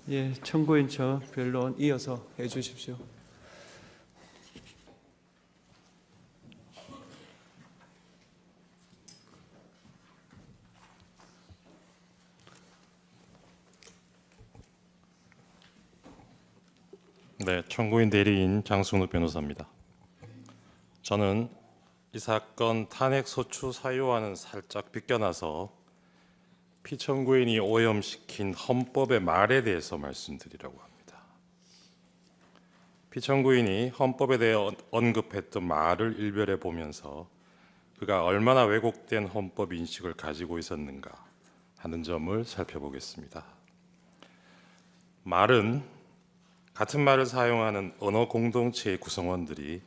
예, 청구인 저 변론 이어서 해 주십시오. 네, 청구인 대리인 장승우 변호사입니다. 저는 이 사건 탄핵 소추 사유와는 살짝 비껴나서 피청구인이 오염시킨 헌법의 말에 대해서 말씀드리려고 합니다. 피청구인이 헌법에 대해 언급했던 말을 일별해 보면서 그가 얼마나 왜곡된 헌법 인식을 가지고 있었는가 하는 점을 살펴보겠습니다. 말은 같은 말을 사용하는 언어 공동체의 구성원들이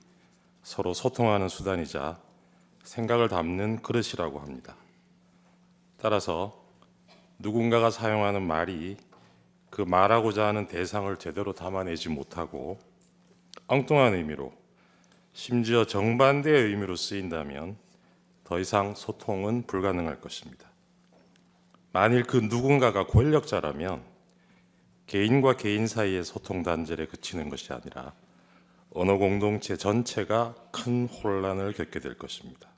서로 소통하는 수단이자 생각을 담는 그릇이라고 합니다. 따라서 누군가가 사용하는 말이 그 말하고자 하는 대상을 제대로 담아내지 못하고 엉뚱한 의미로, 심지어 정반대의 의미로 쓰인다면 더 이상 소통은 불가능할 것입니다. 만일 그 누군가가 권력자라면 개인과 개인 사이의 소통 단절에 그치는 것이 아니라 언어 공동체 전체가 큰 혼란을 겪게 될 것입니다.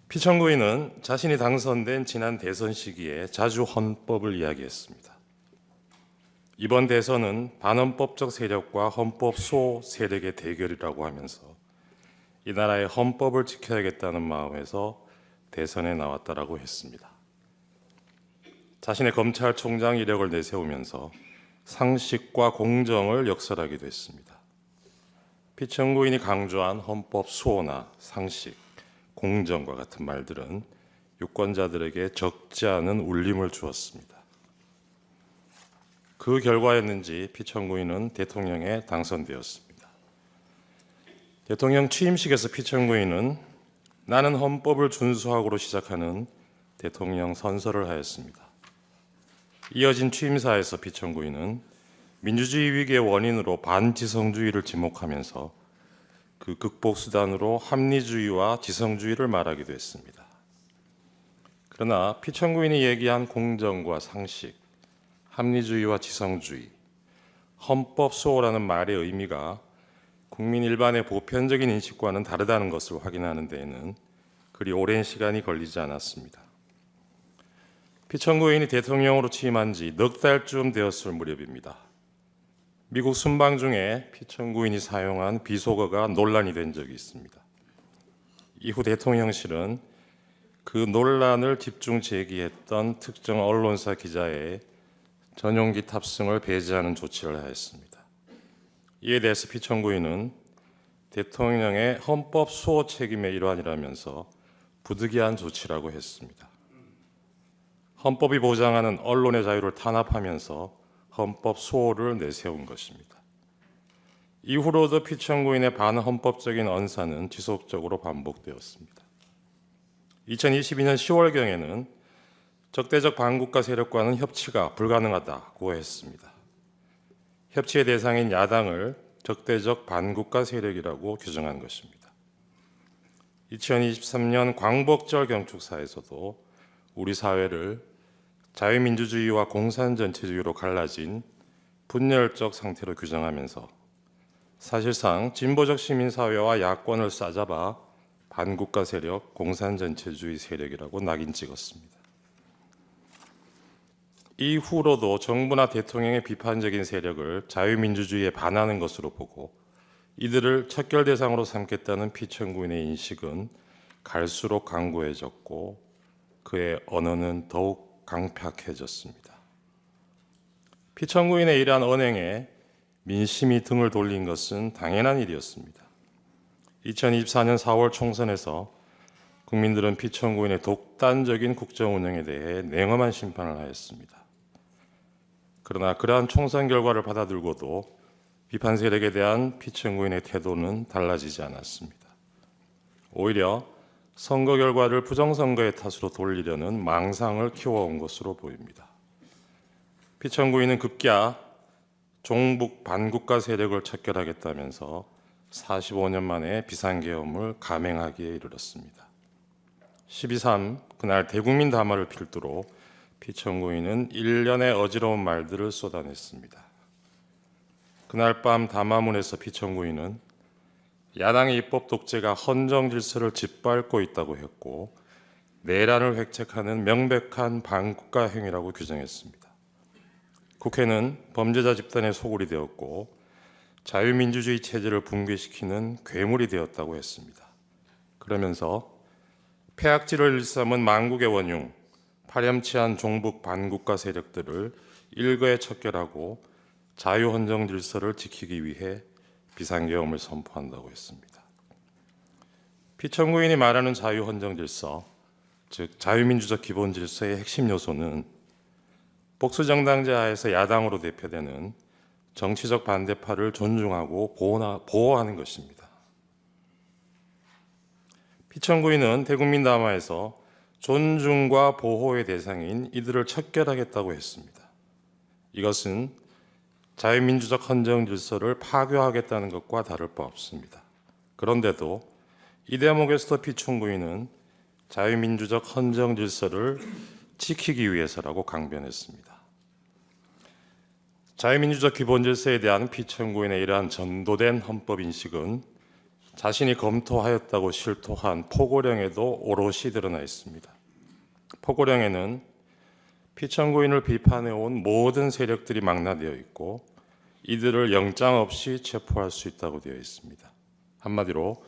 피청구인은 자신이 당선된 지난 대선 시기에 자주 헌법을 이야기했습니다. 이번 대선은 반헌법적 세력과 헌법 수호 세력의 대결이라고 하면서 이 나라의 헌법을 지켜야겠다는 마음에서 대선에 나왔다라고 했습니다. 자신의 검찰총장 이력을 내세우면서 상식과 공정을 역설하기도 했습니다. 피청구인이 강조한 헌법 수호나 상식, 공정과 같은 말들은 유권자들에게 적지 않은 울림을 주었습니다. 그 결과였는지 피청구인은 대통령에 당선되었습니다. 대통령 취임식에서 피청구인은 나는 헌법을 준수하고로 시작하는 대통령 선서를 하였습니다. 이어진 취임사에서 피청구인은 민주주의 위기의 원인으로 반지성주의를 지목하면서 그 극복 수단으로 합리주의와 지성주의를 말하기도 했습니다. 그러나 피청구인이 얘기한 공정과 상식, 합리주의와 지성주의, 헌법 수호라는 말의 의미가 국민 일반의 보편적인 인식과는 다르다는 것을 확인하는 데에는 그리 오랜 시간이 걸리지 않았습니다. 피청구인이 대통령으로 취임한 지 넉 달쯤 되었을 무렵입니다. 미국 순방 중에 피청구인이 사용한 비속어가 논란이 된 적이 있습니다. 이후 대통령실은 그 논란을 집중 제기했던 특정 언론사 기자의 전용기 탑승을 배제하는 조치를 하였습니다. 이에 대해서 피청구인은 대통령의 헌법 수호 책임의 일환이라면서 부득이한 조치라고 했습니다. 헌법이 보장하는 언론의 자유를 탄압하면서 헌법 수호를 내세운 것입니다. 이후로도 피청구인의 반헌법적인 언사는 지속적으로 반복되었습니다. 2022년 10월경에는 적대적 반국가 세력과는 협치가 불가능하다고 했습니다. 협치의 대상인 야당을 적대적 반국가 세력이라고 규정한 것입니다. 2023년 광복절 경축사에서도 우리 사회를 자유민주주의와 공산전체주의로 갈라진 분열적 상태로 규정하면서 사실상 진보적 시민사회와 야권을 싸잡아 반국가 세력, 공산전체주의 세력이라고 낙인 찍었습니다. 이후로도 정부나 대통령의 비판적인 세력을 자유민주주의에 반하는 것으로 보고 이들을 척결 대상으로 삼겠다는 피청구인의 인식은 갈수록 강고해졌고 그의 언어는 더욱 강팍해졌습니다. 피청구인의 이러한 언행에 민심이 등을 돌린 것은 당연한 일이었습니다. 2024년 4월 총선에서 국민들은 피청구인의 독단적인 국정 운영에 대해 냉엄한 심판을 하였습니다. 그러나 그러한 총선 결과를 받아들고도 비판 세력에 대한 피청구인의 태도는 달라지지 않았습니다. 오히려 선거 결과를 부정선거의 탓으로 돌리려는 망상을 키워온 것으로 보입니다. 피청구인은 급기야 종북 반국가 세력을 척결하겠다면서 45년 만에 비상계엄을 감행하기에 이르렀습니다. 12.3 그날 대국민 담화를 필두로 피청구인은 일련의 어지러운 말들을 쏟아냈습니다. 그날 밤 담화문에서 피청구인은 야당의 입법 독재가 헌정 질서를 짓밟고 있다고 했고 내란을 획책하는 명백한 반국가 행위라고 규정했습니다. 국회는 범죄자 집단의 소굴이 되었고 자유민주주의 체제를 붕괴시키는 괴물이 되었다고 했습니다. 그러면서 폐악질을 일삼은 만국의 원흉, 파렴치한 종북 반국가 세력들을 일거에 척결하고 자유헌정 질서를 지키기 위해 비상계엄을 선포한다고 했습니다. 피청구인이 말하는 자유헌정 질서, 즉 자유민주적 기본 질서의 핵심 요소는 복수정당제 하에서 야당으로 대표되는 정치적 반대파를 존중하고 보호하는 것입니다. 피청구인은 대국민 담화에서 존중과 보호의 대상인 이들을 척결하겠다고 했습니다. 이것은 자유민주적 헌정 질서를 파괴하겠다는 것과 다를 바 없습니다. 그런데도 이 대목에서도 피청구인은 자유민주적 헌정 질서를 지키기 위해서라고 강변했습니다. 자유민주적 기본 질서에 대한 피청구인의 이러한 전도된 헌법 인식은 자신이 검토하였다고 실토한 포고령에도 오롯이 드러나 있습니다. 포고령에는 피청구인을 비판해온 모든 세력들이 망라되어 있고 이들을 영장 없이 체포할 수 있다고 되어 있습니다. 한마디로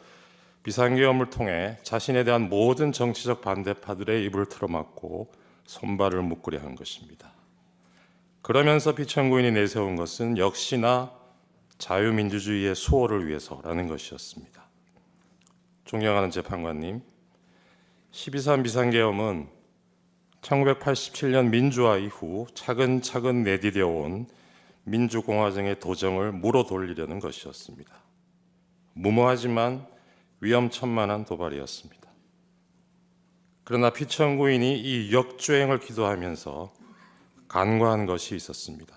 비상계엄을 통해 자신에 대한 모든 정치적 반대파들의 입을 틀어막고 손발을 묶으려 한 것입니다. 그러면서 피청구인이 내세운 것은 역시나 자유민주주의의 수호를 위해서라는 것이었습니다. 존경하는 재판관님, 12.3 비상계엄은 1987년 민주화 이후 차근차근 내디뎌 온 민주공화정의 도정을 물어 돌리려는 것이었습니다. 무모하지만 위험천만한 도발이었습니다. 그러나 피청구인이 이 역주행을 기도하면서 간과한 것이 있었습니다.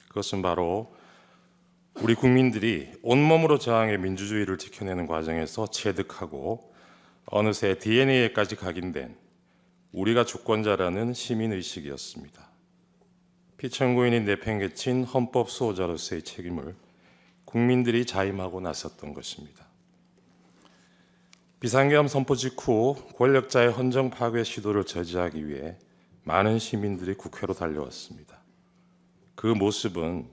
그것은 바로 우리 국민들이 온몸으로 저항의 민주주의를 지켜내는 과정에서 체득하고 어느새 DNA에까지 각인된 우리가 주권자라는 시민의식이었습니다. 피청구인이 내팽개친 헌법 수호자로서의 책임을 국민들이 자임하고 나섰던 것입니다. 비상계엄 선포 직후 권력자의 헌정 파괴 시도를 저지하기 위해 많은 시민들이 국회로 달려왔습니다. 그 모습은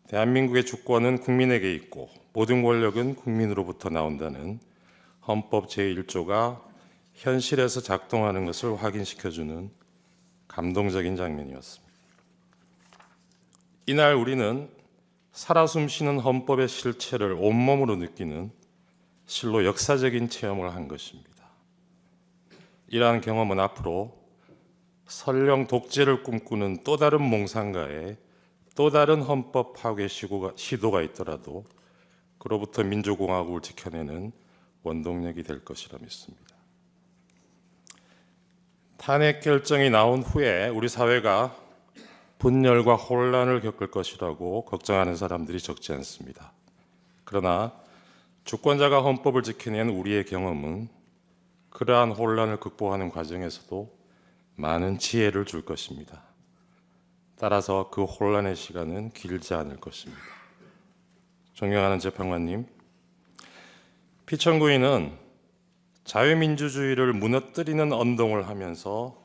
대한민국의 주권은 국민에게 있고 모든 권력은 국민으로부터 나온다는 헌법 제1조가 현실에서 작동하는 것을 확인시켜주는 감동적인 장면이었습니다. 이날 우리는 살아 숨쉬는 헌법의 실체를 온몸으로 느끼는 실로 역사적인 체험을 한 것입니다. 이러한 경험은 앞으로 설령 독재를 꿈꾸는 또 다른 몽상가의 또 다른 헌법 파괴 시도가 있더라도 그로부터 민주공화국을 지켜내는 원동력이 될 것이라 믿습니다. 탄핵 결정이 나온 후에 우리 사회가 분열과 혼란을 겪을 것이라고 걱정하는 사람들이 적지 않습니다. 그러나 주권자가 헌법을 지켜낸 우리의 경험은 그러한 혼란을 극복하는 과정에서도 많은 지혜를 줄 것입니다. 따라서 그 혼란의 시간은 길지 않을 것입니다. 존경하는 재판관님, 피청구인은 자유민주주의를 무너뜨리는 언동을 하면서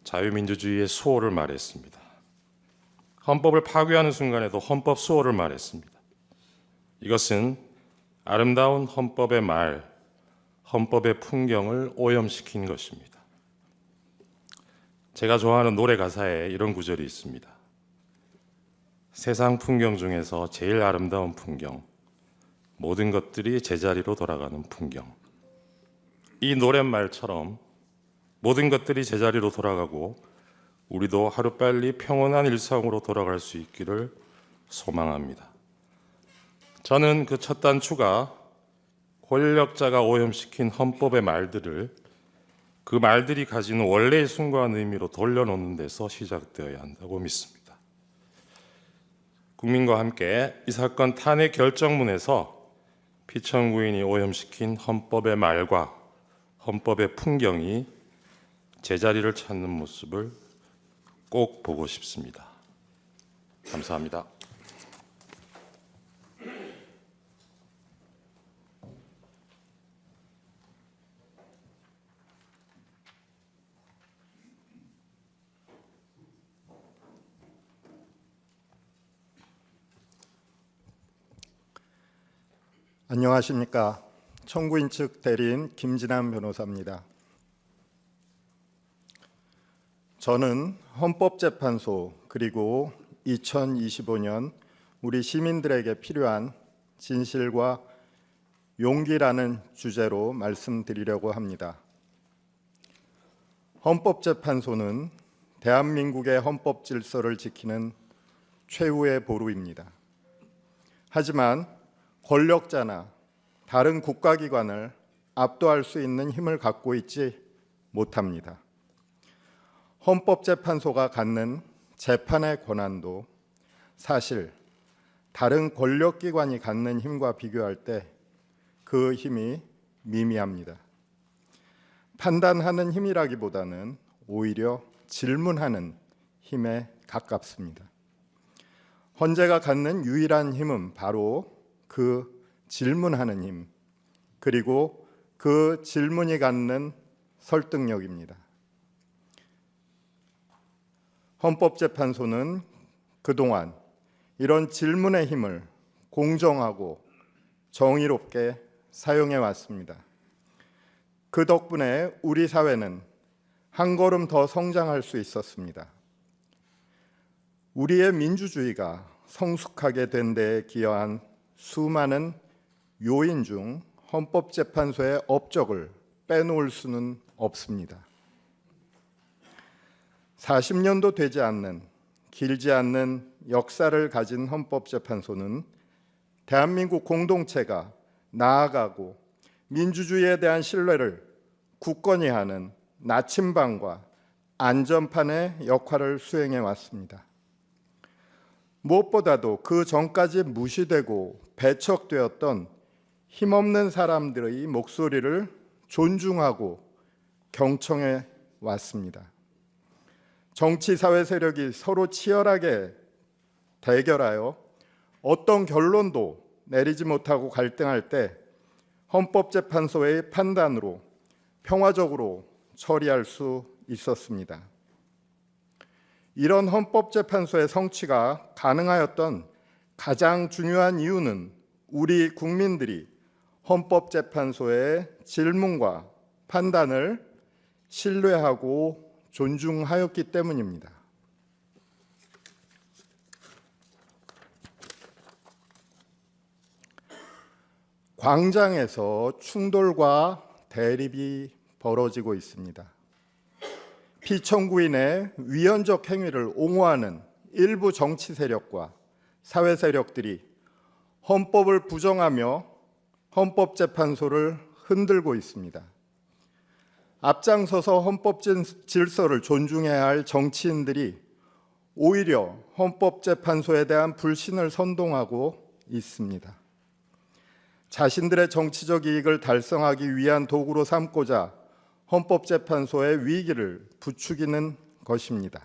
자유민주주의의 수호를 말했습니다. 헌법을 파괴하는 순간에도 헌법 수호를 말했습니다. 이것은 아름다운 헌법의 말, 헌법의 풍경을 오염시킨 것입니다. 제가 좋아하는 노래 가사에 이런 구절이 있습니다. 세상 풍경 중에서 제일 아름다운 풍경, 모든 것들이 제자리로 돌아가는 풍경. 이 노랫말처럼 모든 것들이 제자리로 돌아가고 우리도 하루빨리 평온한 일상으로 돌아갈 수 있기를 소망합니다. 저는 그 첫 단추가 권력자가 오염시킨 헌법의 말들을 그 말들이 가지는 원래의 숭고한 의미로 돌려놓는 데서 시작되어야 한다고 믿습니다. 국민과 함께 이 사건 탄핵 결정문에서 피청구인이 오염시킨 헌법의 말과 헌법의 풍경이 제자리를 찾는 모습을 꼭 보고 싶습니다. 감사합니다. 안녕하십니까. 청구인 측 대리인 김진환 변호사입니다. 저는 헌법재판소 그리고 2025년 우리 시민들에게 필요한 진실과 용기라는 주제로 말씀드리려고 합니다. 헌법재판소는 대한민국의 헌법 질서를 지키는 최후의 보루입니다. 하지만 권력자나 다른 국가기관을 압도할 수 있는 힘을 갖고 있지 못합니다. 헌법재판소가 갖는 재판의 권한도 사실 다른 권력기관이 갖는 힘과 비교할 때 그 힘이 미미합니다. 판단하는 힘이라기보다는 오히려 질문하는 힘에 가깝습니다. 헌재가 갖는 유일한 힘은 바로 그 질문하는 힘, 그리고 그 질문이 갖는 설득력입니다. 헌법재판소는 그동안 이런 질문의 힘을 공정하고 정의롭게 사용해 왔습니다. 그 덕분에 우리 사회는 한 걸음 더 성장할 수 있었습니다. 우리의 민주주의가 성숙하게 된 데에 기여한 수많은 요인 중 헌법재판소의 업적을 빼놓을 수는 없습니다. 40년도 되지 않는 길지 않는 역사를 가진 헌법재판소는 대한민국 공동체가 나아가고 민주주의에 대한 신뢰를 굳건히 하는 나침반과 안전판의 역할을 수행해 왔습니다. 무엇보다도 그 전까지 무시되고 배척되었던 힘없는 사람들의 목소리를 존중하고 경청해 왔습니다. 정치, 사회 세력이 서로 치열하게 대결하여 어떤 결론도 내리지 못하고 갈등할 때 헌법재판소의 판단으로 평화적으로 처리할 수 있었습니다. 이런 헌법재판소의 성취가 가능하였던 가장 중요한 이유는 우리 국민들이 헌법재판소의 질문과 판단을 신뢰하고 존중하였기 때문입니다. 광장에서 충돌과 대립이 벌어지고 있습니다. 피청구인의 위헌적 행위를 옹호하는 일부 정치 세력과 사회 세력들이 헌법을 부정하며 헌법재판소를 흔들고 있습니다. 앞장서서 헌법 질서를 존중해야 할 정치인들이 오히려 헌법재판소에 대한 불신을 선동하고 있습니다. 자신들의 정치적 이익을 달성하기 위한 도구로 삼고자 헌법재판소의 위기를 부추기는 것입니다.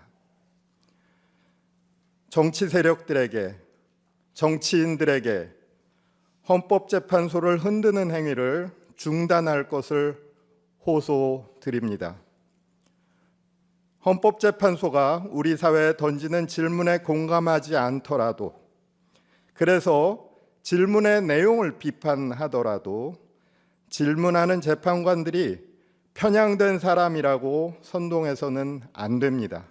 정치 세력들에게, 정치인들에게 헌법재판소를 흔드는 행위를 중단할 것을 호소드립니다. 헌법재판소가 우리 사회에 던지는 질문에 공감하지 않더라도, 그래서 질문의 내용을 비판하더라도 질문하는 재판관들이 편향된 사람이라고 선동해서는 안 됩니다.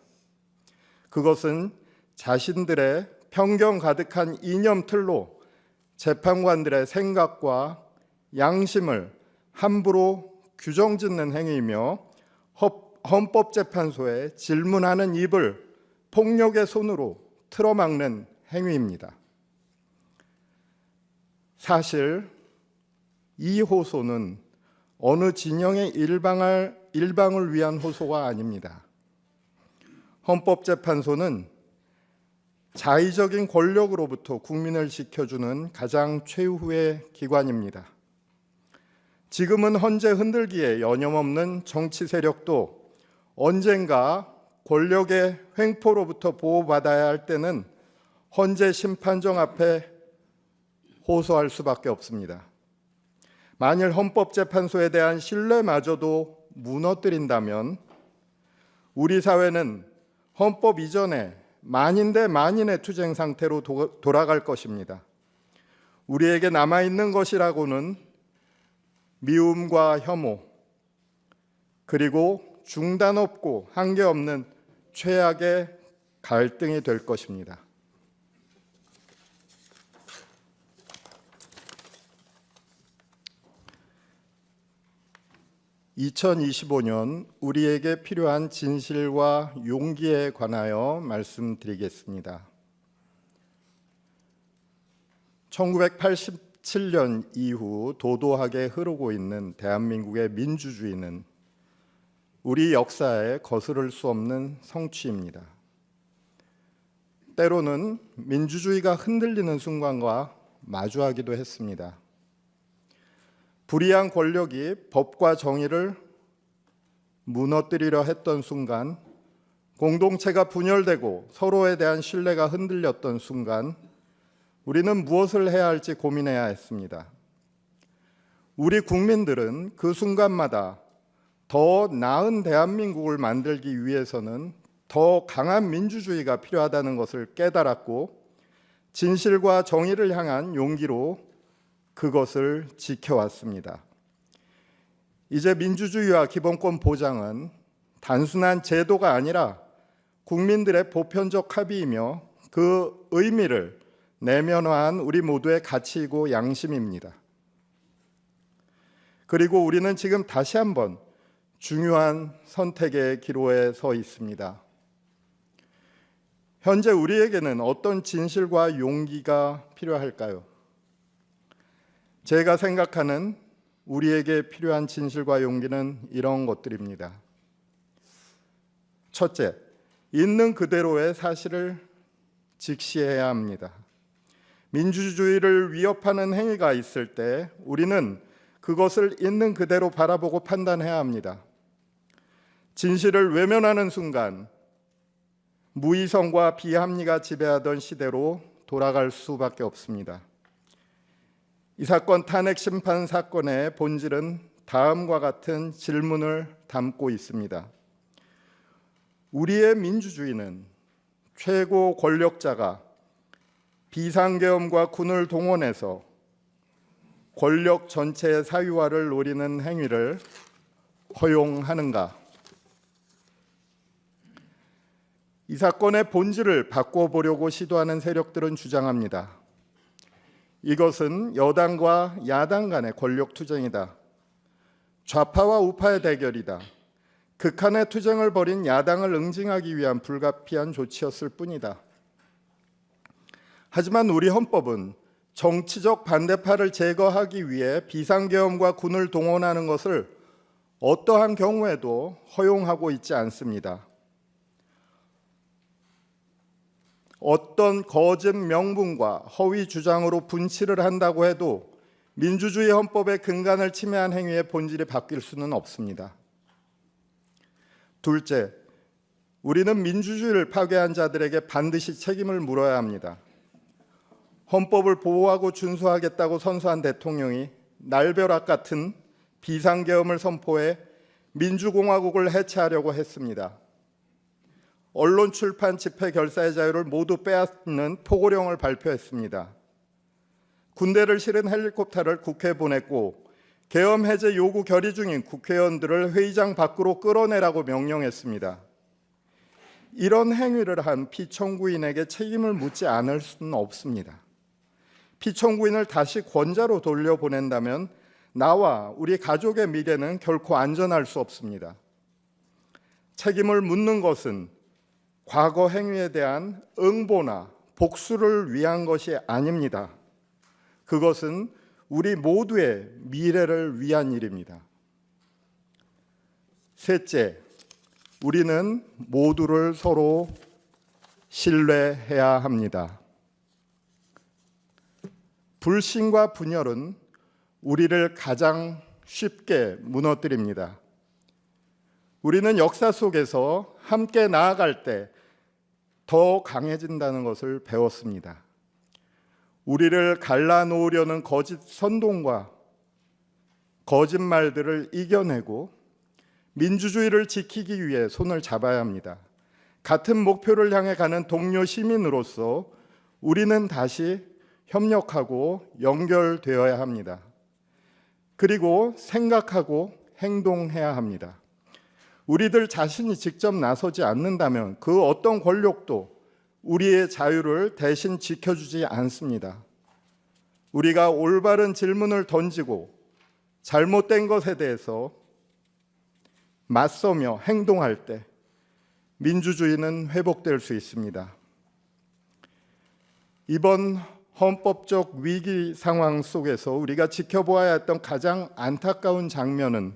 그것은 자신들의 편견 가득한 이념틀로 재판관들의 생각과 양심을 함부로 규정짓는 행위이며 헌법재판소에 질문하는 입을 폭력의 손으로 틀어막는 행위입니다. 사실 이 호소는 어느 진영의 일방을 위한 호소가 아닙니다. 헌법재판소는 자의적인 권력으로부터 국민을 지켜주는 가장 최후의 기관입니다. 지금은 헌재 흔들기에 여념없는 정치 세력도 언젠가 권력의 횡포로부터 보호받아야 할 때는 헌재 심판정 앞에 호소할 수밖에 없습니다. 만일 헌법재판소에 대한 신뢰마저도 무너뜨린다면 우리 사회는 헌법 이전에 만인 대 만인의 투쟁 상태로 돌아갈 것입니다. 우리에게 남아있는 것이라고는 미움과 혐오, 그리고 중단 없고 한계 없는 최악의 갈등이 될 것입니다. (2025년) 우리에게 필요한 진실과 용기에 관하여 말씀드리겠습니다. 1987년 이후 도도하게 흐르고 있는 대한민국의 민주주의는 우리 역사에 거스를 수 없는 성취입니다. 때로는 민주주의가 흔들리는 순간과 마주하기도 했습니다. 불의한 권력이 법과 정의를 무너뜨리려 했던 순간, 공동체가 분열되고 서로에 대한 신뢰가 흔들렸던 순간, 우리는 무엇을 해야 할지 고민해야 했습니다. 우리 국민들은 그 순간마다 더 나은 대한민국을 만들기 위해서는 더 강한 민주주의가 필요하다는 것을 깨달았고, 진실과 정의를 향한 용기로 그것을 지켜왔습니다. 이제 민주주의와 기본권 보장은 단순한 제도가 아니라 국민들의 보편적 합의이며 그 의미를 내면화한 우리 모두의 가치이고 양심입니다. 그리고 우리는 지금 다시 한번 중요한 선택의 기로에 서 있습니다. 현재 우리에게는 어떤 진실과 용기가 필요할까요? 제가 생각하는 우리에게 필요한 진실과 용기는 이런 것들입니다. 첫째, 있는 그대로의 사실을 직시해야 합니다. 민주주의를 위협하는 행위가 있을 때 우리는 그것을 있는 그대로 바라보고 판단해야 합니다. 진실을 외면하는 순간 무이성과 비합리가 지배하던 시대로 돌아갈 수밖에 없습니다. 이 사건 탄핵 심판 사건의 본질은 다음과 같은 질문을 담고 있습니다. 우리의 민주주의는 최고 권력자가 비상계엄과 군을 동원해서 권력 전체의 사유화를 노리는 행위를 허용하는가? 이 사건의 본질을 바꿔보려고 시도하는 세력들은 주장합니다. 이것은 여당과 야당 간의 권력 투쟁이다. 좌파와 우파의 대결이다. 극한의 투쟁을 벌인 야당을 응징하기 위한 불가피한 조치였을 뿐이다. 하지만 우리 헌법은 정치적 반대파를 제거하기 위해 비상계엄과 군을 동원하는 것을 어떠한 경우에도 허용하고 있지 않습니다. 어떤 거짓 명분과 허위 주장으로 분치를 한다고 해도 민주주의 헌법의 근간을 침해한 행위의 본질이 바뀔 수는 없습니다. 둘째, 우리는 민주주의를 파괴한 자들에게 반드시 책임을 물어야 합니다. 헌법을 보호하고 준수하겠다고 선서한 대통령이 날벼락 같은 비상계엄을 선포해 민주공화국을 해체하려고 했습니다. 언론, 출판, 집회, 결사의 자유를 모두 빼앗는 포고령을 발표했습니다. 군대를 실은 헬리콥터를 국회에 보냈고 계엄 해제 요구 결의 중인 국회의원들을 회의장 밖으로 끌어내라고 명령했습니다. 이런 행위를 한 피청구인에게 책임을 묻지 않을 수는 없습니다. 피청구인을 다시 권자로 돌려보낸다면 나와 우리 가족의 미래는 결코 안전할 수 없습니다. 책임을 묻는 것은 과거 행위에 대한 응보나 복수를 위한 것이 아닙니다. 그것은 우리 모두의 미래를 위한 일입니다. 셋째, 우리는 모두를 서로 신뢰해야 합니다. 불신과 분열은 우리를 가장 쉽게 무너뜨립니다. 우리는 역사 속에서 함께 나아갈 때 더 강해진다는 것을 배웠습니다. 우리를 갈라놓으려는 거짓 선동과 거짓말들을 이겨내고 민주주의를 지키기 위해 손을 잡아야 합니다. 같은 목표를 향해 가는 동료 시민으로서 우리는 다시 협력하고 연결되어야 합니다. 그리고 생각하고 행동해야 합니다. 우리들 자신이 직접 나서지 않는다면 그 어떤 권력도 우리의 자유를 대신 지켜주지 않습니다. 우리가 올바른 질문을 던지고 잘못된 것에 대해서 맞서며 행동할 때 민주주의는 회복될 수 있습니다. 이번 헌법적 위기 상황 속에서 우리가 지켜보아야 했던 가장 안타까운 장면은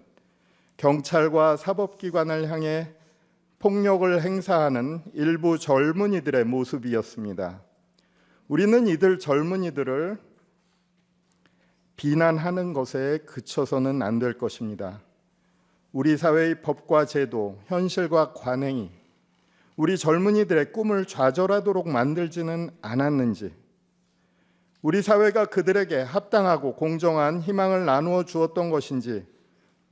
경찰과 사법기관을 향해 폭력을 행사하는 일부 젊은이들의 모습이었습니다. 우리는 이들 젊은이들을 비난하는 것에 그쳐서는 안 될 것입니다. 우리 사회의 법과 제도, 현실과 관행이 우리 젊은이들의 꿈을 좌절하도록 만들지는 않았는지, 우리 사회가 그들에게 합당하고 공정한 희망을 나누어 주었던 것인지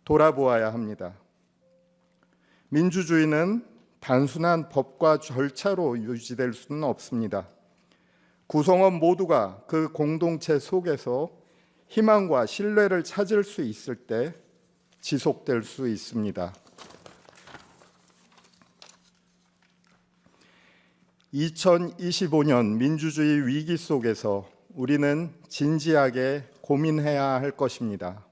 돌아보아야 합니다. 민주주의는 단순한 법과 절차로 유지될 수는 없습니다. 구성원 모두가 그 공동체 속에서 희망과 신뢰를 찾을 수 있을 때 지속될 수 있습니다. 2025년 민주주의 위기 속에서 우리는 진지하게 고민해야 할 것입니다.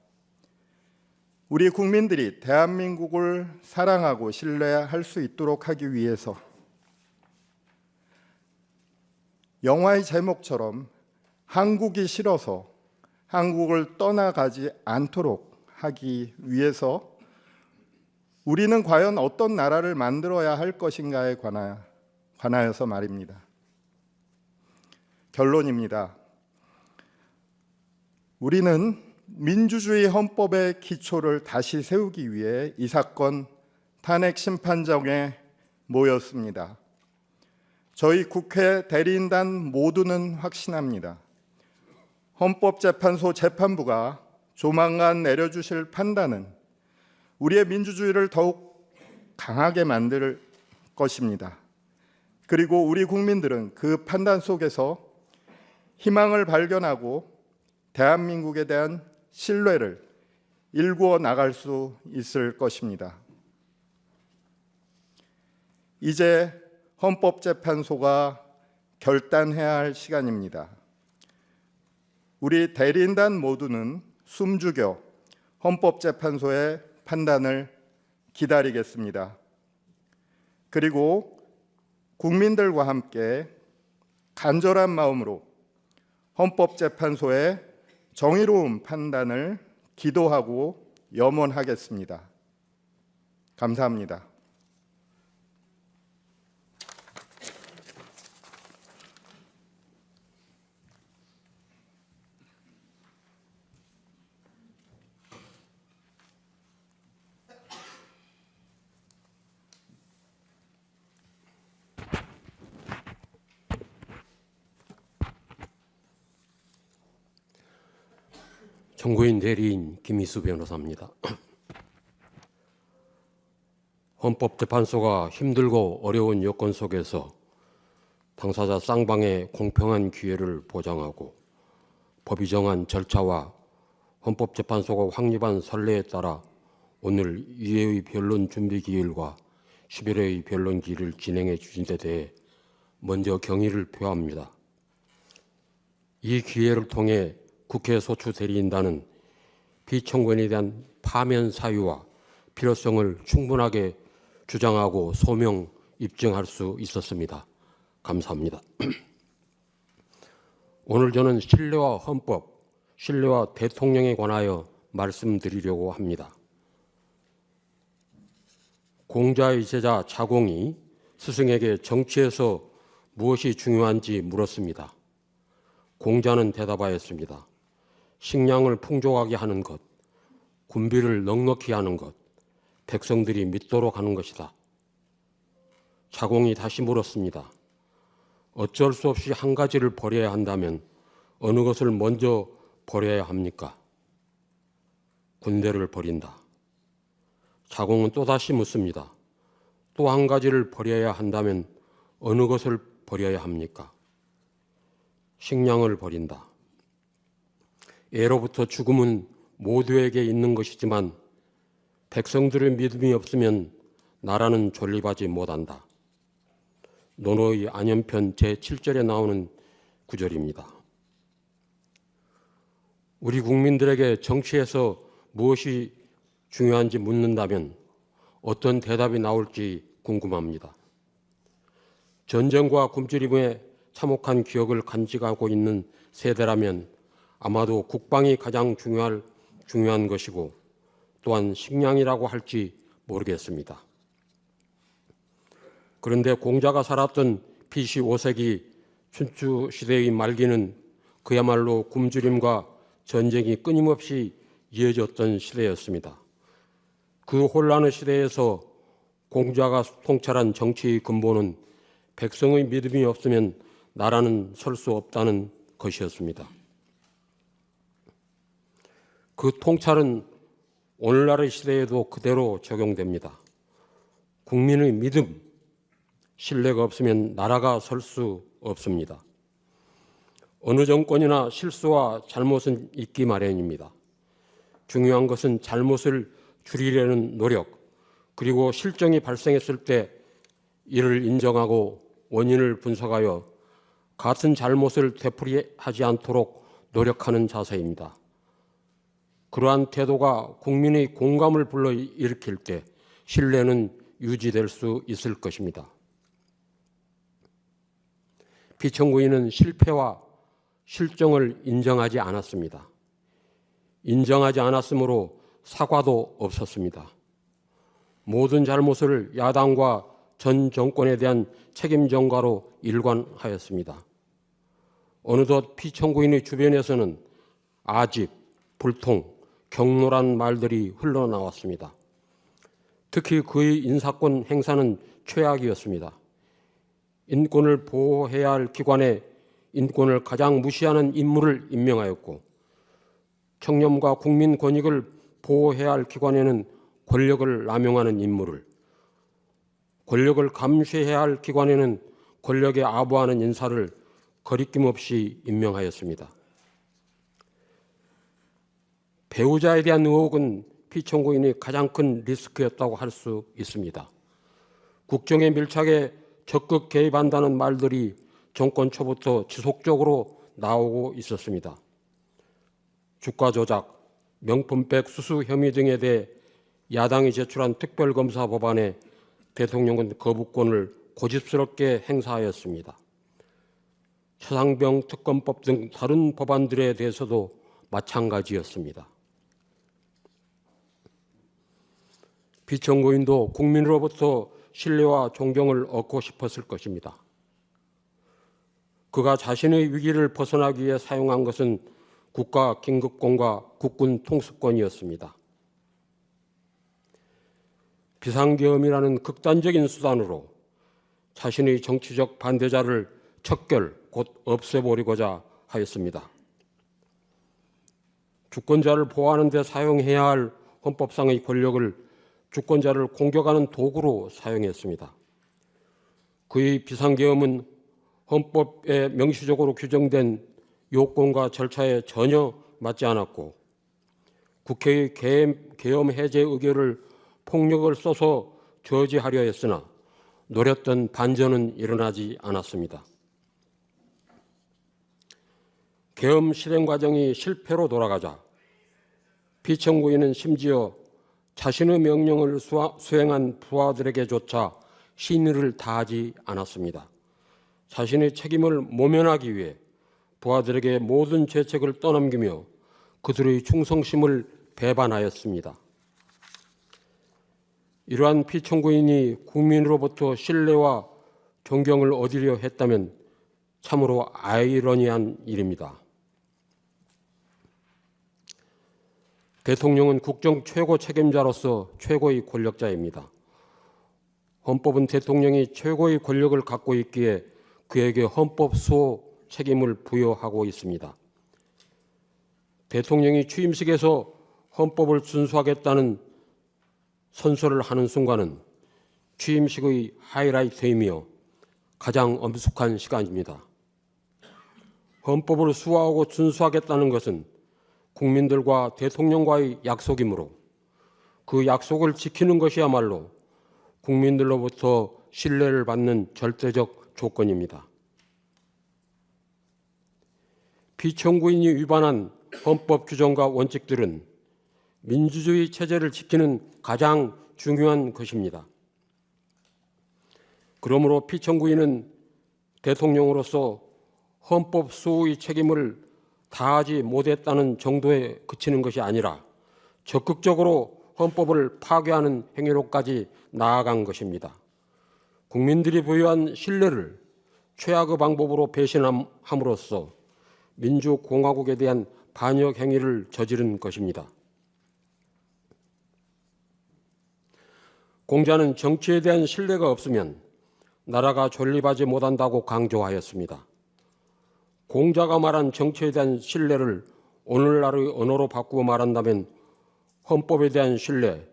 우리 국민들이 대한민국을 사랑하고 신뢰할 수 있도록 하기 위해서 영화의 제목처럼 한국이 싫어서 한국을 떠나가지 않도록 하기 위해서 우리는 과연 어떤 나라를 만들어야 할 것인가에 관하여서 말입니다. 결론입니다. 우리는 민주주의 헌법의 기초를 다시 세우기 위해 이 사건 탄핵 심판정에 모였습니다. 저희 국회 대리인단 모두는 확신합니다. 헌법재판소 재판부가 조만간 내려주실 판단은 우리의 민주주의를 더욱 강하게 만들 것입니다. 그리고 우리 국민들은 그 판단 속에서 희망을 발견하고 대한민국에 대한 신뢰를 일구어 나갈 수 있을 것입니다. 이제 헌법재판소가 결단해야 할 시간입니다. 우리 대리인단 모두는 숨죽여 헌법재판소의 판단을 기다리겠습니다. 그리고 국민들과 함께 간절한 마음으로 헌법재판소의 정의로운 판단을 기도하고 염원하겠습니다. 감사합니다. 청구인 대리인 김희수 변호사입니다. 헌법재판소가 힘들고 어려운 여건 속에서 당사자 쌍방의 공평한 기회를 보장하고 법이 정한 절차와 헌법재판소가 확립한 선례에 따라 오늘 2회의 변론 준비 기일과 11회의 변론 기일을 진행해 주신 데 대해 먼저 경의를 표합니다. 이 기회를 통해 국회 소추 대리인단은 피청구인에 대한 파면 사유와 필요성을 충분하게 주장하고 소명 입증할 수 있었습니다. 감사합니다. 오늘 저는 신뢰와 헌법, 신뢰와 대통령에 관하여 말씀드리려고 합니다. 공자의 제자 자공이 스승에게 정치에서 무엇이 중요한지 물었습니다. 공자는 대답하였습니다. 식량을 풍족하게 하는 것, 군비를 넉넉히 하는 것, 백성들이 믿도록 하는 것이다. 자공이 다시 물었습니다. 어쩔 수 없이 한 가지를 버려야 한다면 어느 것을 먼저 버려야 합니까? 군대를 버린다. 자공은 또다시 묻습니다. 또 한 가지를 버려야 한다면 어느 것을 버려야 합니까? 식량을 버린다. 예로부터 죽음은 모두에게 있는 것이지만 백성들의 믿음이 없으면 나라는 존립하지 못한다. 논어의 안연편 제7절에 나오는 구절입니다. 우리 국민들에게 정치에서 무엇이 중요한지 묻는다면 어떤 대답이 나올지 궁금합니다. 전쟁과 굶주림에 참혹한 기억을 간직하고 있는 세대라면 아마도 국방이 가장 중요한 것이고 또한 식량이라고 할지 모르겠습니다. 그런데 공자가 살았던 BC 5세기 춘추 시대의 말기는 그야말로 굶주림과 전쟁이 끊임없이 이어졌던 시대였습니다. 그 혼란의 시대에서 공자가 통찰한 정치의 근본은 백성의 믿음이 없으면 나라는 설 수 없다는 것이었습니다. 그 통찰은 오늘날의 시대에도 그대로 적용됩니다. 국민의 믿음, 신뢰가 없으면 나라가 설 수 없습니다. 어느 정권이나 실수와 잘못은 있기 마련입니다. 중요한 것은 잘못을 줄이려는 노력, 그리고 실정이 발생했을 때 이를 인정하고 원인을 분석하여 같은 잘못을 되풀이하지 않도록 노력하는 자세입니다. 그러한 태도가 국민의 공감을 불러일으킬 때 신뢰는 유지될 수 있을 것입니다. 피청구인은 실패와 실정을 인정하지 않았습니다. 인정하지 않았으므로 사과도 없었습니다. 모든 잘못을 야당과 전 정권에 대한 책임 전가로 일관하였습니다. 어느덧 피청구인의 주변에서는 아집, 불통, 격노란 말들이 흘러나왔습니다. 특히 그의 인사권 행사는 최악이었습니다. 인권을 보호해야 할 기관에 인권을 가장 무시하는 인물을 임명하였고, 청렴과 국민 권익을 보호해야 할 기관에는 권력을 남용하는 인물을, 권력을 감시해야 할 기관에는 권력에 아부하는 인사를 거리낌 없이 임명하였습니다. 배우자에 대한 의혹은 피청구인이 가장 큰 리스크였다고 할 수 있습니다. 국정에 밀착해 적극 개입한다는 말들이 정권 초부터 지속적으로 나오고 있었습니다. 주가 조작, 명품백 수수 혐의 등에 대해 야당이 제출한 특별검사 법안에 대통령은 거부권을 고집스럽게 행사하였습니다. 최상병 특검법 등 다른 법안들에 대해서도 마찬가지였습니다. 피청구인도 국민으로부터 신뢰와 존경을 얻고 싶었을 것입니다. 그가 자신의 위기를 벗어나기 위해 사용한 것은 국가 긴급권과 국군 통수권이었습니다. 비상계엄이라는 극단적인 수단으로 자신의 정치적 반대자를 척결, 곧 없애버리고자 하였습니다. 주권자를 보호하는 데 사용해야 할 헌법상의 권력을 주권자를 공격하는 도구로 사용했습니다. 그의 비상계엄은 헌법에 명시적으로 규정된 요건과 절차에 전혀 맞지 않았고, 국회의 계엄 해제 의결을 폭력을 써서 저지하려 했으나 노렸던 반전은 일어나지 않았습니다. 계엄 실행 과정이 실패로 돌아가자 피청구인은 심지어 자신의 명령을 수행한 부하들에게조차 신의를 다하지 않았습니다. 자신의 책임을 모면하기 위해 부하들에게 모든 죄책을 떠넘기며 그들의 충성심을 배반하였습니다. 이러한 피청구인이 국민으로부터 신뢰와 존경을 얻으려 했다면 참으로 아이러니한 일입니다. 대통령은 국정 최고 책임자로서 최고의 권력자입니다. 헌법은 대통령이 최고의 권력을 갖고 있기에 그에게 헌법 수호 책임을 부여하고 있습니다. 대통령이 취임식에서 헌법을 준수하겠다는 선서를 하는 순간은 취임식의 하이라이트이며 가장 엄숙한 시간입니다. 헌법을 수호하고 준수하겠다는 것은 국민들과 대통령과의 약속이므로 그 약속을 지키는 것이야말로 국민들로부터 신뢰를 받는 절대적 조건입니다. 피청구인이 위반한 헌법 규정과 원칙들은 민주주의 체제를 지키는 가장 중요한 것입니다. 그러므로 피청구인은 대통령으로서 헌법 수호의 책임을 다하지 못했다는 정도에 그치는 것이 아니라 적극적으로 헌법을 파괴하는 행위로까지 나아간 것입니다. 국민들이 부여한 신뢰를 최악의 방법으로 배신함으로써 민주공화국에 대한 반역 행위를 저지른 것입니다. 공자는 정치에 대한 신뢰가 없으면 나라가 존립하지 못한다고 강조하였습니다. 공자가 말한 정치에 대한 신뢰를 오늘날의 언어로 바꾸어 말한다면 헌법에 대한 신뢰,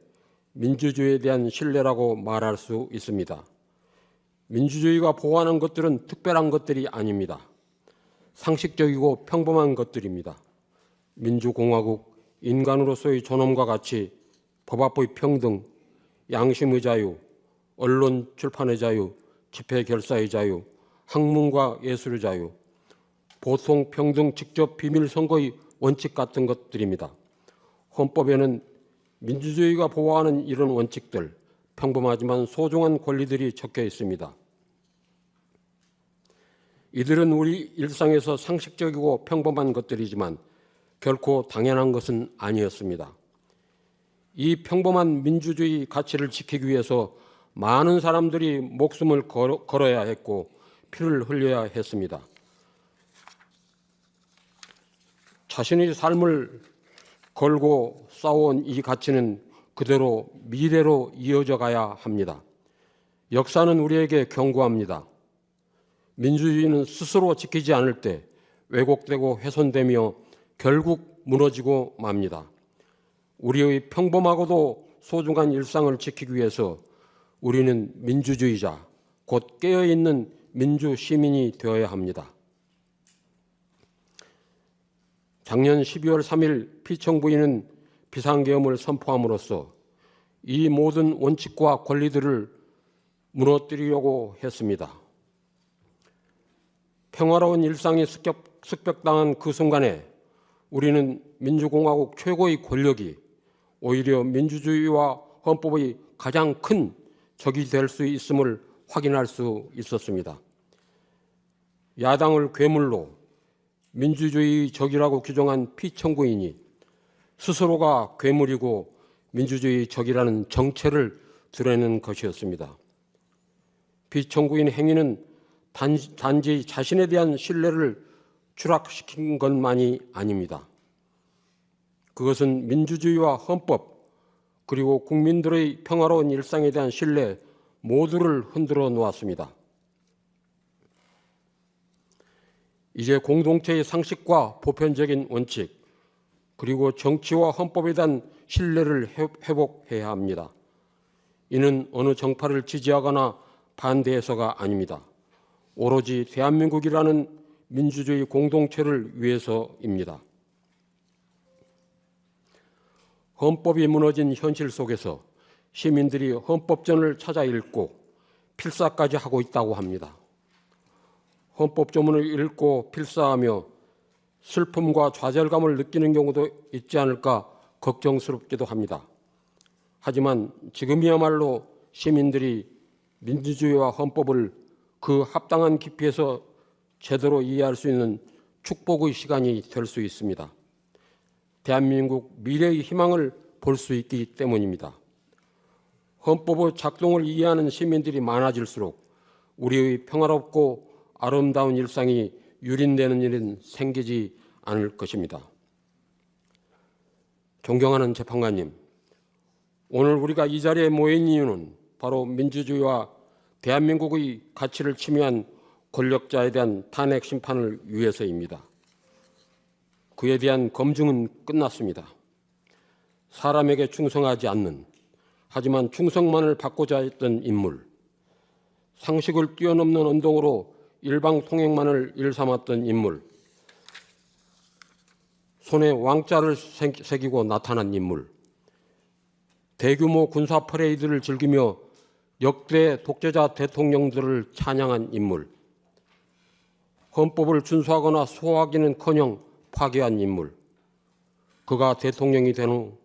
민주주의에 대한 신뢰라고 말할 수 있습니다. 민주주의가 보호하는 것들은 특별한 것들이 아닙니다. 상식적이고 평범한 것들입니다. 민주공화국, 인간으로서의 존엄과 가치, 법 앞의 평등, 양심의 자유, 언론 출판의 자유, 집회 결사의 자유, 학문과 예술의 자유, 보통 평등 직접 비밀 선거의 원칙 같은 것들입니다. 헌법에는 민주주의가 보호하는 이런 원칙들, 평범하지만 소중한 권리들이 적혀 있습니다. 이들은 우리 일상에서 상식적이고 평범한 것들이지만 결코 당연한 것은 아니었습니다. 이 평범한 민주주의 가치를 지키기 위해서 많은 사람들이 목숨을 걸어야 했고 피를 흘려야 했습니다. 자신의 삶을 걸고 싸워온 이 가치는 그대로 미래로 이어져 가야 합니다. 역사는 우리에게 경고합니다. 민주주의는 스스로 지키지 않을 때 왜곡되고 훼손되며 결국 무너지고 맙니다. 우리의 평범하고도 소중한 일상을 지키기 위해서 우리는 민주주의자, 곧 깨어있는 민주시민이 되어야 합니다. 작년 12월 3일 피청구인은 비상계엄을 선포함으로써 이 모든 원칙과 권리들을 무너뜨리려고 했습니다. 평화로운 일상이 습격당한 그 순간에 우리는 민주공화국 최고의 권력이 오히려 민주주의와 헌법의 가장 큰 적이 될 수 있음을 확인할 수 있었습니다. 야당을 괴물로 민주주의 적이라고 규정한 피청구인이 스스로가 괴물이고 민주주의 적이라는 정체를 드러내는 것이었습니다. 피청구인 행위는 단지 자신에 대한 신뢰를 추락시킨 것만이 아닙니다. 그것은 민주주의와 헌법 그리고 국민들의 평화로운 일상에 대한 신뢰 모두를 흔들어 놓았습니다. 이제 공동체의 상식과 보편적인 원칙 그리고 정치와 헌법에 대한 신뢰를 회복해야 합니다. 이는 어느 정파를 지지하거나 반대해서가 아닙니다. 오로지 대한민국이라는 민주주의 공동체를 위해서입니다. 헌법이 무너진 현실 속에서 시민들이 헌법전을 찾아 읽고 필사까지 하고 있다고 합니다. 헌법조문을 읽고 필사하며 슬픔과 좌절감을 느끼는 경우도 있지 않을까 걱정스럽기도 합니다. 하지만 지금이야말로 시민들이 민주주의와 헌법을 그 합당한 깊이에서 제대로 이해할 수 있는 축복의 시간이 될 수 있습니다. 대한민국 미래의 희망을 볼 수 있기 때문입니다. 헌법의 작동을 이해하는 시민들이 많아질수록 우리의 평화롭고 아름다운 일상이 유린되는 일은 생기지 않을 것입니다. 존경하는 재판관님, 오늘 우리가 이 자리에 모인 이유는 바로 민주주의와 대한민국의 가치를 침해한 권력자에 대한 탄핵 심판을 위해서입니다. 그에 대한 검증은 끝났습니다. 사람에게 충성하지 않는, 하지만 충성만을 받고자 했던 인물, 상식을 뛰어넘는 언동으로 일방통행만을 일삼았던 인물, 손에 왕자를 새기고 나타난 인물, 대규모 군사 퍼레이드를 즐기며 역대 독재자 대통령들을 찬양한 인물, 헌법을 준수하거나 소화하기는커녕 파괴한 인물, 그가 대통령이 된 후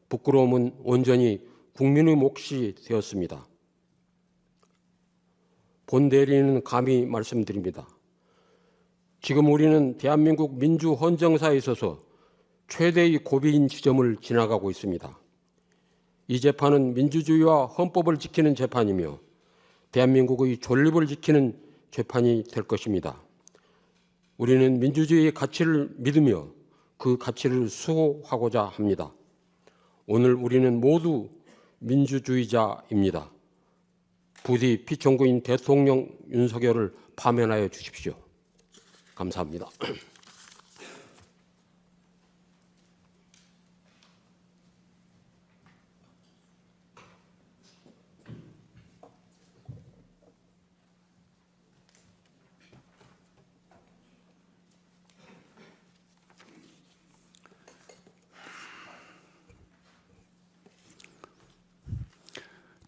부끄러움은 온전히 국민의 몫이 되었습니다. 본 대리인은 감히 말씀드립니다. 지금 우리는 대한민국 민주 헌정사에 있어서 최대의 고비인 지점을 지나가고 있습니다. 이 재판은 민주주의와 헌법을 지키는 재판이며 대한민국의 존립을 지키는 재판이 될 것입니다. 우리는 민주주의의 가치를 믿으며 그 가치를 수호하고자 합니다. 오늘 우리는 모두 민주주의자입니다. 부디 피청구인 대통령 윤석열을 파면하여 주십시오. 감사합니다.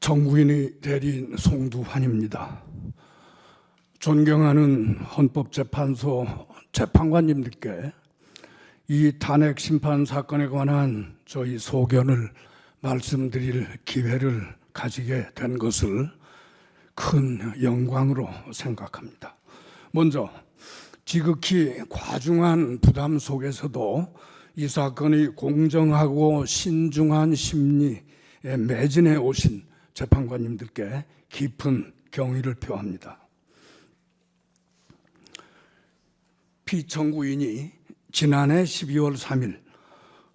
정구인의 대리인 송두환입니다. 존경하는 헌법재판소 재판관님들께 이 탄핵 심판 사건에 관한 저희 소견을 말씀드릴 기회를 가지게 된 것을 큰 영광으로 생각합니다. 먼저 지극히 과중한 부담 속에서도 이 사건의 공정하고 신중한 심리에 매진해 오신 재판관님들께 깊은 경의를 표합니다. 피청구인이 지난해 12월 3일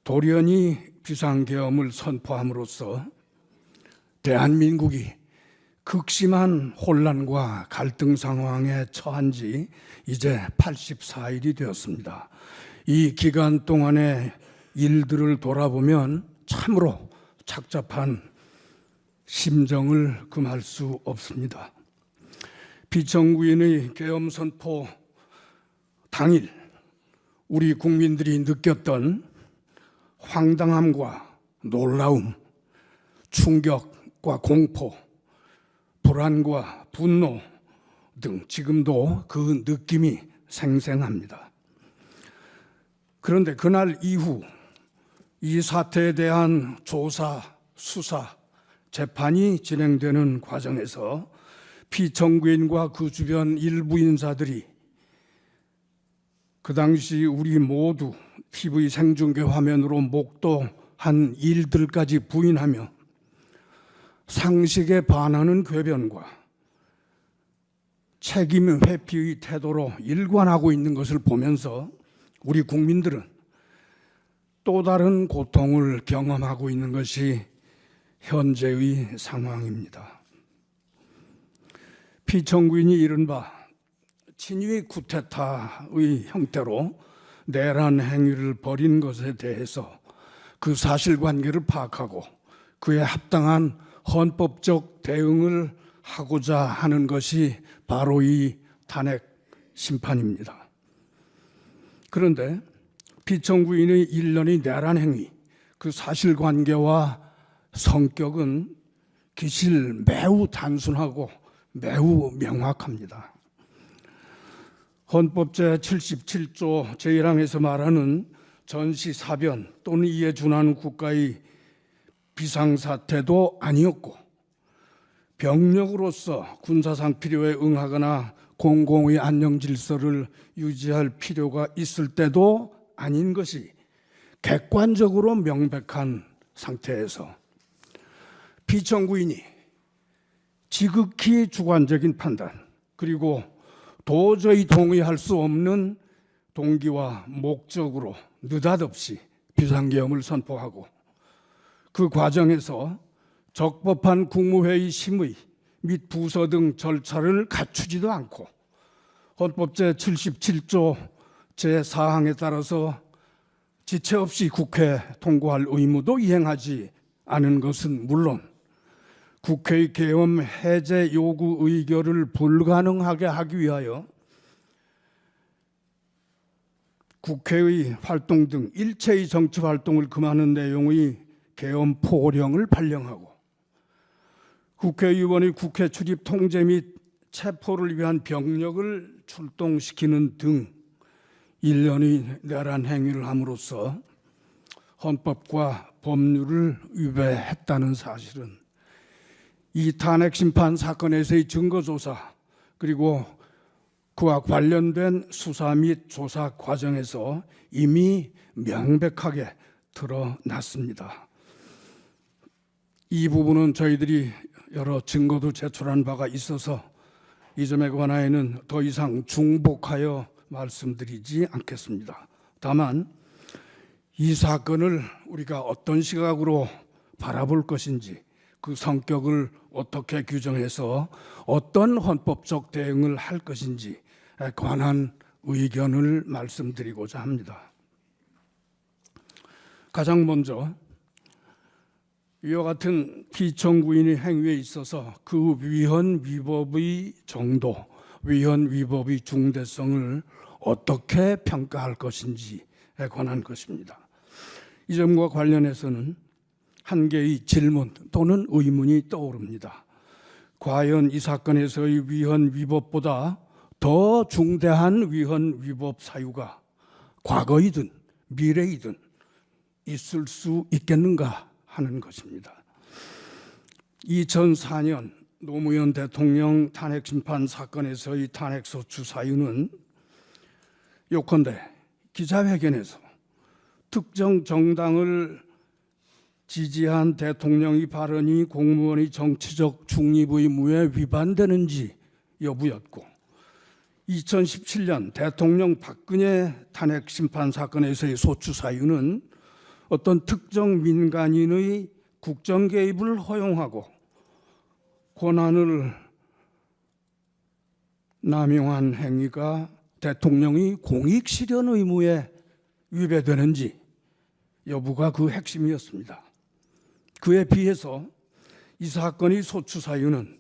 돌연히 비상계엄을 선포함으로써 대한민국이 극심한 혼란과 갈등 상황에 처한 지 이제 84일이 되었습니다. 이 기간 동안의 일들을 돌아보면 참으로 착잡한 심정을 금할 수 없습니다. 피청구인의 계엄 선포 당일 우리 국민들이 느꼈던 황당함과 놀라움, 충격과 공포, 불안과 분노 등 지금도 그 느낌이 생생합니다. 그런데 그날 이후 이 사태에 대한 조사, 수사, 재판이 진행되는 과정에서 피청구인과 그 주변 일부 인사들이 그 당시 우리 모두 TV 생중계 화면으로 목도한 일들까지 부인하며 상식에 반하는 궤변과 책임 회피의 태도로 일관하고 있는 것을 보면서 우리 국민들은 또 다른 고통을 경험하고 있는 것이 현재의 상황입니다. 피청구인이 이른바 친위 쿠데타의 형태로 내란 행위를 벌인 것에 대해서 그 사실관계를 파악하고 그에 합당한 헌법적 대응을 하고자 하는 것이 바로 이 탄핵 심판입니다. 그런데 피청구인의 일련의 내란 행위, 그 사실관계와 성격은 기실 매우 단순하고 매우 명확합니다. 헌법 제77조 제1항에서 말하는 전시사변 또는 이에 준하는 국가의 비상사태도 아니었고 병력으로서 군사상 필요에 응하거나 공공의 안녕질서를 유지할 필요가 있을 때도 아닌 것이 객관적으로 명백한 상태에서 피청구인이 지극히 주관적인 판단 그리고 도저히 동의할 수 없는 동기와 목적으로 느닷없이 비상계엄을 선포하고 그 과정에서 적법한 국무회의 심의 및 부서 등 절차를 갖추지도 않고 헌법 제77조 제4항에 따라서 지체 없이 국회 통과할 의무도 이행하지 않은 것은 물론 국회의 계엄 해제 요구 의결을 불가능하게 하기 위하여 국회의 활동 등 일체의 정치 활동을 금하는 내용의 계엄 포고령을 발령하고 국회의원의 국회 출입 통제 및 체포를 위한 병력을 출동시키는 등 일련의 내란 행위를 함으로써 헌법과 법률을 위배했다는 사실은 이 탄핵 심판 사건에서의 증거조사 그리고 그와 관련된 수사 및 조사 과정에서 이미 명백하게 드러났습니다. 이 부분은 저희들이 여러 증거도 제출한 바가 있어서 이 점에 관하여는 더 이상 중복하여 말씀드리지 않겠습니다. 다만 이 사건을 우리가 어떤 시각으로 바라볼 것인지 그 성격을 어떻게 규정해서 어떤 헌법적 대응을 할 것인지에 관한 의견을 말씀드리고자 합니다. 가장 먼저 이와 같은 피청구인의 행위에 있어서 그 위헌 위법의 정도, 위헌 위법의 중대성을 어떻게 평가할 것인지에 관한 것입니다. 이 점과 관련해서는 한 개의 질문 또는 의문이 떠오릅니다. 과연 이 사건에서의 위헌 위법보다 더 중대한 위헌 위법 사유가 과거이든 미래이든 있을 수 있겠는가 하는 것입니다. 2004년 노무현 대통령 탄핵 심판 사건에서의 탄핵소추 사유는 요컨대 기자회견에서 특정 정당을 지지한 대통령의 발언이 공무원의 정치적 중립 의무에 위반되는지 여부였고 2017년 대통령 박근혜 탄핵 심판 사건에서의 소추 사유는 어떤 특정 민간인의 국정 개입을 허용하고 권한을 남용한 행위가 대통령의 공익 실현 의무에 위배되는지 여부가 그 핵심이었습니다. 그에 비해서 이 사건의 소추 사유는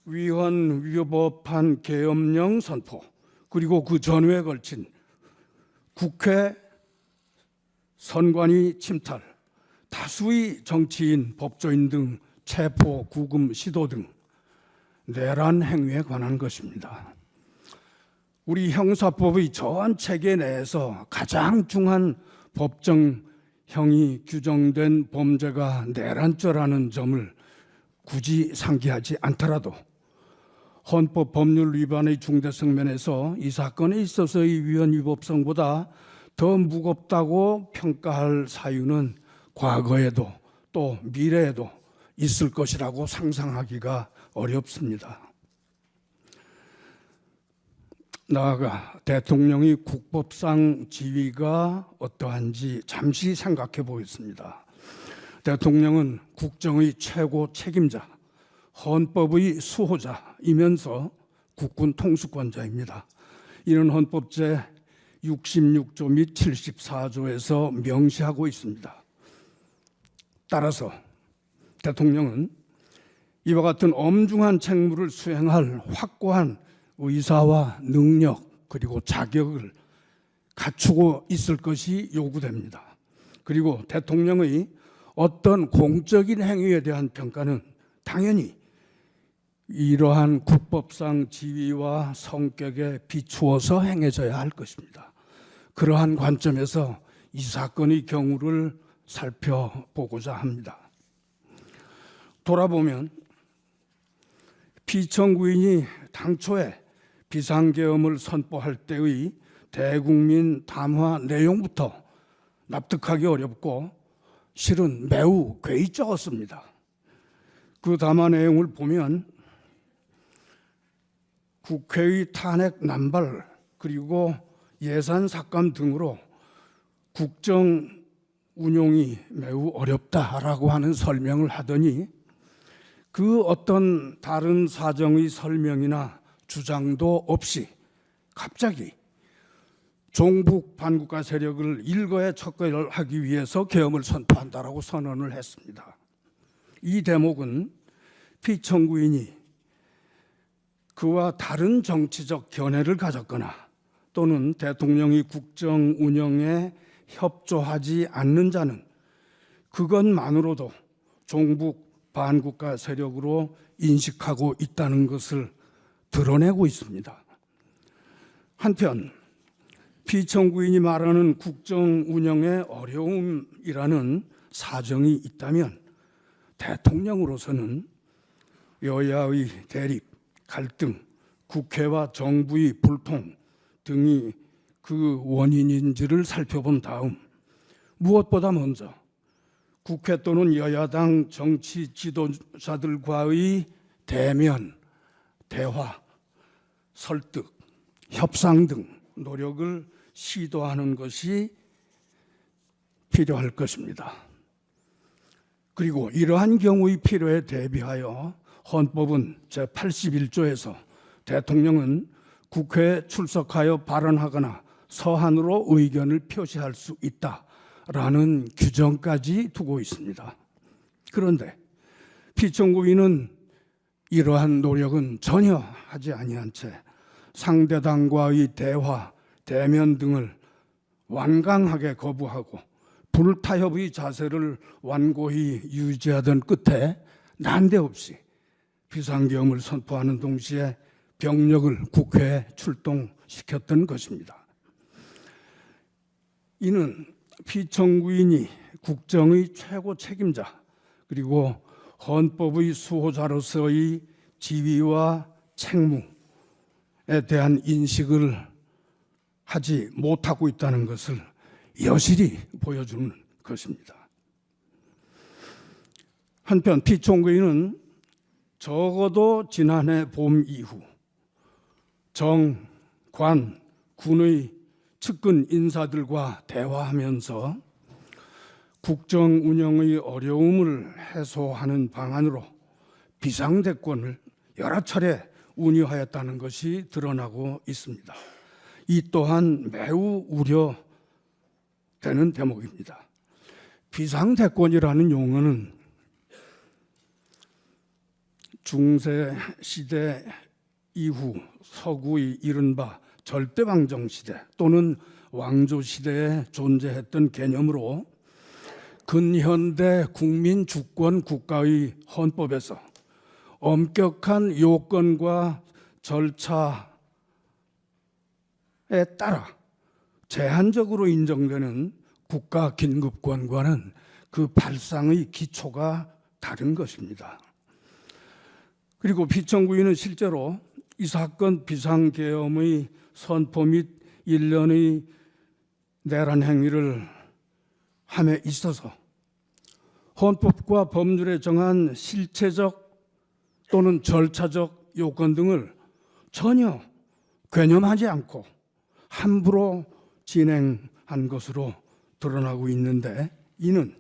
위헌 위법한 계엄령 선포 그리고 그 전후에 걸친 국회 선관위 침탈, 다수의 정치인, 법조인 등 체포, 구금, 시도 등 내란 행위에 관한 것입니다. 우리 형사법의 전 체계 내에서 가장 중한 법정형이 규정된 범죄가 내란죄라는 점을 굳이 상기하지 않더라도 헌법 법률 위반의 중대성 면에서 이 사건에 있어서의 위헌 위법성보다 더 무겁다고 평가할 사유는 과거에도 또 미래에도 있을 것이라고 상상하기가 어렵습니다. 나아가 대통령의 국법상 지위가 어떠한지 잠시 생각해 보겠습니다. 대통령은 국정의 최고 책임자, 헌법의 수호자이면서 국군 통수권자입니다. 이는 헌법 제66조 및 74조에서 명시하고 있습니다. 따라서 대통령은 이와 같은 엄중한 책무를 수행할 확고한 의사와 능력 그리고 자격을 갖추고 있을 것이 요구됩니다. 그리고 대통령의 어떤 공적인 행위에 대한 평가는 당연히 이러한 국법상 지위와 성격에 비추어서 행해져야 할 것입니다. 그러한 관점에서 이 사건의 경우를 살펴보고자 합니다. 돌아보면 피청구인이 당초에 비상계엄을 선포할 때의 대국민 담화 내용부터 납득하기 어렵고 실은 매우 괴이적었습니다. 그 담화 내용을 보면 국회의 탄핵 남발 그리고 예산 삭감 등으로 국정 운용이 매우 어렵다라고 하는 설명을 하더니 그 어떤 다른 사정의 설명이나 주장도 없이 갑자기 종북 반국가 세력을 일거에 척결하기 위해서 계엄을 선포한다라고 선언을 했습니다. 이 대목은 피청구인이 그와 다른 정치적 견해를 가졌거나 또는 대통령이 국정 운영에 협조하지 않는 자는 그것만으로도 종북 반국가 세력으로 인식하고 있다는 것을 드러내고 있습니다. 한편 피청구인이 말하는 국정 운영의 어려움이라는 사정이 있다면 대통령으로서는 여야의 대립, 갈등, 국회와 정부의 불통 등이 그 원인인지를 살펴본 다음 무엇보다 먼저 국회 또는 여야당 정치 지도자들과의 대면, 대화, 설득, 협상 등 노력을 시도하는 것이 필요할 것입니다. 그리고 이러한 경우의 필요에 대비하여 헌법은 제81조에서 대통령은 국회에 출석하여 발언하거나 서한으로 의견을 표시할 수 있다라는 규정까지 두고 있습니다. 그런데 피청구인은 이러한 노력은 전혀 하지 아니한 채 상대당과의 대화, 대면 등을 완강하게 거부하고 불타협의 자세를 완고히 유지하던 끝에 난데없이 비상계엄을 선포하는 동시에 병력을 국회에 출동시켰던 것입니다. 이는 피청구인이 국정의 최고 책임자 그리고 헌법의 수호자로서의 지위와 책무에 대한 인식을 하지 못하고 있다는 것을 여실히 보여주는 것입니다. 한편 피청구인은 적어도 지난해 봄 이후 정, 관, 군의 측근 인사들과 대화하면서 국정 운영의 어려움을 해소하는 방안으로 비상대권을 여러 차례 운유하였다는 것이 드러나고 있습니다. 이 또한 매우 우려되는 대목입니다. 비상대권이라는 용어는 중세 시대 이후 서구의 이른바 절대왕정 시대 또는 왕조 시대에 존재했던 개념으로 근현대 국민 주권 국가의 헌법에서 엄격한 요건과 절차에 따라 제한적으로 인정되는 국가 긴급권과는 그 발상의 기초가 다른 것입니다. 그리고 피청구인은 실제로 이 사건 비상계엄의 선포 및 일련의 내란 행위를 함에 있어서 헌법과 법률에 정한 실체적 또는 절차적 요건 등을 전혀 괴념하지 않고 함부로 진행한 것으로 드러나고 있는데, 이는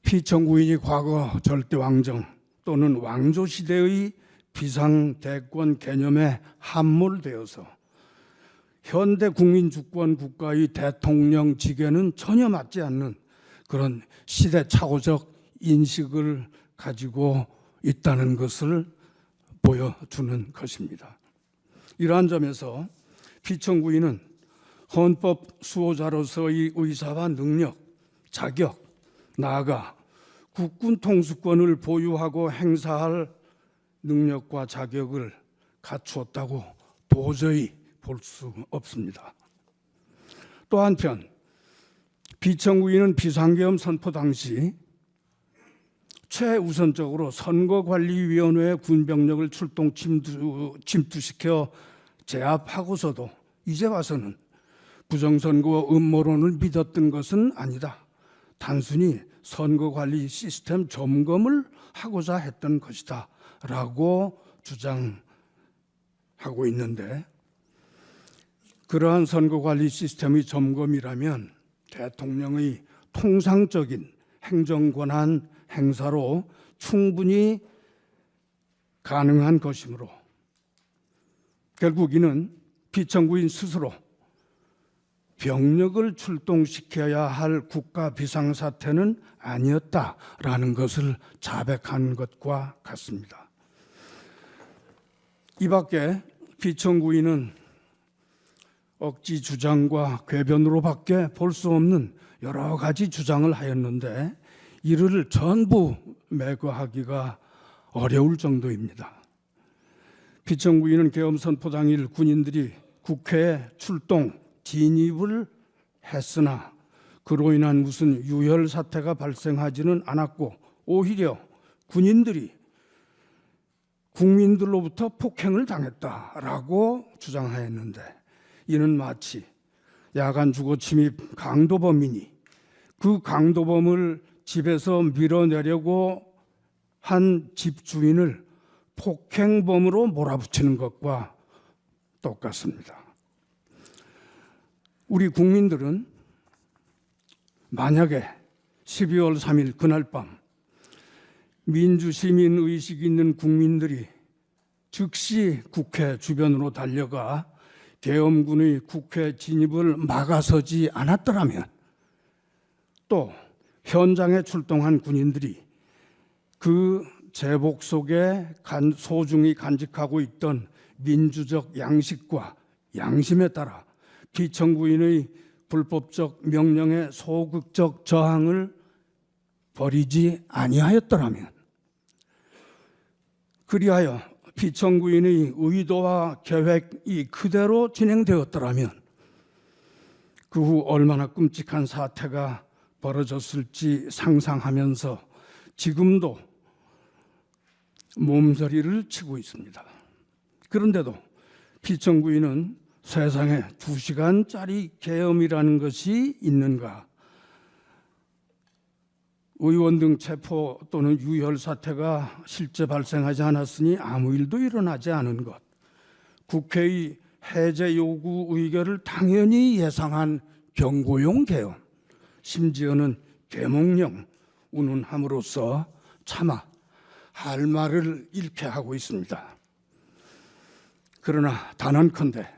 피청구인이 과거 절대왕정 또는 왕조 시대의 비상대권 개념에 함몰되어서 현대 국민주권 국가의 대통령직에는 전혀 맞지 않는 그런 시대착오적 인식을 가지고 있다는 것을 보여주는 것입니다. 이러한 점에서 피청구인은 헌법 수호자로서의 의사와 능력, 자격, 나아가 국군 통수권을 보유하고 행사할 능력과 자격을 갖추었다고 도저히 볼 수 없습니다. 또 한편 피청구인은 비상계엄 선포 당시 최우선적으로 선거관리위원회의 군병력을 출동 침투시켜 제압하고서도 이제 와서는 부정선거 음모론을 믿었던 것은 아니다. 단순히 선거관리 시스템 점검을 하고자 했던 것이다 라고 주장하고 있는데, 그러한 선거관리 시스템의 점검이라면 대통령의 통상적인 행정권한 행사로 충분히 가능한 것이므로 결국 이는 피청구인 스스로 병력을 출동시켜야 할 국가 비상사태는 아니었다라는 것을 자백한 것과 같습니다. 이 밖에 피청구인은 억지 주장과 궤변으로밖에 볼 수 없는 여러 가지 주장을 하였는데 이를 전부 매거하기가 어려울 정도입니다. 피청구인은 계엄 선포 당일 군인들이 국회에 출동 진입을 했으나 그로 인한 무슨 유혈 사태가 발생하지는 않았고 오히려 군인들이 국민들로부터 폭행을 당했다라고 주장하였는데 이는 마치 야간 주거 침입 강도범이니 그 강도범을 집에서 밀어내려고 한 집주인을 폭행범으로 몰아붙이는 것과 똑같습니다. 우리 국민들은 만약에 12월 3일 그날 밤 민주시민 의식이 있는 국민들이 즉시 국회 주변으로 달려가 계엄군의 국회 진입을 막아서지 않았더라면 또 현장에 출동한 군인들이 그 제복 속에 소중히 간직하고 있던 민주적 양식과 양심에 따라 피청구인의 불법적 명령에 소극적 저항을 벌이지 아니하였더라면 그리하여 피청구인의 의도와 계획이 그대로 진행되었더라면 그 후 얼마나 끔찍한 사태가 벌어졌을지 상상하면서 지금도 몸서리를 치고 있습니다. 그런데도 피청구인은 세상에 2시간짜리 계엄이라는 것이 있는가? 의원 등 체포 또는 유혈 사태가 실제 발생하지 않았으니 아무 일도 일어나지 않은 것, 국회의 해제 요구 의결을 당연히 예상한 경고용 계엄, 심지어는 계몽령 운운함으로써 차마 할 말을 잃게 하고 있습니다. 그러나 단언컨대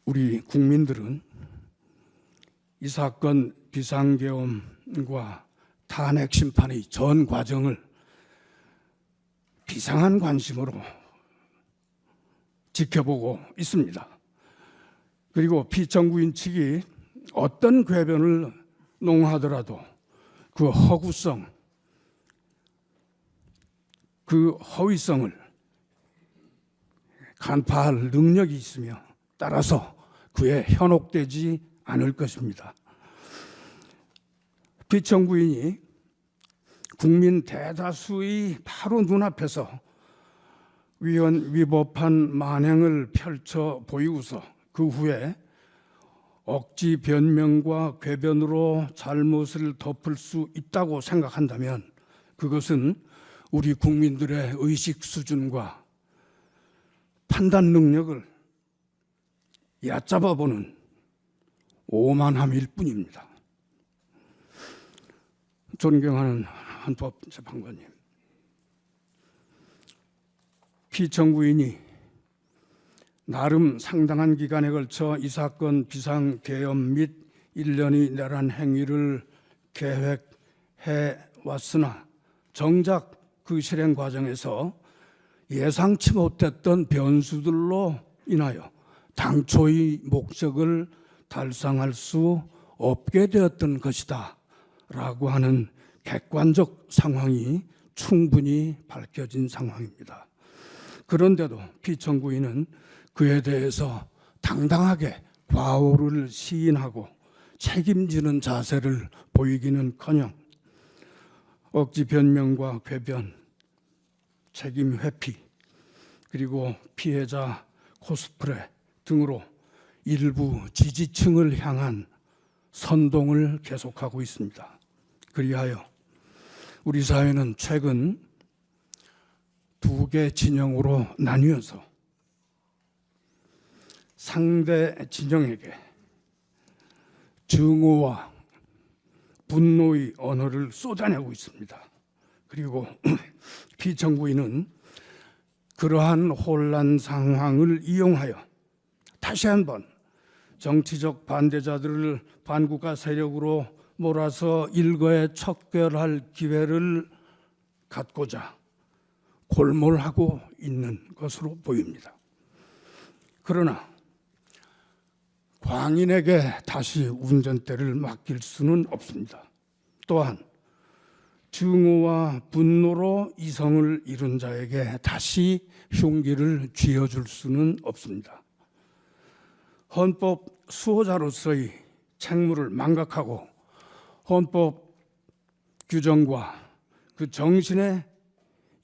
우리 국민들은 이 사건 비상계엄과 탄핵 심판의 전 과정을 비상한 관심으로 지켜보고 있습니다. 그리고 피청구인 측이 어떤 궤변을 농하더라도 그 허구성, 그 허위성을 간파할 능력이 있으며 따라서 그에 현혹되지 않을 것입니다. 피청구인이 국민 대다수의 바로 눈앞에서 위법한 만행을 펼쳐 보이고서 그 후에 억지 변명과 궤변으로 잘못을 덮을 수 있다고 생각한다면 그것은 우리 국민들의 의식 수준과 판단 능력을 얕잡아보는 오만함일 뿐입니다. 존경하는 헌법재판관님, 피청구인이 나름 상당한 기간에 걸쳐 이 사건 비상계엄 및 1년의 내란 행위를 계획해 왔으나 정작 그 실행 과정에서 예상치 못했던 변수들로 인하여 당초의 목적을 달성할 수 없게 되었던 것이다 라고 하는 객관적 상황이 충분히 밝혀진 상황입니다. 그런데도 피청구인은 그에 대해서 당당하게 과오를 시인하고 책임지는 자세를 보이기는커녕 억지 변명과 궤변, 책임 회피, 그리고 피해자 코스프레 등으로 일부 지지층을 향한 선동을 계속하고 있습니다. 그리하여 우리 사회는 최근 2개 진영으로 나뉘어서 상대 진영에게 증오와 분노의 언어를 쏟아내고 있습니다. 그리고 피청구인은 그러한 혼란 상황을 이용하여 다시 한번 정치적 반대자들을 반국가 세력으로 몰아서 일거에 척결할 기회를 갖고자 골몰하고 있는 것으로 보입니다. 그러나 광인에게 다시 운전대를 맡길 수는 없습니다. 또한 증오와 분노로 이성을 잃은 자에게 다시 흉기를 쥐어줄 수는 없습니다. 헌법 수호자로서의 책무를 망각하고 헌법 규정과 그 정신에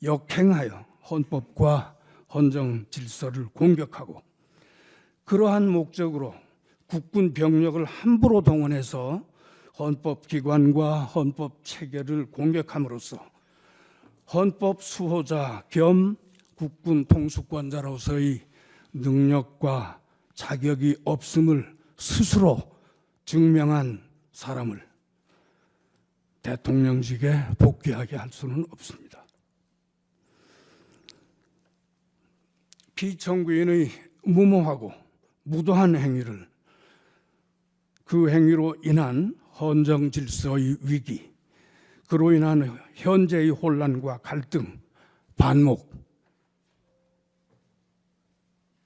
역행하여 헌법과 헌정 질서를 공격하고 그러한 목적으로 국군 병력을 함부로 동원해서 헌법기관과 헌법 체계를 공격함으로써 헌법 수호자 겸 국군 통수권자로서의 능력과 자격이 없음을 스스로 증명한 사람을 대통령직에 복귀하게 할 수는 없습니다. 피청구인의 무모하고 무도한 행위를 그 행위로 인한 헌정 질서의 위기, 그로 인한 현재의 혼란과 갈등, 반목,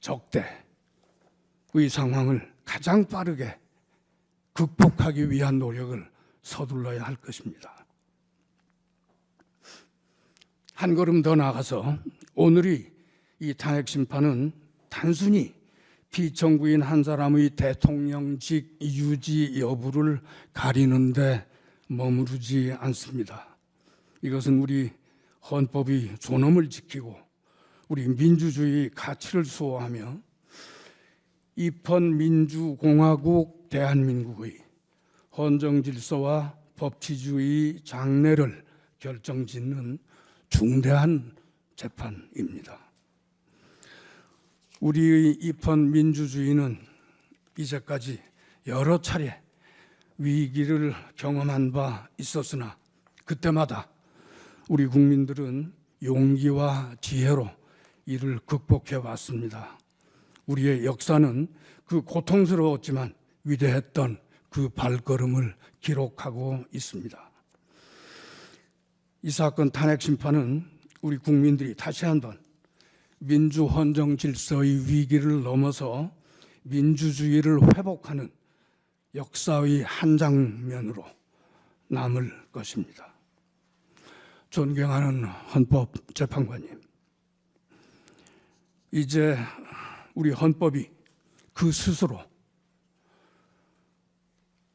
적대의 상황을 가장 빠르게 극복하기 위한 노력을 서둘러야 할 것입니다. 한 걸음 더 나아가서 오늘이 이 탄핵 심판은 단순히 피청구인 한 사람의 대통령직 유지 여부를 가리는데 머무르지 않습니다. 이것은 우리 헌법의 존엄을 지키고 우리 민주주의 가치를 수호하며 입헌민주공화국 대한민국의 헌정질서와 법치주의 장래를 결정짓는 중대한 재판입니다. 우리의 입헌민주주의는 이제까지 여러 차례 위기를 경험한 바 있었으나 그때마다 우리 국민들은 용기와 지혜로 이를 극복해 왔습니다. 우리의 역사는 그 고통스러웠지만 위대했던 그 발걸음을 기록하고 있습니다. 이 사건 탄핵 심판은 우리 국민들이 다시 한번 민주 헌정 질서의 위기를 넘어서 민주주의를 회복하는 역사의 한 장면으로 남을 것입니다. 존경하는 헌법재판관님, 이제 우리 헌법이 그 스스로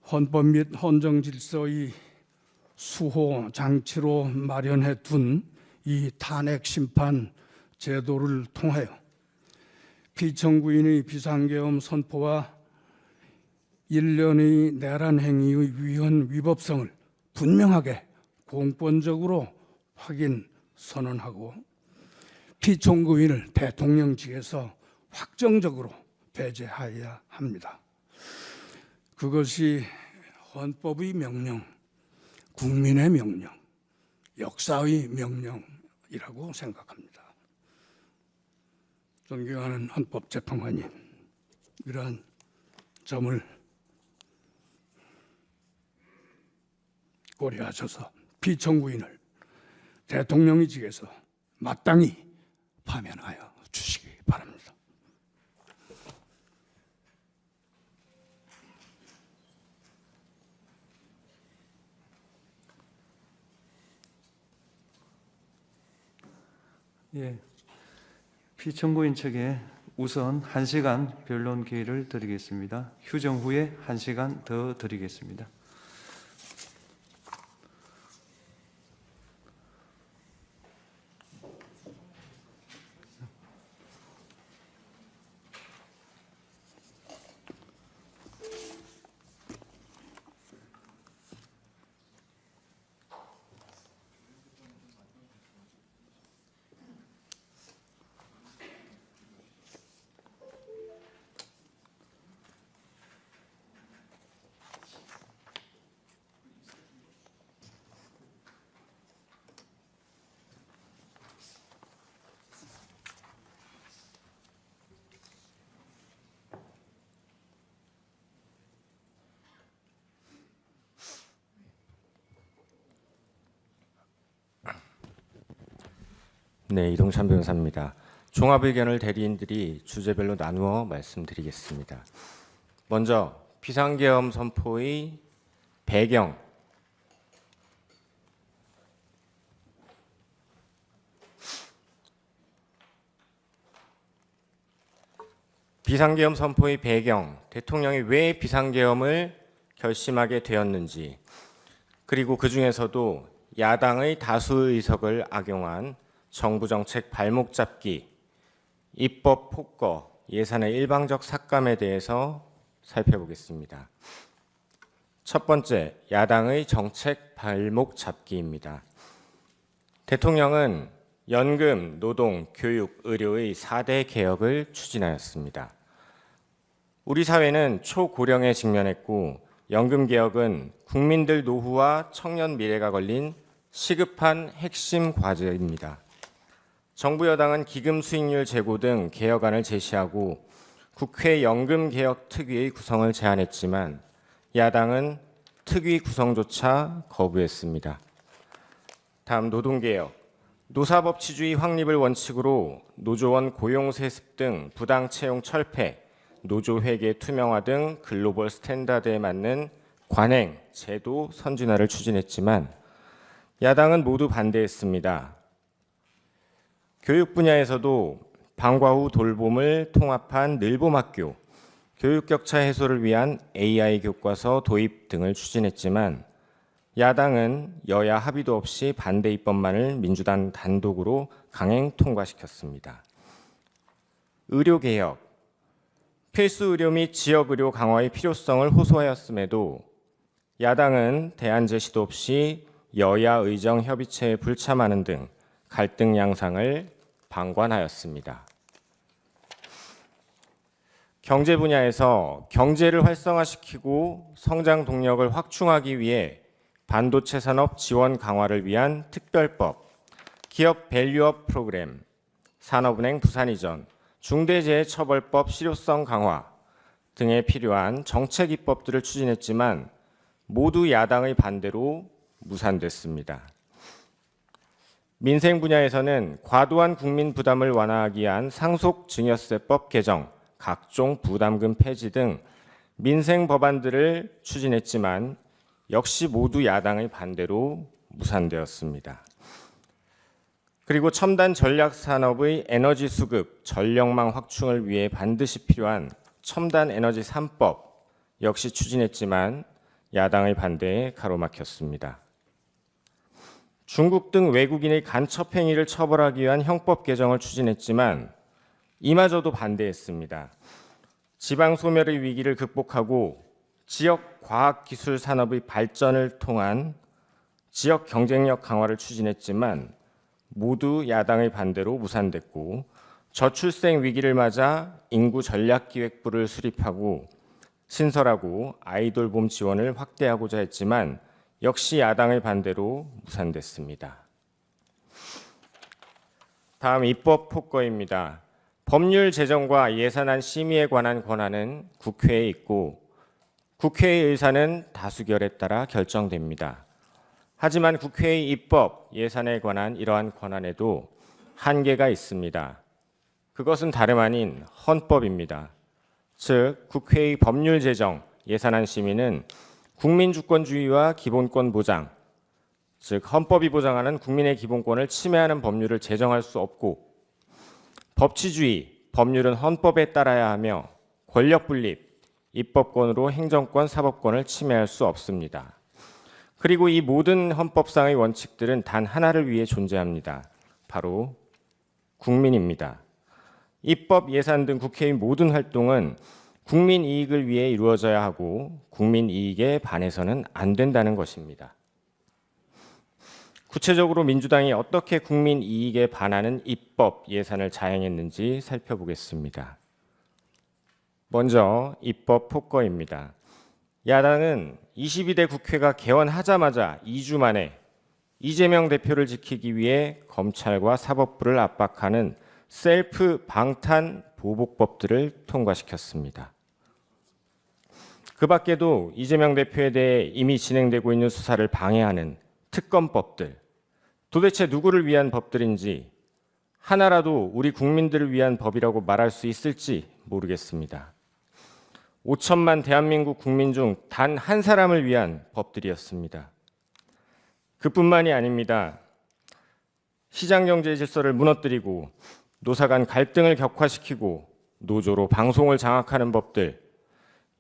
헌법 및 헌정 질서의 수호 장치로 마련해 둔 이 탄핵 심판 제도를 통하여 피청구인의 비상계엄 선포와 일련의 내란 행위의 위헌 위법성을 분명하게 공권적으로 확인 선언하고 피청구인을 대통령직에서 확정적으로 배제하여야 합니다. 그것이 헌법의 명령, 국민의 명령, 역사의 명령이라고 생각합니다. 존경하는 헌법재판관님, 이러한 점을 고려하셔서 피청구인을 대통령직에서 마땅히 파면하여 주시기 바랍니다. 예, 피청구인 측에 우선 1시간 변론 기회를 드리겠습니다. 휴정 후에 1시간 더 드리겠습니다. 네, 이동찬 변호사입니다. 종합 의견을 대리인들이 주제별로 나누어 말씀드리겠습니다. 먼저 비상계엄 선포의 배경, 비상계엄 선포의 배경, 대통령이 왜 비상계엄을 결심하게 되었는지, 그리고 그 중에서도 야당의 다수 의석을 악용한 정부 정책 발목 잡기, 입법 폭거, 예산의 일방적 삭감에 대해서 살펴보겠습니다. 첫 번째, 야당의 정책 발목 잡기입니다. 대통령은 연금, 노동, 교육, 의료의 4대 개혁을 추진하였습니다. 우리 사회는 초고령에 직면했고 연금 개혁은 국민들 노후와 청년 미래가 걸린 시급한 핵심 과제입니다. 정부 여당은 기금 수익률 제고 등 개혁안을 제시하고 국회 연금개혁특위의 구성을 제안했지만 야당은 특위 구성조차 거부했습니다. 다음 노동개혁. 노사법치주의 확립을 원칙으로 노조원 고용세습 등 부당채용 철폐, 노조회계 투명화 등 글로벌 스탠다드에 맞는 관행, 제도 선진화를 추진했지만 야당은 모두 반대했습니다. 교육 분야에서도 방과 후 돌봄을 통합한 늘봄학교, 교육격차 해소를 위한 AI 교과서 도입 등을 추진했지만 야당은 여야 합의도 없이 반대 입법만을 민주당 단독으로 강행 통과시켰습니다. 의료개혁. 필수 의료 및 지역 의료 강화의 필요성을 호소하였음에도 야당은 대안 제시도 없이 여야 의정 협의체에 불참하는 등 갈등 양상을 방관하였습니다. 경제 분야에서 경제를 활성화시키고 성장 동력을 확충하기 위해 반도체 산업 지원 강화를 위한 특별법, 기업 밸류업 프로그램, 산업은행 부산 이전, 중대재해처벌법 실효성 강화 등에 필요한 정책 입법들을 추진했지만 모두 야당의 반대로 무산됐습니다. 민생 분야에서는 과도한 국민 부담을 완화하기 위한 상속증여세법 개정, 각종 부담금 폐지 등 민생 법안들을 추진했지만 역시 모두 야당의 반대로 무산되었습니다. 그리고 첨단 전략 산업의 에너지 수급, 전력망 확충을 위해 반드시 필요한 첨단 에너지 3법 역시 추진했지만 야당의 반대에 가로막혔습니다. 중국 등 외국인의 간첩 행위를 처벌하기 위한 형법 개정을 추진했지만 이마저도 반대했습니다. 지방 소멸의 위기를 극복하고 지역 과학기술 산업의 발전을 통한 지역 경쟁력 강화를 추진했지만 모두 야당의 반대로 무산됐고 저출생 위기를 맞아 인구 전략기획부를 수립하고 신설하고 아이돌봄 지원을 확대하고자 했지만 역시 야당의 반대로 무산됐습니다. 다음 입법 폭거입니다. 법률 제정과 예산안 심의에 관한 권한은 국회에 있고 국회의 의사는 다수결에 따라 결정됩니다. 하지만 국회의 입법, 예산에 관한 이러한 권한에도 한계가 있습니다. 그것은 다름 아닌 헌법입니다. 즉, 국회의 법률 제정, 예산안 심의는 국민주권주의와 기본권 보장, 즉 헌법이 보장하는 국민의 기본권을 침해하는 법률을 제정할 수 없고 법치주의, 법률은 헌법에 따라야 하며 권력분립, 입법권으로 행정권, 사법권을 침해할 수 없습니다. 그리고 이 모든 헌법상의 원칙들은 단 하나를 위해 존재합니다. 바로 국민입니다. 입법, 예산 등 국회의 모든 활동은 국민 이익을 위해 이루어져야 하고 국민 이익에 반해서는 안 된다는 것입니다. 구체적으로 민주당이 어떻게 국민 이익에 반하는 입법, 예산을 자행했는지 살펴보겠습니다. 먼저 입법 폭거입니다. 야당은 22대 국회가 개원하자마자 2주 만에 이재명 대표를 지키기 위해 검찰과 사법부를 압박하는 셀프 방탄 보복법들을 통과시켰습니다. 그 밖에도 이재명 대표에 대해 이미 진행되고 있는 수사를 방해하는 특검법들, 도대체 누구를 위한 법들인지 하나라도 우리 국민들을 위한 법이라고 말할 수 있을지 모르겠습니다. 5천만 대한민국 국민 중 단 한 사람을 위한 법들이었습니다. 그뿐만이 아닙니다. 시장경제 질서를 무너뜨리고 노사 간 갈등을 격화시키고 노조로 방송을 장악하는 법들,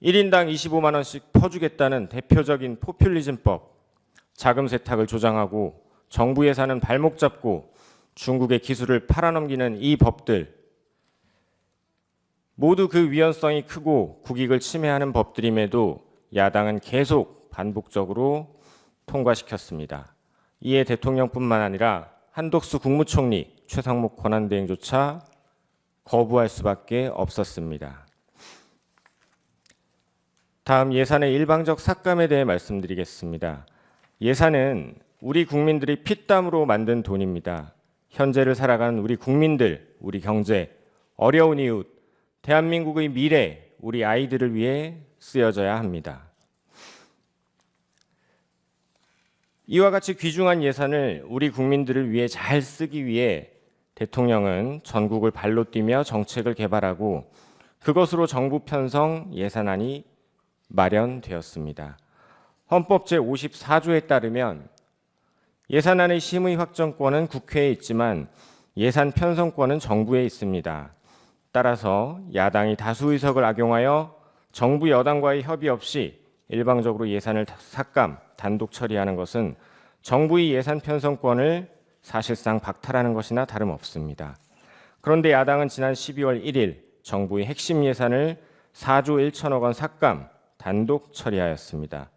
1인당 25만 원씩 퍼주겠다는 대표적인 포퓰리즘법, 자금 세탁을 조장하고 정부 예산은 발목 잡고 중국의 기술을 팔아넘기는 이 법들, 모두 그 위헌성이 크고 국익을 침해하는 법들임에도 야당은 계속 반복적으로 통과시켰습니다. 이에 대통령뿐만 아니라 한덕수 국무총리, 최상목 권한대행조차 거부할 수밖에 없었습니다. 다음 예산의 일방적 삭감에 대해 말씀드리겠습니다. 예산은 우리 국민들이 피땀으로 만든 돈입니다. 현재를 살아가는 우리 국민들, 우리 경제, 어려운 이웃, 대한민국의 미래, 우리 아이들을 위해 쓰여져야 합니다. 이와 같이 귀중한 예산을 우리 국민들을 위해 잘 쓰기 위해 대통령은 전국을 발로 뛰며 정책을 개발하고 그것으로 정부 편성 예산안이 마련되었습니다. 헌법 제54조에 따르면 예산안의 심의 확정권은 국회에 있지만 예산 편성권은 정부에 있습니다. 따라서 야당이 다수 의석을 악용하여 정부 여당과의 협의 없이 일방적으로 예산을 삭감, 단독 처리하는 것은 정부의 예산 편성권을 사실상 박탈하는 것이나 다름없습니다. 그런데 야당은 지난 12월 1일 정부의 핵심 예산을 4조 1천억 원 삭감, 단독 처리하였습니다.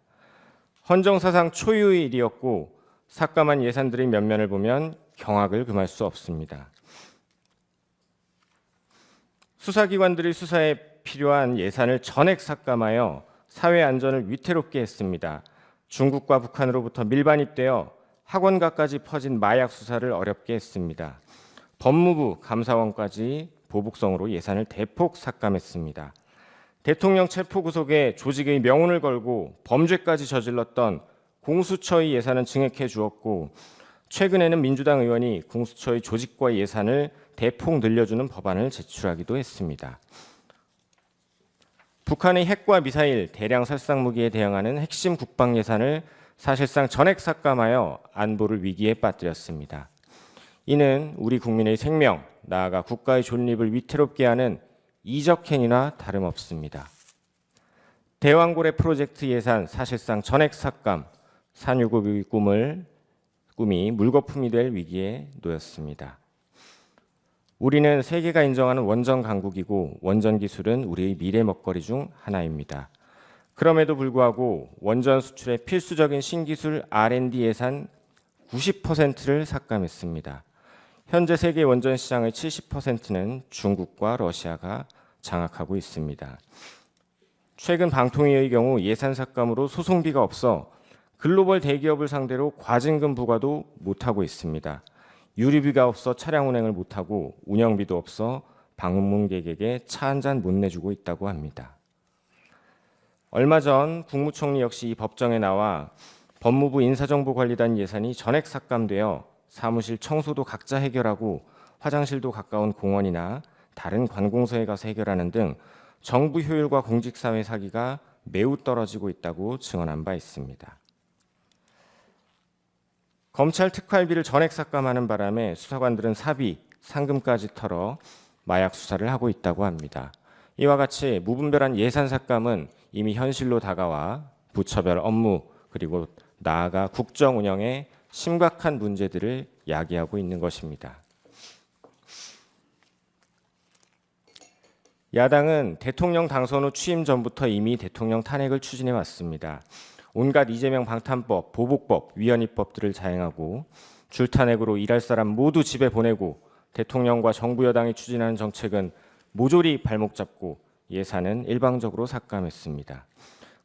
헌정사상 초유의 일이었고 삭감한 예산들의 면면을 보면 경악을 금할 수 없습니다. 수사기관들의 수사에 필요한 예산을 전액 삭감하여 사회 안전을 위태롭게 했습니다. 중국과 북한으로부터 밀반입되어 학원가까지 퍼진 마약 수사를 어렵게 했습니다. 법무부, 감사원까지 보복성으로 예산을 대폭 삭감했습니다. 대통령 체포 구속에 조직의 명운을 걸고 범죄까지 저질렀던 공수처의 예산은 증액해 주었고 최근에는 민주당 의원이 공수처의 조직과 예산을 대폭 늘려주는 법안을 제출하기도 했습니다. 북한의 핵과 미사일, 대량 살상 무기에 대응하는 핵심 국방 예산을 사실상 전액 삭감하여 안보를 위기에 빠뜨렸습니다. 이는 우리 국민의 생명, 나아가 국가의 존립을 위태롭게 하는 이적 행위나 다름없습니다. 대왕고래 프로젝트 예산 사실상 전액 삭감, 산유국의 꿈이 물거품이 될 위기에 놓였습니다. 우리는 세계가 인정하는 원전 강국이고 원전 기술은 우리의 미래 먹거리 중 하나입니다. 그럼에도 불구하고 원전 수출의 필수적인 신기술 R&D 예산 90%를 삭감했습니다. 현재 세계 원전 시장의 70%는 중국과 러시아가 장악하고 있습니다. 최근 방통위의 경우 예산 삭감으로 소송비가 없어 글로벌 대기업을 상대로 과징금 부과도 못하고 있습니다. 유류비가 없어 차량 운행을 못하고 운영비도 없어 방문객에게 차 한 잔 못 내주고 있다고 합니다. 얼마 전 국무총리 역시 이 법정에 나와 법무부 인사정보관리단 예산이 전액 삭감되어 사무실 청소도 각자 해결하고 화장실도 가까운 공원이나 다른 관공서에 가서 해결하는 등 정부 효율과 공직사회 사기가 매우 떨어지고 있다고 증언한 바 있습니다. 검찰 특활비를 전액 삭감하는 바람에 수사관들은 사비, 상금까지 털어 마약 수사를 하고 있다고 합니다. 이와 같이 무분별한 예산 삭감은 이미 현실로 다가와 부처별 업무 그리고 나아가 국정 운영에 심각한 문제들을 야기하고 있는 것입니다. 야당은 대통령 당선 후 취임 전부터 이미 대통령 탄핵을 추진해 왔습니다. 온갖 이재명 방탄법, 보복법, 위헌입법들을 자행하고 줄탄핵으로 일할 사람 모두 집에 보내고 대통령과 정부 여당이 추진하는 정책은 모조리 발목 잡고 예산은 일방적으로 삭감했습니다.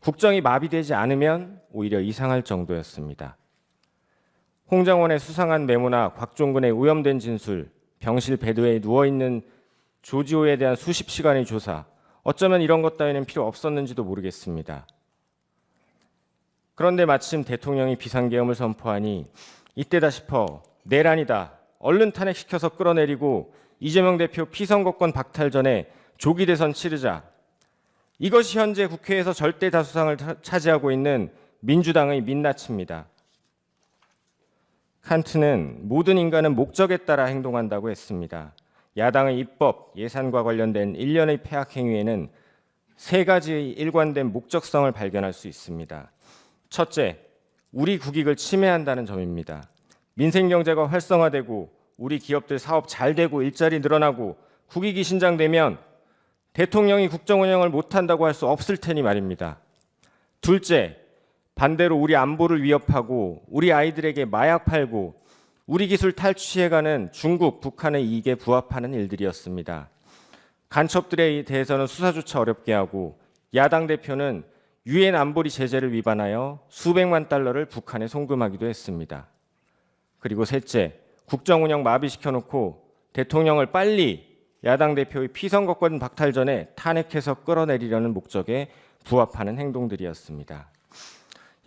국정이 마비되지 않으면 오히려 이상할 정도였습니다. 홍장원의 수상한 메모나 곽종근의 오염된 진술, 병실 베드에 누워있는 조지호에 대한 수십 시간의 조사, 어쩌면 이런 것 따위는 필요 없었는지도 모르겠습니다. 그런데 마침 대통령이 비상계엄을 선포하니 이때다 싶어 내란이다, 얼른 탄핵시켜서 끌어내리고 이재명 대표 피선거권 박탈 전에 조기 대선 치르자. 이것이 현재 국회에서 절대 다수상을 차지하고 있는 민주당의 민낯입니다. 칸트는 모든 인간은 목적에 따라 행동한다고 했습니다. 야당의 입법, 예산과 관련된 일련의 폐악 행위에는 세 가지의 일관된 목적성을 발견할 수 있습니다. 첫째, 우리 국익을 침해한다는 점입니다. 민생 경제가 활성화되고 우리 기업들 사업 잘 되고 일자리 늘어나고 국익이 신장되면 대통령이 국정 운영을 못한다고 할 수 없을 테니 말입니다. 둘째, 반대로 우리 안보를 위협하고 우리 아이들에게 마약 팔고 우리 기술 탈취해가는 중국, 북한의 이익에 부합하는 일들이었습니다. 간첩들에 대해서는 수사조차 어렵게 하고 야당 대표는 유엔 안보리 제재를 위반하여 수백만 달러를 북한에 송금하기도 했습니다. 그리고 셋째, 국정 운영 마비시켜놓고 대통령을 빨리 야당 대표의 피선거권 박탈 전에 탄핵해서 끌어내리려는 목적에 부합하는 행동들이었습니다.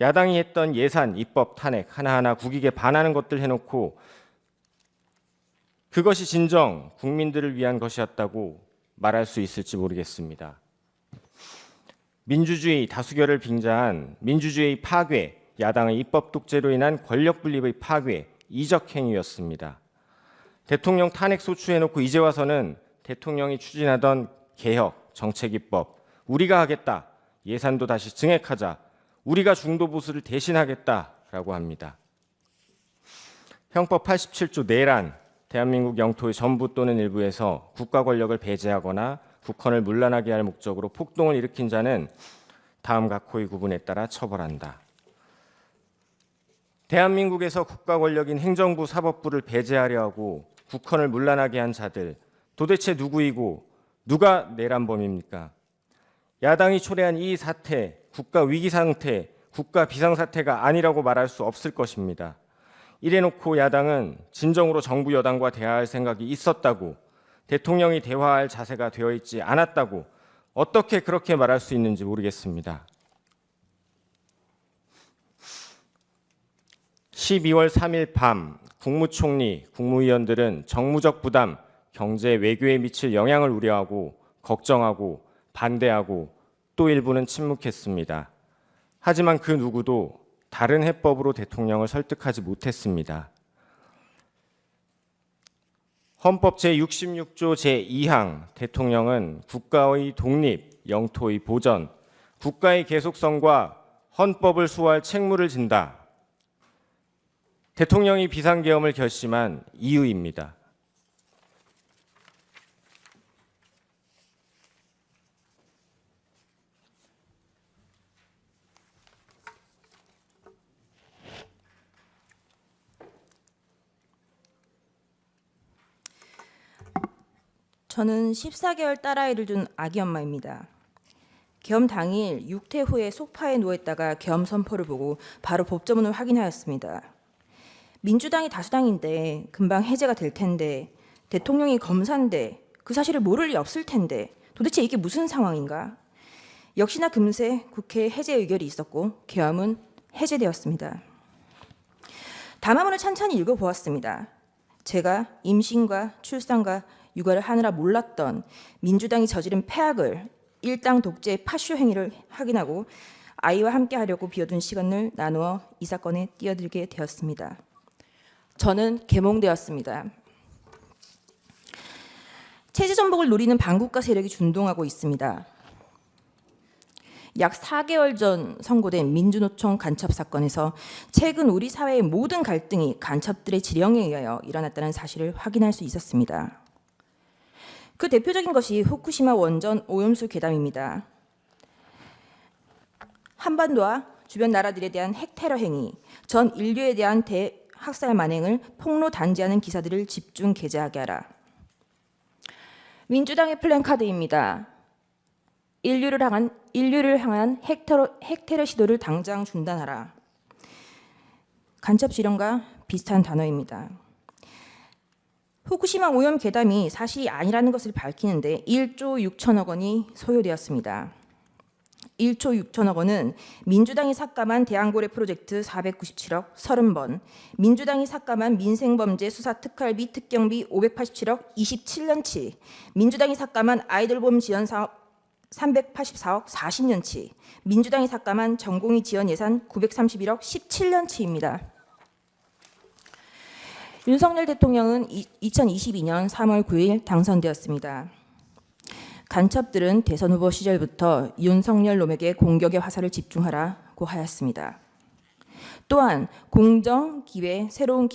야당이 했던 예산, 입법, 탄핵 하나하나 국익에 반하는 것들 해놓고 그것이 진정 국민들을 위한 것이었다고 말할 수 있을지 모르겠습니다. 민주주의 다수결을 빙자한 민주주의 파괴, 야당의 입법 독재로 인한 권력 분립의 파괴, 이적 행위였습니다. 대통령 탄핵 소추해놓고 이제 와서는 대통령이 추진하던 개혁, 정책 입법, 우리가 하겠다, 예산도 다시 증액하자, 우리가 중도 보수를 대신하겠다라고 합니다. 형법 87조 내란, 대한민국 영토의 전부 또는 일부에서 국가 권력을 배제하거나 국헌을 문란하게 할 목적으로 폭동을 일으킨 자는 다음 각호의 구분에 따라 처벌한다. 대한민국에서 국가 권력인 행정부, 사법부를 배제하려 하고 국헌을 문란하게 한 자들, 도대체 누구이고 누가 내란범입니까? 야당이 초래한 이 사태, 국가 위기 상태, 국가 비상사태가 아니라고 말할 수 없을 것입니다. 이래놓고 야당은 진정으로 정부 여당과 대화할 생각이 있었다고, 대통령이 대화할 자세가 되어 있지 않았다고 어떻게 그렇게 말할 수 있는지 모르겠습니다. 12월 3일 밤 국무총리, 국무위원들은 정무적 부담, 경제, 외교에 미칠 영향을 우려하고 걱정하고 반대하고 또 일부는 침묵했습니다. 하지만 그 누구도 다른 해법으로 대통령을 설득하지 못했습니다. 헌법 제66조 제2항 대통령은 국가의 독립, 영토의 보전, 국가의 계속성과 헌법을 수호할 책무를 진다. 대통령이 비상계엄을 결심한 이유입니다. 저는 14개월 딸아이를 둔 아기 엄마입니다. 계엄 당일 6태 후에 소파에 누워있다가 계엄 선포를 보고 바로 법조문을 확인하였습니다. 민주당이 다수당인데 금방 해제가 될 텐데, 대통령이 검사인데 그 사실을 모를 리 없을 텐데 도대체 이게 무슨 상황인가? 역시나 금세 국회에 해제 의결이 있었고 계엄은 해제되었습니다. 담화문을 찬찬히 읽어보았습니다. 제가 임신과 출산과 육아를 하느라 몰랐던 민주당이 저지른 폐악을, 일당 독재의 파쇼 행위를 확인하고 아이와 함께 하려고 비워둔 시간을 나누어 이 사건에 뛰어들게 되었습니다. 저는 계몽되었습니다. 체제 전복을 노리는 반국가 세력이 준동하고 있습니다. 약 4개월 전 선고된 민주노총 간첩 사건에서 최근 우리 사회의 모든 갈등이 간첩들의 지령에 의하여 일어났다는 사실을 확인할 수 있었습니다. 그 대표적인 것이 후쿠시마 원전 오염수 괴담입니다. 한반도와 주변 나라들에 대한 핵테러 행위, 전 인류에 대한 대학살 만행을 폭로 단죄하는 기사들을 집중 게재하게 하라. 민주당의 플랜카드입니다. 인류를 향한 핵테러 시도를 당장 중단하라. 간첩 지령과 비슷한 단어입니다. 후쿠시마 오염 괴담이 사실이 아니라는 것을 밝히는데 1조 6천억 원이 소요되었습니다. 1조 6천억 원은 민주당이 삭감한 대안고래 프로젝트 497억 30번, 민주당이 삭감한 민생범죄 수사 특활비 특경비 587억 27년치, 민주당이 삭감한 아이들보험 지원 사업 384억 40년치, 민주당이 삭감한 전공의 지원 예산 931억 17년치입니다. 윤석열 대통령은 2022년 3월 9일 당선되었습니다. 간첩들은 대선 후보 시절부터 윤석열 놈에게 공격의 화살을 집중하라고 하였습니다. 또한 공정, 기회, 새로운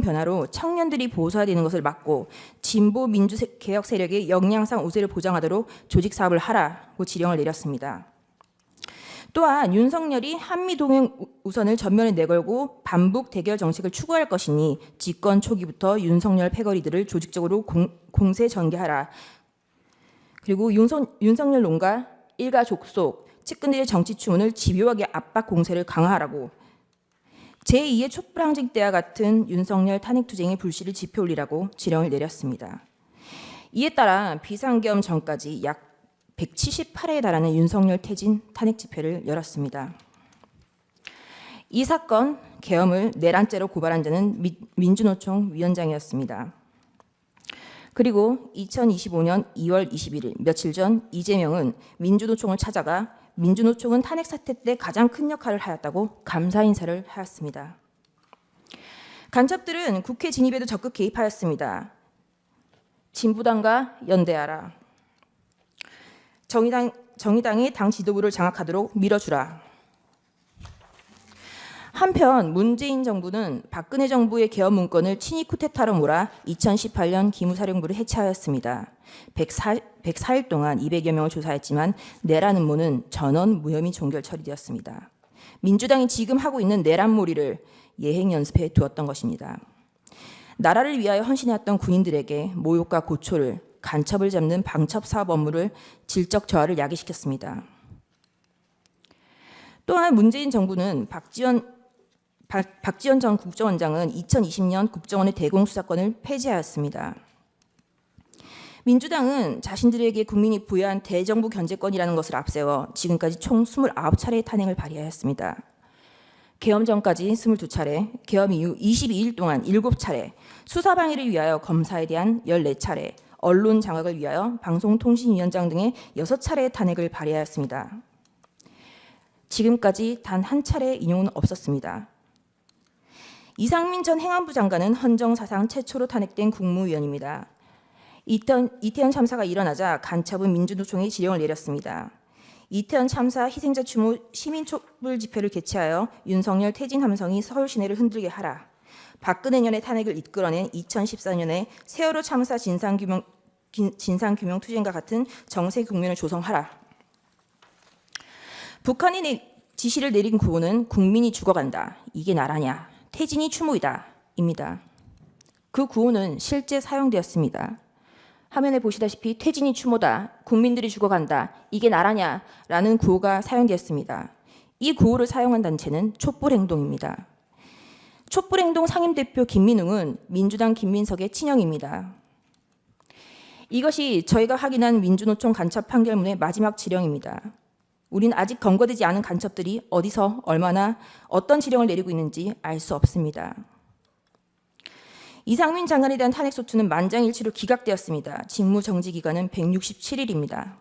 변화로 청년들이 보수화되는 것을 막고 진보 민주개혁 세력의 역량상 우세를 보장하도록 조직 사업을 하라고 지령을 내렸습니다. 또한 윤석열이 한미 동행 우선을 전면에 내걸고 반북 대결 정책을 추구할 것이니 집권 초기부터 윤석열 패거리들을 조직적으로 공세 전개하라. 그리고 윤석열 논과 일가 족속, 측근들의 정치 추문을 집요하게 압박 공세를 강화하라고 제2의 촛불항쟁 때와 같은 윤석열 탄핵투쟁의 불씨를 지펴올리라고 지령을 내렸습니다. 이에 따라 비상계엄 전까지 약 178회에 달하는 윤석열 퇴진 탄핵 집회를 열었습니다. 이 사건 계엄을 내란죄로 고발한 자는 민주노총 위원장이었습니다. 그리고 2025년 2월 21일 며칠 전 이재명은 민주노총을 찾아가 민주노총은 탄핵 사태 때 가장 큰 역할을 하였다고 감사 인사를 하였습니다. 간첩들은 국회 진입에도 적극 개입하였습니다. 진보당과 연대하라. 정의당의 당 지도부를 장악하도록 밀어주라. 한편 문재인 정부는 박근혜 정부의 계엄 문건을 친위 쿠데타로 몰아 2018년 기무사령부를 해체하였습니다. 104일 동안 200여 명을 조사했지만 내란 음모는 전원 무혐의 종결 처리되었습니다. 민주당이 지금 하고 있는 내란몰이를 예행 연습해 두었던 것입니다. 나라를 위하여 헌신해왔던 군인들에게 모욕과 고초를, 간첩을 잡는 방첩 사업 업무를 질적 저하를 야기시켰습니다. 또한 문재인 정부는 박지원 전 국정원장은 2020년 국정원의 대공수사권을 폐지하였습니다. 민주당은 자신들에게 국민이 부여한 대정부 견제권이라는 것을 앞세워 지금까지 총 29차례의 탄핵을 발의하였습니다. 계엄 전까지 22차례, 계엄 이후 22일 동안 7차례, 수사 방해를 위하여 검사에 대한 14차례, 언론 장악을 위하여 방송통신위원장 등의 6차례의 탄핵을 발의하였습니다. 지금까지 단 한 차례의 인용은 없었습니다. 이상민 전 행안부 장관은 헌정 사상 최초로 탄핵된 국무위원입니다. 이태원 참사가 일어나자 간첩은 민주노총에 지령을 내렸습니다. 이태원 참사 희생자 추모 시민 촛불 집회를 개최하여 윤석열 퇴진 함성이 서울 시내를 흔들게 하라. 박근혜 년의 탄핵을 이끌어낸 2014년에 세월호 참사 진상규명 투쟁과 같은 정세 국면을 조성하라. 북한이 지시를 내린 구호는 국민이 죽어간다. 이게 나라냐. 퇴진이 추모이다. 입니다. 그 구호는 실제 사용되었습니다. 화면에 보시다시피 퇴진이 추모다. 국민들이 죽어간다. 이게 나라냐. 라는 구호가 사용되었습니다. 이 구호를 사용한 단체는 촛불행동입니다. 촛불행동 상임대표 김민웅은 민주당 김민석의 친형입니다. 이것이 저희가 확인한 민주노총 간첩 판결문의 마지막 지령입니다. 우리는 아직 검거되지 않은 간첩들이 어디서 얼마나 어떤 지령을 내리고 있는지 알 수 없습니다. 이상민 장관에 대한 탄핵소추는 만장일치로 기각되었습니다. 직무정지 기간은 167일입니다.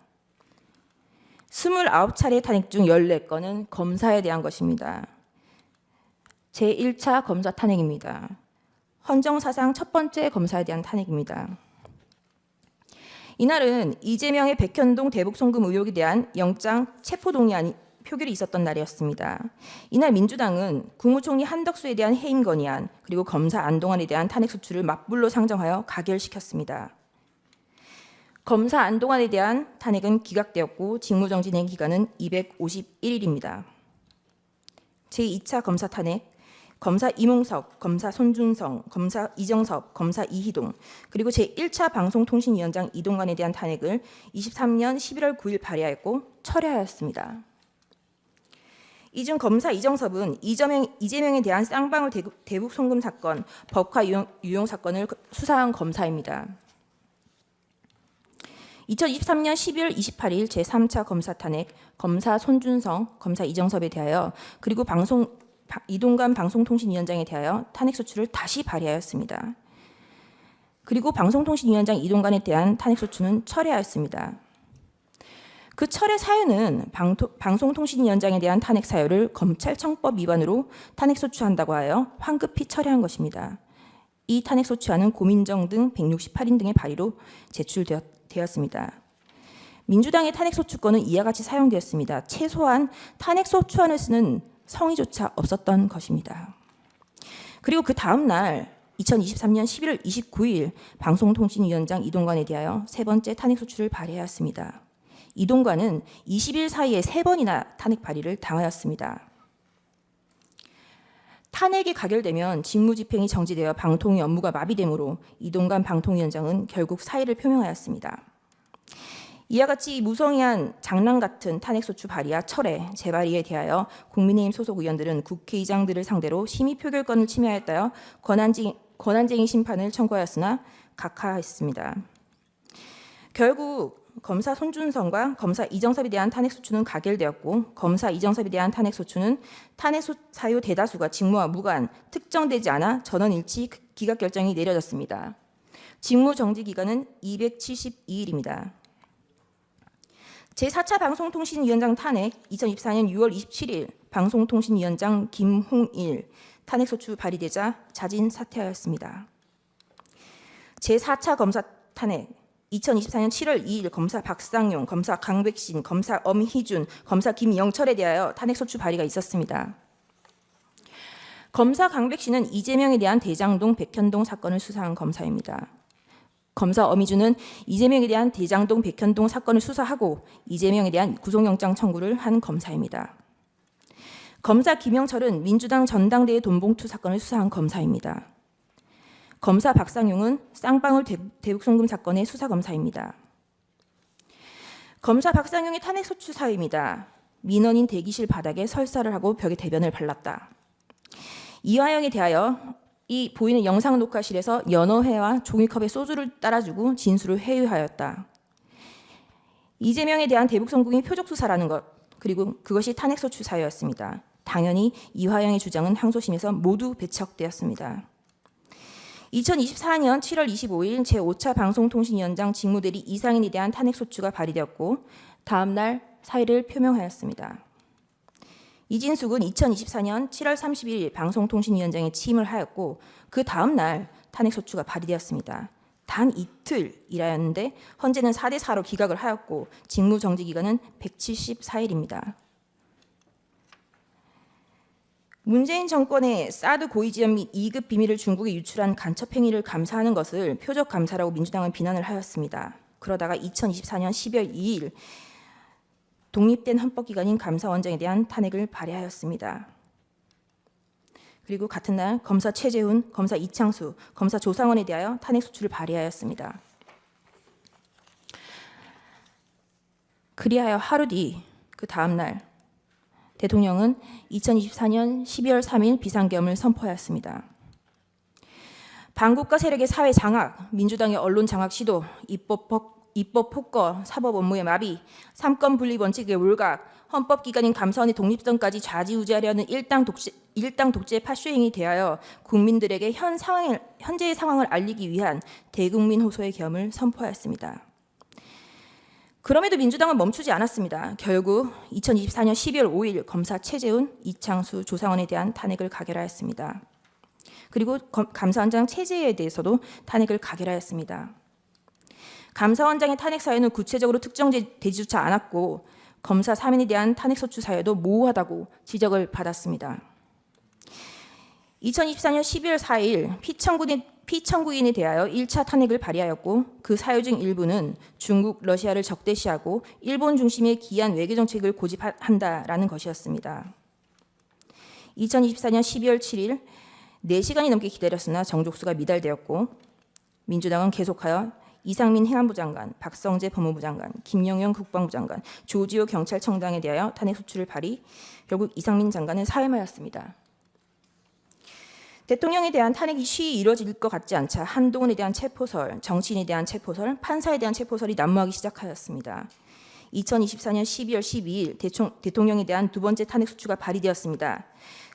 29차례 탄핵 중 14건은 검사에 대한 것입니다. 제1차 검사 탄핵입니다. 헌정사상 첫 번째 검사에 대한 탄핵입니다. 이날은 이재명의 백현동 대북송금 의혹에 대한 영장 체포동의안 표결이 있었던 날이었습니다. 이날 민주당은 국무총리 한덕수에 대한 해임 건의안 그리고 검사 안동환에 대한 탄핵소추를 맞불로 상정하여 가결시켰습니다. 검사 안동환에 대한 탄핵은 기각되었고 직무정지 낸 기간은 251일입니다. 제2차 검사 탄핵, 검사 이몽석, 검사 손준성, 검사 이정섭, 검사 이희동, 그리고 제1차 방송통신위원장 이동관에 대한 탄핵을 23년 11월 9일 발의하였고 철회하였습니다. 이 중 검사 이정섭은 이재명에 대한 쌍방울 대북 송금 사건, 법화 유용 사건을 수사한 검사입니다. 2023년 12월 28일 제3차 검사 탄핵, 검사 손준성, 검사 이정섭에 대하여 그리고 이동관 방송통신위원장에 대하여 탄핵소추를 다시 발의하였습니다. 그리고 방송통신위원장 이동관에 대한 탄핵소추는 철회하였습니다. 그 철회 사유는 방송통신위원장에 대한 탄핵 사유를 검찰청법 위반으로 탄핵소추한다고 하여 황급히 철회한 것입니다. 이 탄핵소추안은 고민정 등 168인 등의 발의로 제출되었습니다. 민주당의 탄핵소추권은 이와 같이 사용되었습니다. 최소한 탄핵소추안을 쓰는 성의조차 없었던 것입니다. 그리고 그 다음 날 2023년 11월 29일 방송통신위원장 이동관에 대하여 세 번째 탄핵소추를 발의하였습니다. 이동관은 20일 사이에 3번이나 탄핵 발의를 당하였습니다. 탄핵이 가결되면 직무집행이 정지되어 방통위 업무가 마비되므로 이동관 방통위원장은 결국 사의를 표명하였습니다. 이와 같이 무성의한 장난 같은 탄핵소추 발의와 철회, 재발의에 대하여 국민의힘 소속 의원들은 국회의장들을 상대로 심의 표결권을 침해하였다며 권한쟁의 심판을 청구하였으나 각하했습니다. 결국 검사 손준성과 검사 이정섭에 대한 탄핵소추는 가결되었고 검사 이정섭에 대한 탄핵소추는 탄핵 사유 대다수가 직무와 무관, 특정되지 않아 전원일치 기각 결정이 내려졌습니다. 직무 정지 기간은 272일입니다. 제4차 방송통신위원장 탄핵 2024년 6월 27일 방송통신위원장 김홍일 탄핵소추 발의되자 자진 사퇴하였습니다. 제4차 검사 탄핵 2024년 7월 2일 검사 박상용, 검사 강백신, 검사 엄희준, 검사 김영철에 대하여 탄핵소추 발의가 있었습니다. 검사 강백신은 이재명에 대한 대장동 백현동 사건을 수사한 검사입니다. 검사 엄희준은 이재명에 대한 대장동 백현동 사건을 수사하고 이재명에 대한 구속영장 청구를 한 검사입니다. 검사 김영철은 민주당 전당대회 돈봉투 사건을 수사한 검사입니다. 검사 박상용은 쌍방울 대북송금 사건의 수사검사입니다. 검사 박상용의 탄핵소추 사유입니다. 민원인 대기실 바닥에 설사를 하고 벽에 대변을 발랐다. 이화영에 대하여 이 보이는 영상 녹화실에서 연어회와 종이컵에 소주를 따라주고 진술을 회유하였다. 이재명에 대한 대북송금이 표적수사라는 것, 그리고 그것이 탄핵소추 사유였습니다. 당연히 이화영의 주장은 항소심에서 모두 배척되었습니다. 2024년 7월 25일 제5차 방송통신위원장 직무대리 이상인에 대한 탄핵소추가 발의되었고 다음 날 사의를 표명하였습니다. 이진숙은 2024년 7월 30일 방송통신위원장에 취임을 하였고 그 다음 날 탄핵소추가 발의되었습니다. 단 이틀 일하였는데 헌재는 4대4로 기각을 하였고 직무정지 기간은 174일입니다. 문재인 정권의 사드 고위지원 및 2급 비밀을 중국에 유출한 간첩 행위를 감사하는 것을 표적 감사라고 민주당은 비난을 하였습니다. 그러다가 2024년 12월 2일 독립된 헌법기관인 감사원장에 대한 탄핵을 발의하였습니다. 그리고 같은 날 검사 최재훈, 검사 이창수, 검사 조상원에 대하여 탄핵소추를 발의하였습니다. 그리하여 하루 뒤 그 다음 날 대통령은 2024년 12월 3일 비상계엄을 선포하였습니다. 반국가 세력의 사회 장악, 민주당의 언론 장악 시도, 입법 폭거, 사법 업무의 마비, 삼권 분립 원칙의 몰각, 헌법기관인 감사원의 독립성까지 좌지우지하려는 일당 독재의 파쇼행에 대하여 국민들에게 현재의 상황을 알리기 위한 대국민 호소의 계엄을 선포하였습니다. 그럼에도 민주당은 멈추지 않았습니다. 결국 2024년 12월 5일 검사 최재훈, 이창수, 조상원에 대한 탄핵을 가결하였습니다. 그리고 감사원장 최재해에 대해서도 탄핵을 가결하였습니다. 감사원장의 탄핵 사유는 구체적으로 특정되지조차 않았고 검사 3인에 대한 탄핵소추 사유도 모호하다고 지적을 받았습니다. 2024년 12월 4일 피청구인에 대하여 1차 탄핵을 발의하였고 그 사유 중 일부는 중국, 러시아를 적대시하고 일본 중심의 기이한 외교정책을 고집한다라는 것이었습니다. 2024년 12월 7일 4시간이 넘게 기다렸으나 정족수가 미달되었고 민주당은 계속하여 이상민 행안부 장관, 박성재 법무부 장관, 김영현 국방부 장관, 조지호 경찰청장에 대하여 탄핵소추를 발의, 결국 이상민 장관은 사임하였습니다. 대통령에 대한 탄핵이 쉬이 이루어질 것 같지 않자 한동훈에 대한 체포설, 정치인에 대한 체포설, 판사에 대한 체포설이 난무하기 시작하였습니다. 2024년 12월 12일 대통령에 대한 두 번째 탄핵 소추가 발의되었습니다.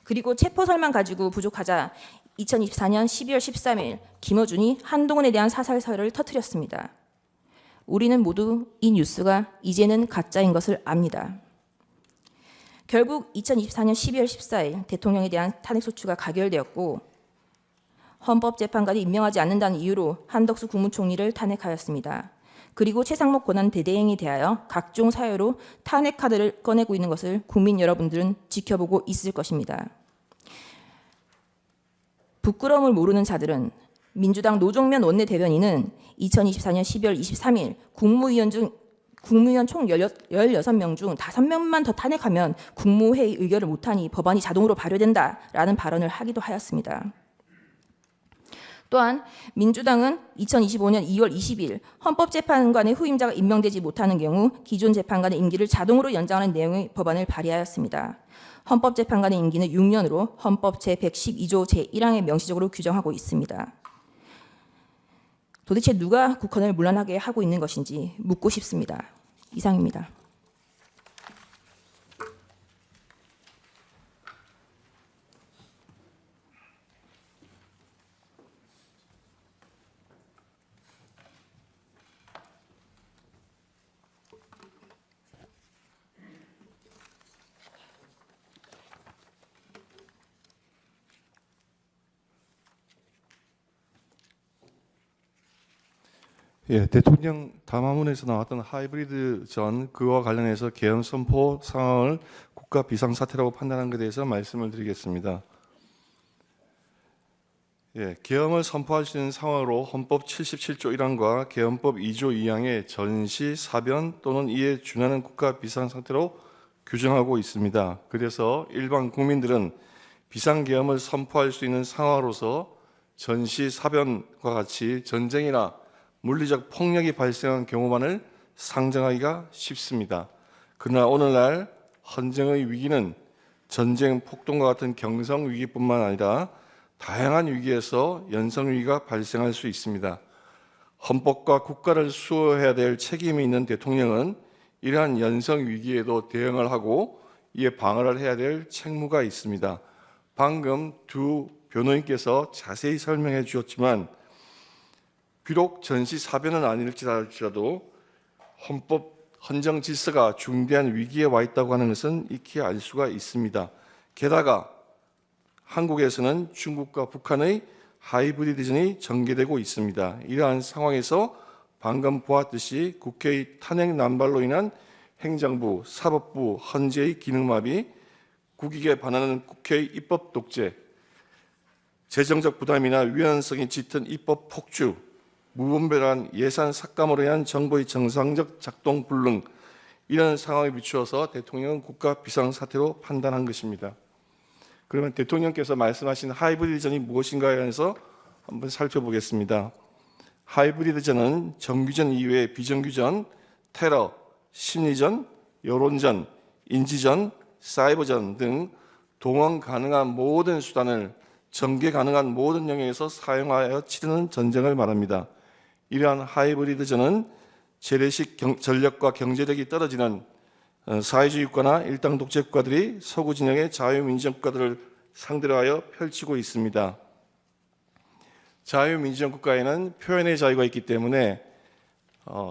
그리고 체포설만 가지고 부족하자 2024년 12월 13일 김어준이 한동훈에 대한 사살설을 터뜨렸습니다. 우리는 모두 이 뉴스가 이제는 가짜인 것을 압니다. 결국 2024년 12월 14일 대통령에 대한 탄핵소추가 가결되었고 헌법재판관이 임명하지 않는다는 이유로 한덕수 국무총리를 탄핵하였습니다. 그리고 최상목 권한대대행에 대하여 각종 사유로 탄핵 카드를 꺼내고 있는 것을 국민 여러분들은 지켜보고 있을 것입니다. 부끄러움을 모르는 자들은 민주당 노종면 원내대변인은 2024년 12월 23일 국무위원 총 16명 중 5명만 더 탄핵하면 국무회의 의결을 못하니 법안이 자동으로 발효된다라는 발언을 하기도 하였습니다. 또한 민주당은 2025년 2월 20일 헌법재판관의 후임자가 임명되지 못하는 경우 기존 재판관의 임기를 자동으로 연장하는 내용의 법안을 발의하였습니다. 헌법재판관의 임기는 6년으로 헌법 제112조 제1항에 명시적으로 규정하고 있습니다. 도대체 누가 국헌을 문란하게 하고 있는 것인지 묻고 싶습니다. 이상입니다. 예, 대통령 담화문에서 나왔던 하이브리드 전 그와 관련해서 계엄 선포 상황을 국가 비상사태라고 판단한 것에 대해서 말씀을 드리겠습니다. 예, 계엄을 선포할 수 있는 상황으로 헌법 77조 1항과 계엄법 2조 2항의 전시, 사변 또는 이에 준하는 국가 비상상태로 규정하고 있습니다. 그래서 일반 국민들은 비상계엄을 선포할 수 있는 상황으로서 전시, 사변과 같이 전쟁이나 물리적 폭력이 발생한 경우만을 상정하기가 쉽습니다. 그러나 오늘날 헌정의 위기는 전쟁, 폭동과 같은 경성 위기뿐만 아니라 다양한 위기에서 연성 위기가 발생할 수 있습니다. 헌법과 국가를 수호해야 될 책임이 있는 대통령은 이러한 연성 위기에도 대응을 하고 이에 방어를 해야 될 책무가 있습니다. 방금 두 변호인께서 자세히 설명해 주셨지만 비록 전시사변은 아닐지라도 헌법 헌정 질서가 중대한 위기에 와 있다고 하는 것은 익히 알 수가 있습니다. 게다가 한국에서는 중국과 북한의 하이브리드전이 전개되고 있습니다. 이러한 상황에서 방금 보았듯이 국회의 탄핵 난발로 인한 행정부, 사법부, 헌재의 기능마비, 국익에 반하는 국회의 입법 독재, 재정적 부담이나 위헌성이 짙은 입법 폭주, 무분별한 예산 삭감으로 인한 정부의 정상적 작동 불능, 이런 상황에 비추어서 대통령은 국가 비상사태로 판단한 것입니다. 그러면 대통령께서 말씀하신 하이브리드전이 무엇인가에 대해서 한번 살펴보겠습니다. 하이브리드전은 정규전 이외의 비정규전, 테러, 심리전, 여론전, 인지전, 사이버전 등 동원 가능한 모든 수단을 전개 가능한 모든 영역에서 사용하여 치르는 전쟁을 말합니다. 이러한 하이브리드전은 재래식 전력과 경제력이 떨어지는 사회주의 국가나 일당 독재 국가들이 서구 진영의 자유민주주의 국가들을 상대로 하여 펼치고 있습니다. 자유민주주의 국가에는 표현의 자유가 있기 때문에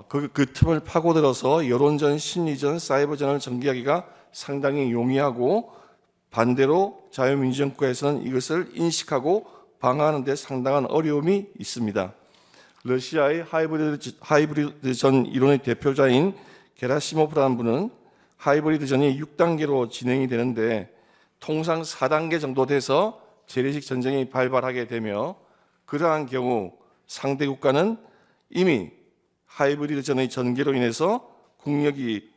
그 틈을 파고들어서 여론전, 심리전, 사이버전을 전개하기가 상당히 용이하고 반대로 자유민주주의 국가에서는 이것을 인식하고 방어하는 데 상당한 어려움이 있습니다. 러시아의 하이브리드전 이론의 대표자인 게라시모프라는 분은 하이브리드전이 6단계로 진행이 되는데 통상 4단계 정도 돼서 재래식 전쟁이 발발하게 되며 그러한 경우 상대 국가는 이미 하이브리드전의 전개로 인해서 국력이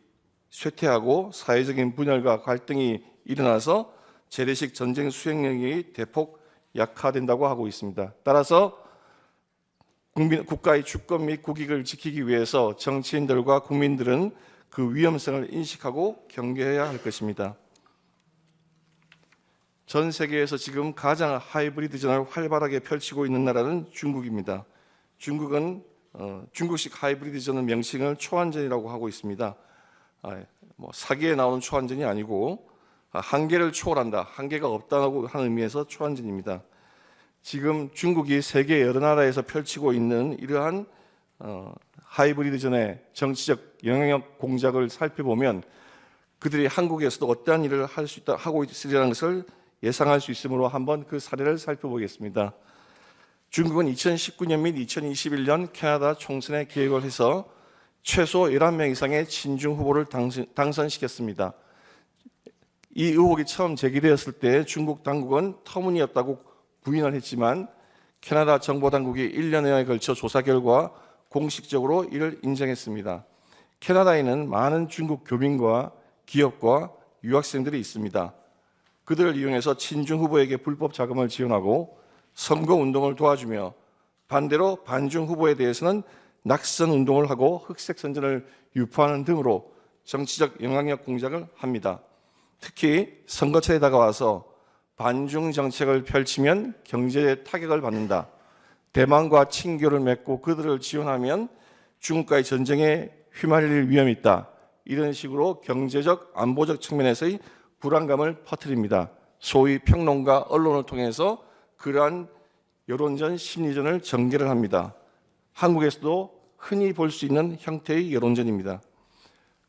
쇠퇴하고 사회적인 분열과 갈등이 일어나서 재래식 전쟁 수행력이 대폭 약화된다고 하고 있습니다. 따라서 국가의 주권 및 국익을 지키기 위해서 정치인들과 국민들은 그 위험성을 인식하고 경계해야 할 것입니다. 전 세계에서 지금 가장 하이브리드 전을 활발하게 펼치고 있는 나라는 중국입니다. 중국은 중국식 하이브리드 전의 명칭을 초안전이라고 하고 있습니다. 사기에 나오는 초안전이 아니고 한계를 초월한다, 한계가 없다고 하는 의미에서 초안전입니다. 지금 중국이 세계 여러 나라에서 펼치고 있는 이러한 하이브리드 전의 정치적 영향력 공작을 살펴보면 그들이 한국에서도 어떠한 일을 하고 있으리라는 것을 예상할 수 있으므로 한번 그 사례를 살펴보겠습니다. 중국은 2019년 및 2021년 캐나다 총선에 계획을 해서 최소 11명 이상의 친중 후보를 당선시켰습니다. 이 의혹이 처음 제기되었을 때 중국 당국은 터무니없다고 부인을 했지만 캐나다 정보당국이 1년여에 걸쳐 조사 결과 공식적으로 이를 인정했습니다. 캐나다에는 많은 중국 교민과 기업과 유학생들이 있습니다. 그들을 이용해서 친중 후보에게 불법 자금을 지원하고 선거 운동을 도와주며 반대로 반중 후보에 대해서는 낙선 운동을 하고 흑색 선전을 유포하는 등으로 정치적 영향력 공작을 합니다. 특히 선거철에 다가와서 반중 정책을 펼치면 경제에 타격을 받는다. 대만과 친교를 맺고 그들을 지원하면 중국과의 전쟁에 휘말릴 위험이 있다. 이런 식으로 경제적, 안보적 측면에서의 불안감을 퍼뜨립니다. 소위 평론가 언론을 통해서 그러한 여론전, 심리전을 전개를 합니다. 한국에서도 흔히 볼 수 있는 형태의 여론전입니다.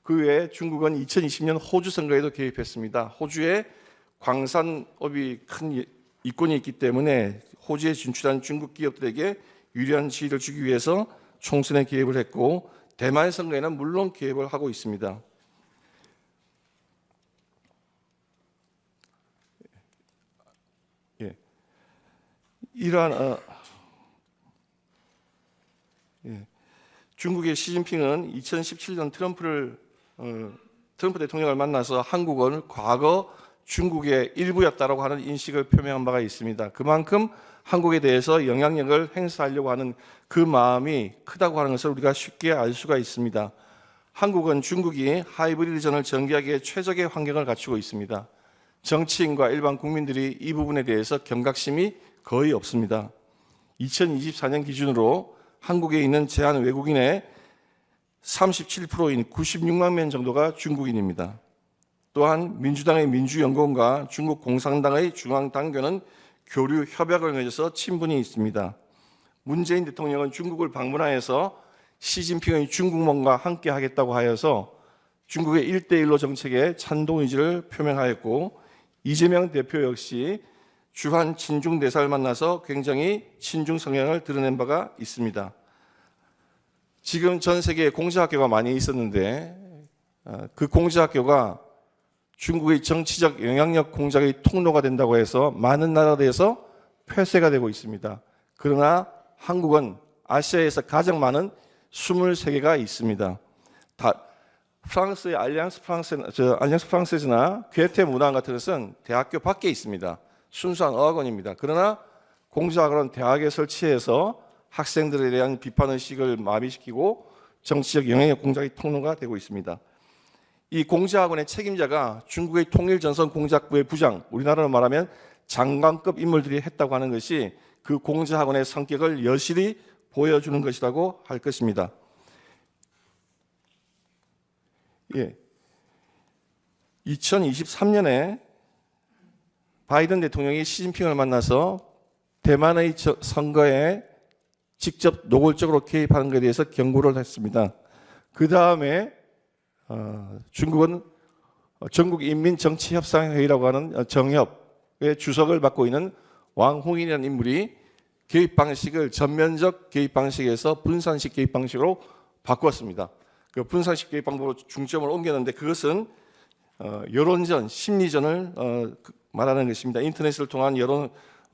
그 외에 중국은 2020년 호주 선거에도 개입했습니다. 호주에 광산업이 큰 이권이 있기 때문에 호주에 진출한 중국 기업들에게 유리한 지위를 주기 위해서 총선에 개입을 했고 대만 선거에는 물론 개입을 하고 있습니다. 이러한 중국의 시진핑은 2017년 트럼프 대통령을 만나서 한국은 과거 중국의 일부였다라고 하는 인식을 표명한 바가 있습니다. 그만큼 한국에 대해서 영향력을 행사하려고 하는 그 마음이 크다고 하는 것을 우리가 쉽게 알 수가 있습니다. 한국은 중국이 하이브리드전을 전개하기에 최적의 환경을 갖추고 있습니다. 정치인과 일반 국민들이 이 부분에 대해서 경각심이 거의 없습니다. 2024년 기준으로 한국에 있는 제한 외국인의 37%인 96만 명 정도가 중국인입니다. 또한 민주당의 민주연구원과 중국 공산당의 중앙당교는 교류 협약을 맺어서 친분이 있습니다. 문재인 대통령은 중국을 방문하여서 시진핑의 중국몽과 함께 하겠다고 하여서 중국의 1대1로 정책에 찬동 의지를 표명하였고 이재명 대표 역시 주한 친중 대사를 만나서 굉장히 친중 성향을 드러낸 바가 있습니다. 지금 전 세계에 공자학교가 많이 있었는데 그 공자학교가 중국의 정치적 영향력 공작의 통로가 된다고 해서 많은 나라들에서 폐쇄가 되고 있습니다. 그러나 한국은 아시아에서 가장 많은 23개가 있습니다. 프랑스의 알리앙스 프랑세즈나 괴테 문학 같은 것은 대학교 밖에 있습니다. 순수한 어학원입니다. 그러나 공자학원은 대학에 설치해서 학생들에 대한 비판의식을 마비시키고 정치적 영향력 공작의 통로가 되고 있습니다. 이 공자학원의 책임자가 중국의 통일전선 공작부의 부장, 우리나라로 말하면 장관급 인물들이 했다고 하는 것이 그 공자학원의 성격을 여실히 보여주는 것이라고 할 것입니다. 예. 2023년에 바이든 대통령이 시진핑을 만나서 대만의 선거에 직접 노골적으로 개입하는 것에 대해서 경고를 했습니다. 그 다음에 중국은 전국인민정치협상회의라고 하는 정협의 주석을 맡고 있는 왕홍인이라는 인물이 개입 방식을 전면적 개입 방식에서 분산식 개입 방식으로 바꾸었습니다. 그 분산식 개입 방법으로 중점을 옮겼는데 그것은 여론전, 심리전을 말하는 것입니다. 인터넷을 통한 여론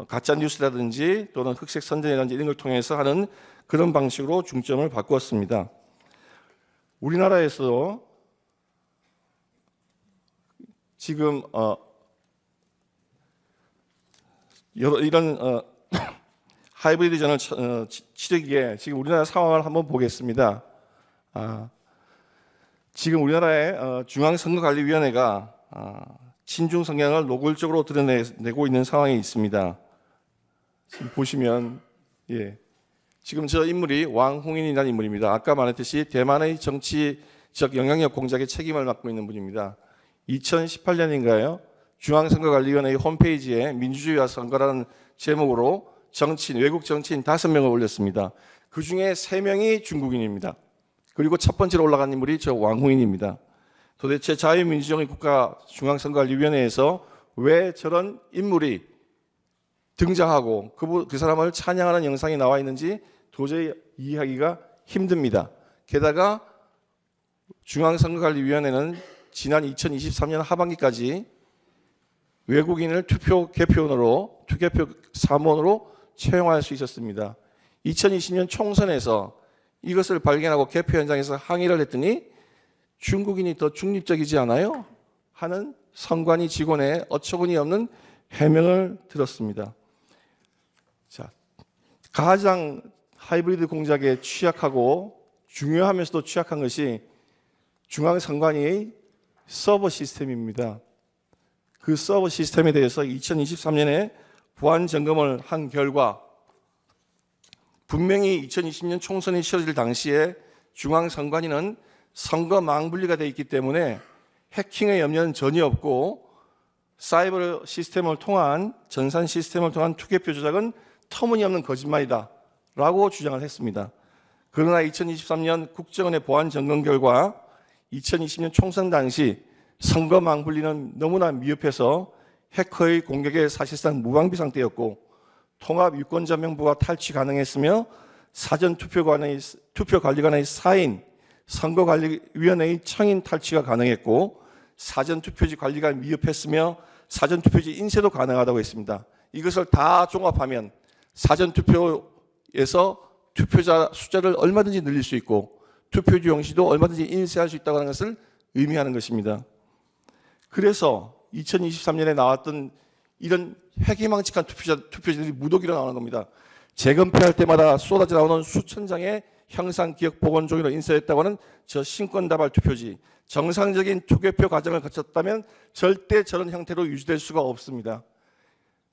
가짜 뉴스라든지 또는 흑색 선전이라든지 이런 걸 통해서 하는 그런 방식으로 중점을 바꾸었습니다. 우리나라에서도 지금 이런 하이브리드전을 치르기에 지금 우리나라 상황을 한번 보겠습니다. 지금 우리나라의 중앙선거관리위원회가 친중 성향을 노골적으로 드러내고 있는 상황에 있습니다. 지금 보시면 지금 저 인물이 왕홍인이라는 인물입니다. 아까 말했듯이 대만의 정치적 영향력 공작에 책임을 맡고 있는 분입니다. 2018년인가요? 중앙선거관리위원회 홈페이지에 민주주의와 선거라는 제목으로 외국 정치인 5명을 올렸습니다. 그중에 3명이 중국인입니다. 그리고 첫 번째로 올라간 인물이 저 왕홍인입니다. 도대체 자유민주주의 국가 중앙선거관리위원회에서 왜 저런 인물이 등장하고 그 사람을 찬양하는 영상이 나와 있는지 도저히 이해하기가 힘듭니다. 게다가 중앙선거관리위원회는 지난 2023년 하반기까지 외국인을 투표 사무원으로 채용할 수 있었습니다. 2020년 총선에서 이것을 발견하고 개표 현장에서 항의를 했더니 중국인이 더 중립적이지 않아요? 하는 선관위 직원의 어처구니 없는 해명을 들었습니다. 자, 가장 하이브리드 공작에 취약하고 중요하면서도 취약한 것이 중앙선관위의 서버 시스템입니다. 그 서버 시스템에 대해서 2023년에 보안 점검을 한 결과 분명히 2020년 총선이 치러질 당시에 중앙선관위는 선거 망분리가 되어 있기 때문에 해킹의 염려는 전혀 없고 사이버 시스템을 통한 전산 시스템을 통한 투개표 조작은 터무니없는 거짓말이다 라고 주장을 했습니다. 그러나 2023년 국정원의 보안 점검 결과 2020년 총선 당시 선거 망분리는 너무나 미흡해서 해커의 공격에 사실상 무방비 상태였고 통합유권자명부가 탈취 가능했으며 투표관리관의 사인, 선거관리위원회의 청인 탈취가 가능했고 사전투표지 관리가 미흡했으며 사전투표지 인쇄도 가능하다고 했습니다. 이것을 다 종합하면 사전투표에서 투표자 숫자를 얼마든지 늘릴 수 있고 투표지 용지도 얼마든지 인쇄할 수 있다고 하는 것을 의미하는 것입니다. 그래서 2023년에 나왔던 이런 회기망측한 투표지들이 무더기로 나오는 겁니다. 재검표할 때마다 쏟아져 나오는 수천 장의 형상기억복원종이로 인쇄했다고 하는 저 신권다발 투표지, 정상적인 투개표 과정을 거쳤다면 절대 저런 형태로 유지될 수가 없습니다.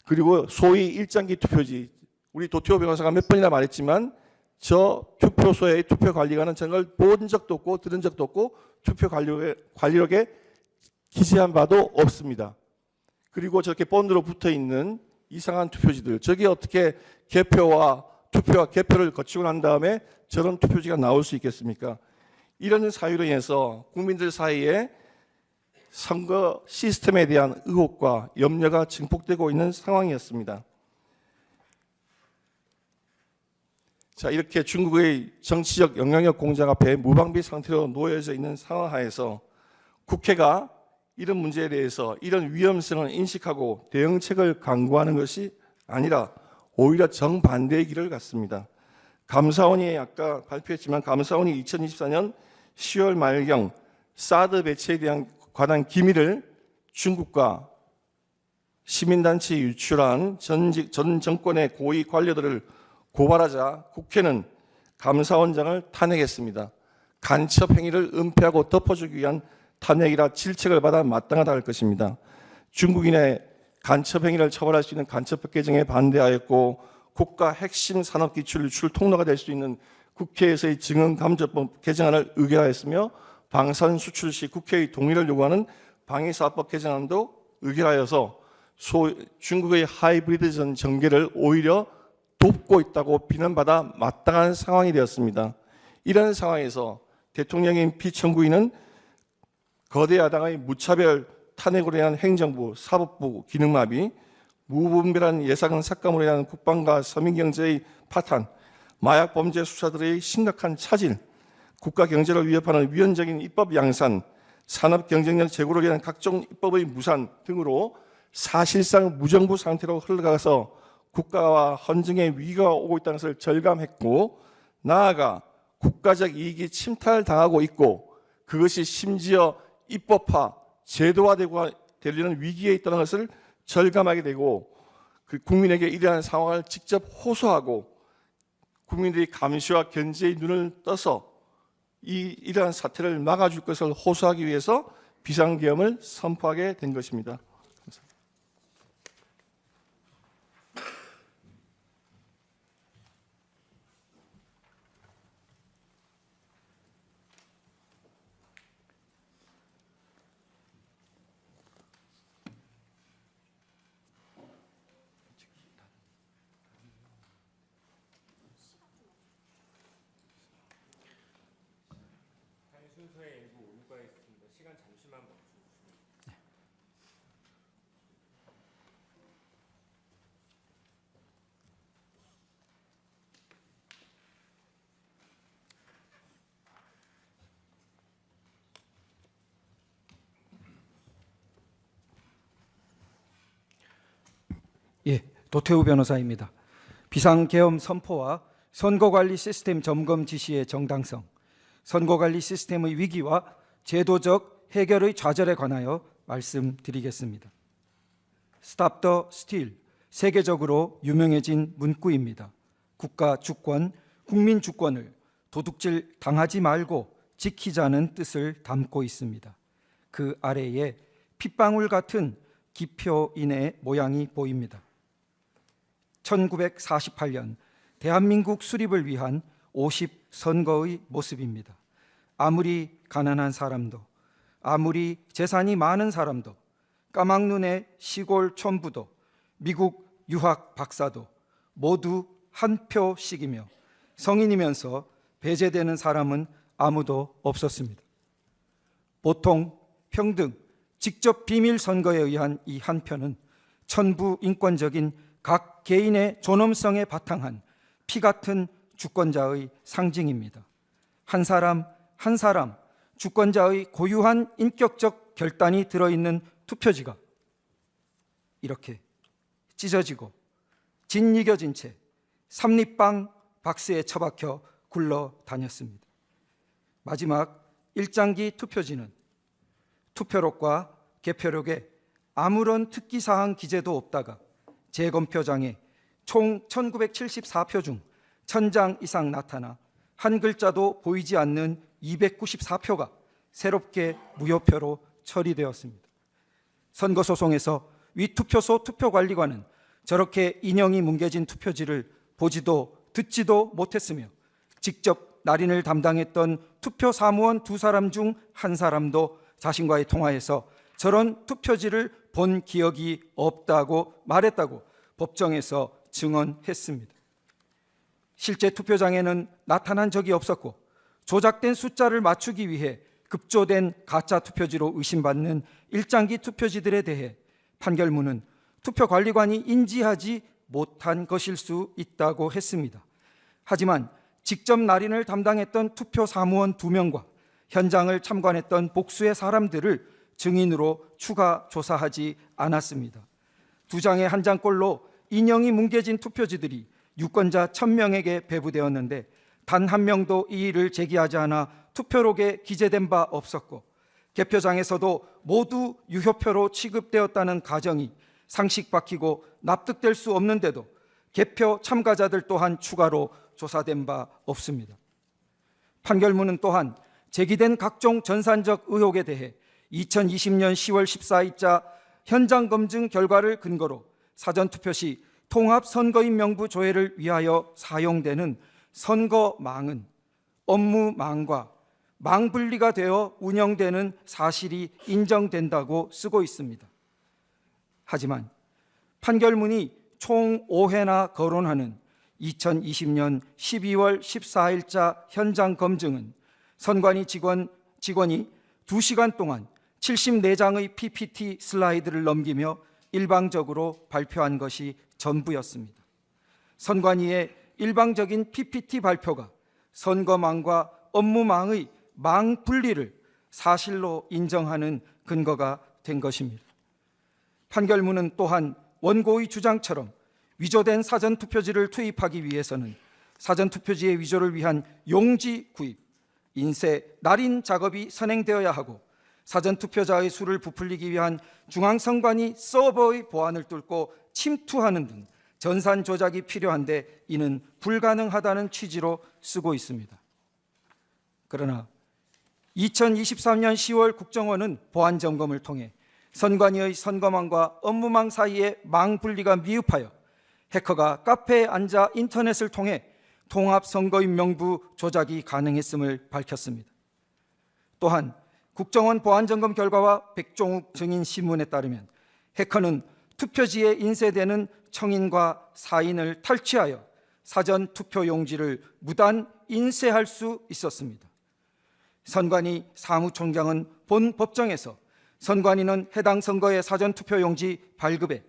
그리고 소위 일장기 투표지, 우리 도태호 변호사가 몇 번이나 말했지만 저 투표소의 투표관리관은 저걸 본 적도 없고 들은 적도 없고 투표 관리록에 기재한 바도 없습니다. 그리고 저렇게 본드로 붙어 있는 이상한 투표지들, 저게 어떻게 개표와 개표를 거치고 난 다음에 저런 투표지가 나올 수 있겠습니까? 이런 사유로 인해서 국민들 사이에 선거 시스템에 대한 의혹과 염려가 증폭되고 있는 상황이었습니다. 자, 이렇게 중국의 정치적 영향력 공작 앞에 무방비 상태로 놓여져 있는 상황 하에서 국회가 이런 문제에 대해서 이런 위험성을 인식하고 대응책을 강구하는 것이 아니라 오히려 정반대의 길을 갔습니다. 감사원이 아까 발표했지만 감사원이 2024년 10월 말경 사드 배치에 대한 관한 기밀을 중국과 시민단체에 유출한 전 정권의 고위 관료들을 고발하자 국회는 감사원장을 탄핵했습니다. 간첩 행위를 은폐하고 덮어주기 위한 탄핵이라 질책을 받아 마땅하다 할 것입니다. 중국인의 간첩 행위를 처벌할 수 있는 간첩법 개정에 반대하였고 국가 핵심 산업기술 유출 통로가 될 수 있는 국회에서의 증언감정법 개정안을 의결하였으며 방산 수출 시 국회의 동의를 요구하는 방위사업법 개정안도 의결하여서 중국의 하이브리드 전개를 오히려 돕고 있다고 비난받아 마땅한 상황이 되었습니다. 이런 상황에서 대통령인 피청구인은 거대 야당의 무차별 탄핵으로 인한 행정부, 사법부 기능마비, 무분별한 예산 삭감으로 인한 국방과 서민경제의 파탄, 마약 범죄 수사들의 심각한 차질, 국가 경제를 위협하는 위헌적인 입법 양산, 산업 경쟁력 제고를 위한 각종 입법의 무산 등으로 사실상 무정부 상태로 흘러가서 국가와 헌정의 위기가 오고 있다는 것을 절감했고 나아가 국가적 이익이 침탈당하고 있고 그것이 심지어 입법화, 제도화되고 되려는 위기에 있다는 것을 절감하게 되고 그 국민에게 이러한 상황을 직접 호소하고 국민들이 감시와 견제의 눈을 떠서 이러한 사태를 막아줄 것을 호소하기 위해서 비상계엄을 선포하게 된 것입니다. 예, 도태우 변호사입니다. 비상계엄 선포와 선거관리 시스템 점검 지시의 정당성, 선거관리 시스템의 위기와 제도적 해결의 좌절에 관하여 말씀드리겠습니다. Stop the Steal, 세계적으로 유명해진 문구입니다. 국가 주권, 국민 주권을 도둑질 당하지 말고 지키자는 뜻을 담고 있습니다. 그 아래에 핏방울 같은 기표인의 모양이 보입니다. 1948년 대한민국 수립을 위한 50선거의 모습입니다. 아무리 가난한 사람도, 아무리 재산이 많은 사람도, 까막눈의 시골 촌부도, 미국 유학 박사도 모두 한 표씩이며 성인이면서 배제되는 사람은 아무도 없었습니다. 보통, 평등, 직접 비밀 선거에 의한 이 한 표는 천부 인권적인 각 개인의 존엄성에 바탕한 피 같은 주권자의 상징입니다. 한 사람 한 사람 주권자의 고유한 인격적 결단이 들어있는 투표지가 이렇게 찢어지고 짓이겨진 채 삼립방 박스에 처박혀 굴러다녔습니다. 마지막 일장기 투표지는 투표록과 개표록에 아무런 특기사항 기재도 없다가 재검표장에 총 1974표 중 1000장 이상 나타나 한 글자도 보이지 않는 294표가 새롭게 무효표로 처리되었습니다. 선거소송에서 위 투표소 투표관리관은 저렇게 인형이 뭉개진 투표지를 보지도 듣지도 못했으며 직접 날인을 담당했던 투표 사무원 2사람 중 한 사람도 자신과의 통화에서 저런 투표지를 본 기억이 없다고 말했다고 법정에서 증언했습니다. 실제 투표장에는 나타난 적이 없었고 조작된 숫자를 맞추기 위해 급조된 가짜 투표지로 의심받는 일장기 투표지들에 대해 판결문은 투표관리관이 인지하지 못한 것일 수 있다고 했습니다. 하지만 직접 날인을 담당했던 투표 사무원 2명과 현장을 참관했던 복수의 사람들을 증인으로 추가 조사하지 않았습니다. 2장에 1장꼴로 인형이 뭉개진 투표지들이 유권자 1000명에게 배부되었는데 단 한 명도 이의를 제기하지 않아 투표록에 기재된 바 없었고 개표장에서도 모두 유효표로 취급되었다는 가정이 상식박히고 납득될 수 없는데도 개표 참가자들 또한 추가로 조사된 바 없습니다. 판결문은 또한 제기된 각종 전산적 의혹에 대해 2020년 10월 14일자 현장 검증 결과를 근거로 사전투표 시 통합선거인 명부 조회를 위하여 사용되는 선거망은 업무망과 망분리가 되어 운영되는 사실이 인정된다고 쓰고 있습니다. 하지만 판결문이 총 5회나 거론하는 2020년 12월 14일자 현장 검증은 선관위 직원이 2시간 동안 74장의 PPT 슬라이드를 넘기며 일방적으로 발표한 것이 전부였습니다. 선관위의 일방적인 PPT 발표가 선거망과 업무망의 망 분리를 사실로 인정하는 근거가 된 것입니다. 판결문은 또한 원고의 주장처럼 위조된 사전투표지를 투입하기 위해서는 사전투표지의 위조를 위한 용지 구입, 인쇄, 날인 작업이 선행되어야 하고 사전투표자의 수를 부풀리기 위한 중앙선관위 서버의 보안을 뚫고 침투하는 등 전산 조작이 필요한데 이는 불가능하다는 취지로 쓰고 있습니다. 그러나 2023년 10월 국정원은 보안 점검을 통해 선관위의 선거망과 업무망 사이의 망 분리가 미흡하여 해커가 카페에 앉아 인터넷을 통해 통합 선거인 명부 조작이 가능했음을 밝혔습니다. 또한 국정원 보안 점검 결과와 백종욱 증인 신문에 따르면 해커는 투표지에 인쇄되는 청인과 사인을 탈취하여 사전 투표 용지를 무단 인쇄할 수 있었습니다. 선관위 사무총장은 본 법정에서 선관위는 해당 선거의 사전 투표 용지 발급에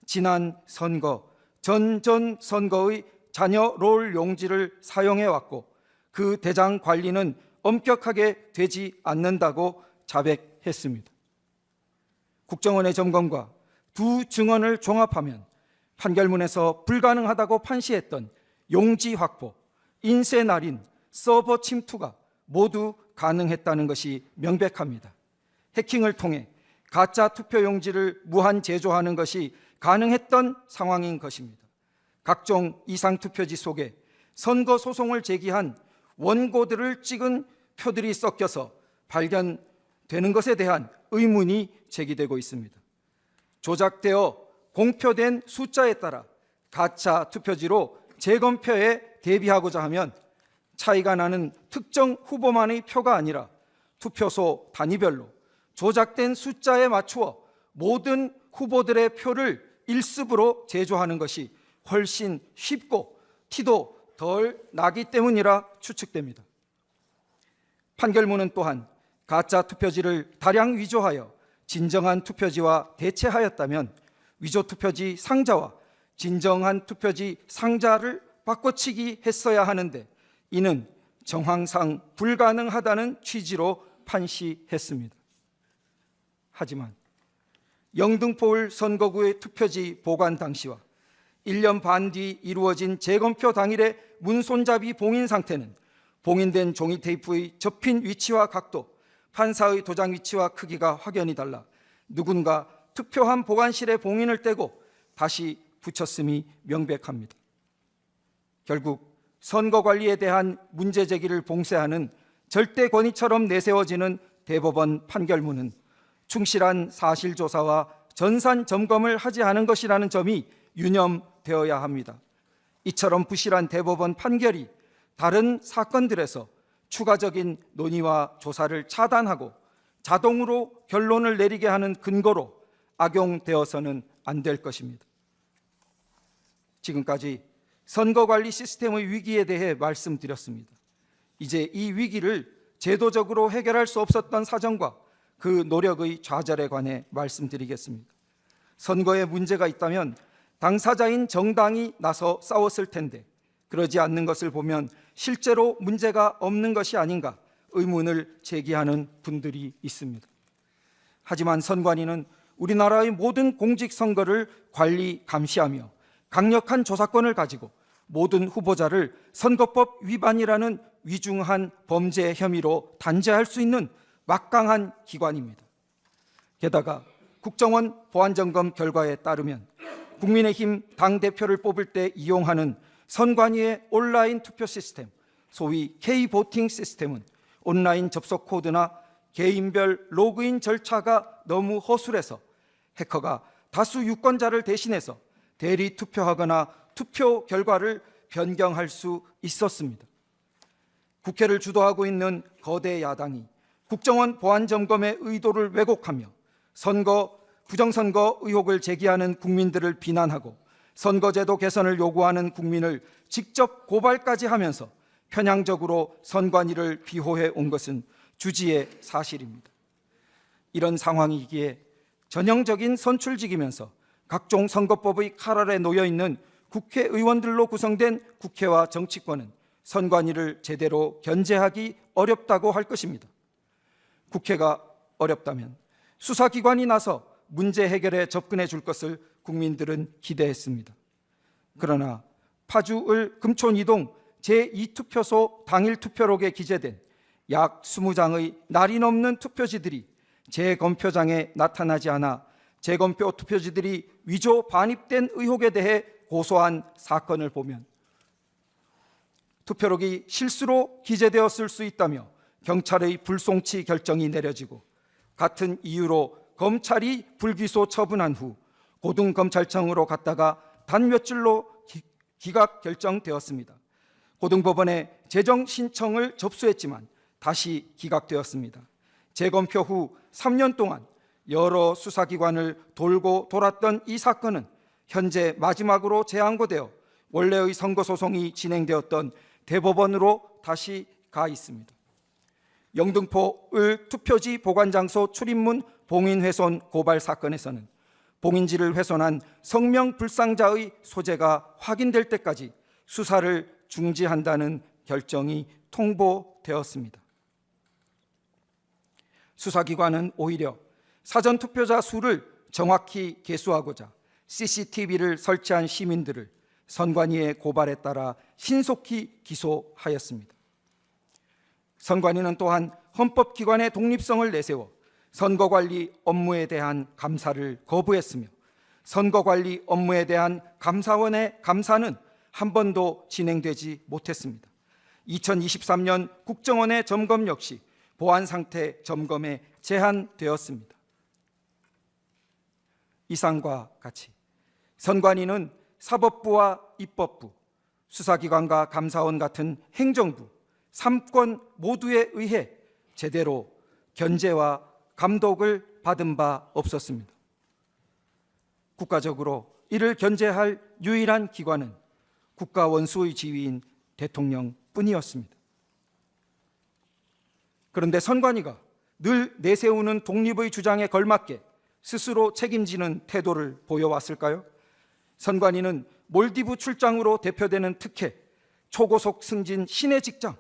지난 선거, 전전 선거의 자녀 롤 용지를 사용해 왔고 그 대장 관리는 엄격하게 되지 않는다고 자백했습니다. 국정원의 점검과 두 증언을 종합하면 판결문에서 불가능하다고 판시했던 용지 확보, 인쇄 날인, 서버 침투가 모두 가능했다는 것이 명백합니다. 해킹을 통해 가짜 투표 용지를 무한 제조하는 것이 가능했던 상황인 것입니다. 각종 이상 투표지 속에 선거 소송을 제기한 원고들을 찍은 표들이 섞여서 발견되는 것에 대한 의문이 제기되고 있습니다. 조작되어 공표된 숫자에 따라 가짜 투표지로 재검표에 대비하고자 하면 차이가 나는 특정 후보만의 표가 아니라 투표소 단위별로 조작된 숫자에 맞추어 모든 후보들의 표를 일습으로 제조하는 것이 훨씬 쉽고 티도 덜 나기 때문이라 추측됩니다. 판결문은 또한 가짜 투표지를 다량 위조하여 진정한 투표지와 대체하였다면 위조 투표지 상자와 진정한 투표지 상자를 바꿔치기 했어야 하는데 이는 정황상 불가능하다는 취지로 판시했습니다. 하지만 영등포울 선거구의 투표지 보관 당시와 1년 반 뒤 이루어진 재검표 당일의 문손잡이 봉인 상태는 봉인된 종이 테이프의 접힌 위치와 각도, 판사의 도장 위치와 크기가 확연히 달라 누군가 투표함 보관실에 봉인을 떼고 다시 붙였음이 명백합니다. 결국 선거 관리에 대한 문제 제기를 봉쇄하는 절대 권위처럼 내세워지는 대법원 판결문은 충실한 사실 조사와 전산 점검을 하지 않은 것이라는 점이 유념되어야 합니다. 이처럼 부실한 대법원 판결이 다른 사건들에서 추가적인 논의와 조사를 차단하고 자동으로 결론을 내리게 하는 근거로 악용되어서는 안 될 것입니다. 지금까지 선거관리 시스템의 위기에 대해 말씀드렸습니다. 이제 이 위기를 제도적으로 해결할 수 없었던 사정과 그 노력의 좌절에 관해 말씀드리겠습니다. 선거에 문제가 있다면 당사자인 정당이 나서 싸웠을 텐데 그러지 않는 것을 보면 실제로 문제가 없는 것이 아닌가 의문을 제기하는 분들이 있습니다. 하지만 선관위는 우리나라의 모든 공직선거를 관리, 감시하며 강력한 조사권을 가지고 모든 후보자를 선거법 위반이라는 위중한 범죄 혐의로 단죄할 수 있는 막강한 기관입니다. 게다가 국정원 보안점검 결과에 따르면 국민의힘 당대표를 뽑을 때 이용하는 선관위의 온라인 투표 시스템, 소위 K보팅 시스템은 온라인 접속 코드나 개인별 로그인 절차가 너무 허술해서 해커가 다수 유권자를 대신해서 대리 투표하거나 투표 결과를 변경할 수 있었습니다. 국회를 주도하고 있는 거대 야당이 국정원 보안점검의 의도를 왜곡하며 부정선거 의혹을 제기하는 국민들을 비난하고 선거제도 개선을 요구하는 국민을 직접 고발까지 하면서 편향적으로 선관위를 비호해 온 것은 주지의 사실입니다. 이런 상황이기에 전형적인 선출직이면서 각종 선거법의 칼 아래 놓여 있는 국회의원들로 구성된 국회와 정치권은 선관위를 제대로 견제하기 어렵다고 할 것입니다. 국회가 어렵다면 수사기관이 나서 문제 해결에 접근해 줄 것을 국민들은 기대했습니다. 그러나 파주을 금촌이동 제2투표소 당일 투표록에 기재된 약 20장의 날인 없는 투표지들이 재검표장에 나타나지 않아 재검표 투표지들이 위조 반입된 의혹에 대해 고소한 사건을 보면 투표록이 실수로 기재되었을 수 있다며 경찰의 불송치 결정이 내려지고 같은 이유로 검찰이 불기소 처분한 후 고등검찰청으로 갔다가 단 며칠로 기각 결정되었습니다. 고등법원에 재정 신청을 접수했지만 다시 기각되었습니다. 재검표 후 3년 동안 여러 수사기관을 돌고 돌았던 이 사건은 현재 마지막으로 재항고되어 원래의 선거소송이 진행되었던 대법원으로 다시 가 있습니다. 영등포을 투표지 보관장소 출입문 봉인훼손 고발 사건에서는 봉인지를 훼손한 성명불상자의 소재가 확인될 때까지 수사를 중지한다는 결정이 통보되었습니다. 수사기관은 오히려 사전투표자 수를 정확히 계수하고자 CCTV를 설치한 시민들을 선관위의 고발에 따라 신속히 기소하였습니다. 선관위는 또한 헌법기관의 독립성을 내세워 선거관리 업무에 대한 감사를 거부했으며 선거관리 업무에 대한 감사원의 감사는 한 번도 진행되지 못했습니다. 2023년 국정원의 점검 역시 보안상태 점검에 제한되었습니다. 이상과 같이 선관위는 사법부와 입법부, 수사기관과 감사원 같은 행정부, 3권 모두에 의해 제대로 견제와 감독을 받은 바 없었습니다. 국가적으로 이를 견제할 유일한 기관은 국가 원수의 지위인 대통령뿐이었습니다. 그런데 선관위가 늘 내세우는 독립의 주장에 걸맞게 스스로 책임지는 태도를 보여왔을까요? 선관위는 몰디브 출장으로 대표되는 특혜, 초고속 승진 신의 직장,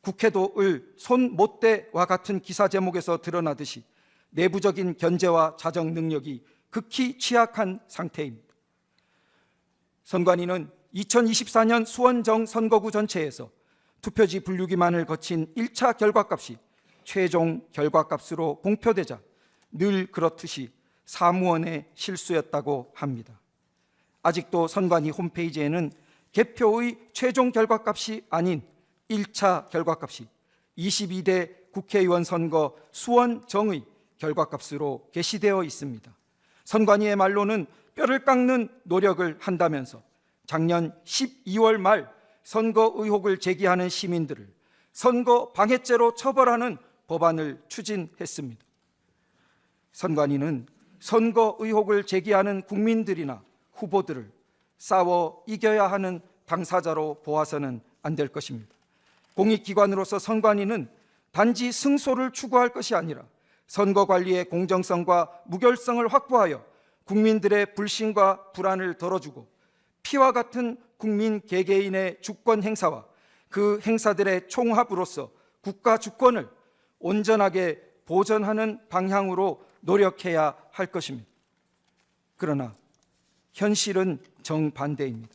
국회도을 손 못 대와 같은 기사 제목에서 드러나듯이 내부적인 견제와 자정 능력이 극히 취약한 상태입니다. 선관위는 2024년 수원정 선거구 전체에서 투표지 분류기만을 거친 1차 결과값이 최종 결과값으로 공표되자 늘 그렇듯이 사무원의 실수였다고 합니다. 아직도 선관위 홈페이지에는 개표의 최종 결과값이 아닌 1차 결과값이 22대 국회의원 선거 수원정의 결과값으로 게시되어 있습니다. 선관위의 말로는 뼈를 깎는 노력을 한다면서 작년 12월 말 선거 의혹을 제기하는 시민들을 선거 방해죄로 처벌하는 법안을 추진했습니다. 선관위는 선거 의혹을 제기하는 국민들이나 후보들을 싸워 이겨야 하는 당사자로 보아서는 안 될 것입니다. 공익기관으로서 선관위는 단지 승소를 추구할 것이 아니라 선거 관리의 공정성과 무결성을 확보하여 국민들의 불신과 불안을 덜어주고 피와 같은 국민 개개인의 주권 행사와 그 행사들의 총합으로서 국가 주권을 온전하게 보전하는 방향으로 노력해야 할 것입니다. 그러나 현실은 정반대입니다.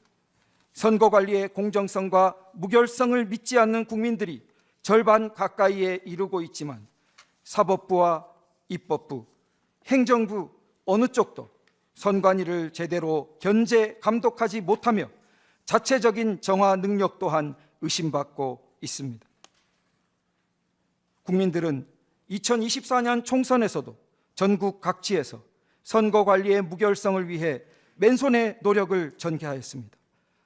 선거 관리의 공정성과 무결성을 믿지 않는 국민들이 절반 가까이에 이르고 있지만 사법부와 입법부, 행정부 어느 쪽도 선관위를 제대로 견제, 감독하지 못하며 자체적인 정화 능력 또한 의심받고 있습니다. 국민들은 2024년 총선에서도 전국 각지에서 선거 관리의 무결성을 위해 맨손의 노력을 전개하였습니다.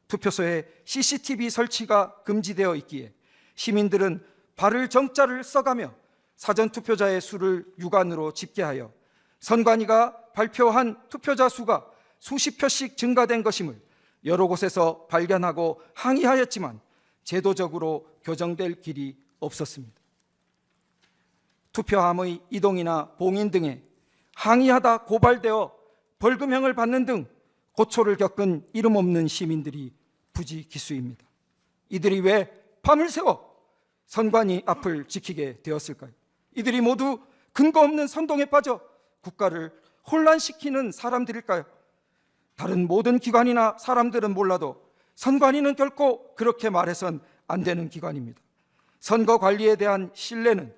투표소에 CCTV 설치가 금지되어 있기에 시민들은 발을 정자를 써가며 사전투표자의 수를 육안으로 집계하여 선관위가 발표한 투표자 수가 수십 표씩 증가된 것임을 여러 곳에서 발견하고 항의하였지만 제도적으로 교정될 길이 없었습니다. 투표함의 이동이나 봉인 등에 항의하다 고발되어 벌금형을 받는 등 고초를 겪은 이름 없는 시민들이 부지기수입니다. 이들이 왜 밤을 새워 선관위 앞을 지키게 되었을까요? 이들이 모두 근거 없는 선동에 빠져 국가를 혼란시키는 사람들일까요? 다른 모든 기관이나 사람들은 몰라도 선관위는 결코 그렇게 말해선 안 되는 기관입니다. 선거 관리에 대한 신뢰는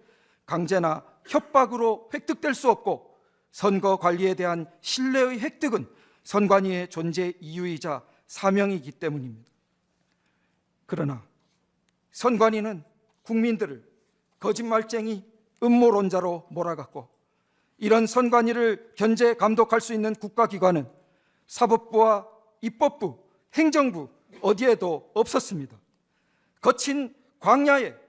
강제나 협박으로 획득될 수 없고 선거 관리에 대한 신뢰의 획득은 선관위의 존재 이유이자 사명이기 때문입니다. 그러나 선관위는 국민들을 거짓말쟁이, 음모론자로 몰아갔고, 이런 선관위를 견제 감독할 수 있는 국가기관은 사법부와 입법부, 행정부 어디에도 없었습니다. 거친 광야에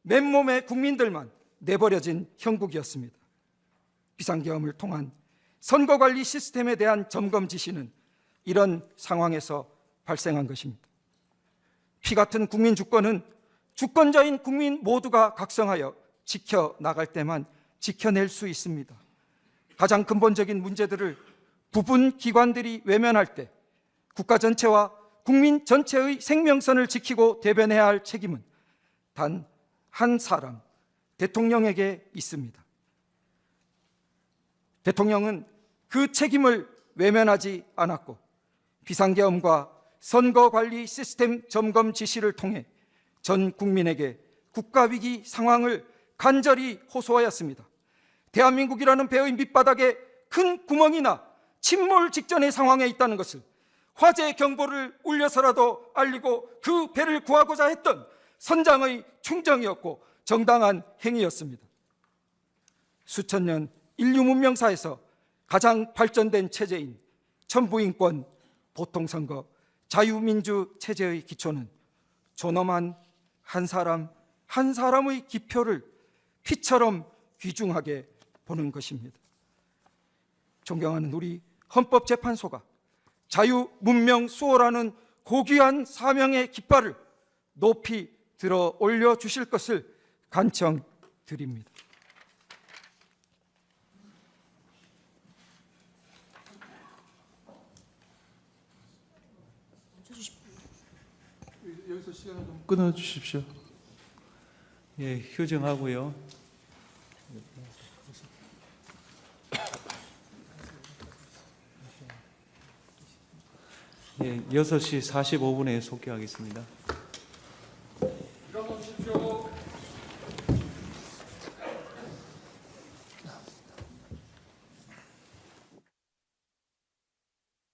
맨몸의 국민들만 내버려진 형국이었습니다. 비상계엄을 통한 선거관리 시스템에 대한 점검 지시는 이런 상황에서 발생한 것입니다. 피 같은 국민 주권은 주권자인 국민 모두가 각성하여 지켜나갈 때만 지켜낼 수 있습니다. 가장 근본적인 문제들을 부분 기관들이 외면할 때 국가 전체와 국민 전체의 생명선을 지키고 대변해야 할 책임은 단 한 사람, 대통령에게 있습니다. 대통령은 그 책임을 외면하지 않았고 비상계엄과 선거관리 시스템 점검 지시를 통해 전 국민에게 국가위기 상황을 간절히 호소하였습니다. 대한민국이라는 배의 밑바닥에 큰 구멍이 나 침몰 직전의 상황에 있다는 것을 화재 경보를 울려서라도 알리고 그 배를 구하고자 했던 선장의 충정이었고 정당한 행위였습니다. 수천 년 인류 문명사에서 가장 발전된 체제인 천부인권, 보통선거, 자유민주 체제의 기초는 존엄한 한 사람 한 사람의 기표를 피처럼 귀중하게 보는 것입니다. 존경하는 우리 헌법재판소가 자유, 문명, 수호라는 고귀한 사명의 깃발을 높이 들어 올려주실 것을 간청드립니다. 여기서 시간을 좀 끊어주십시오. 예, 휴정하고요. 예, 6시 45분에 속개하겠습니다.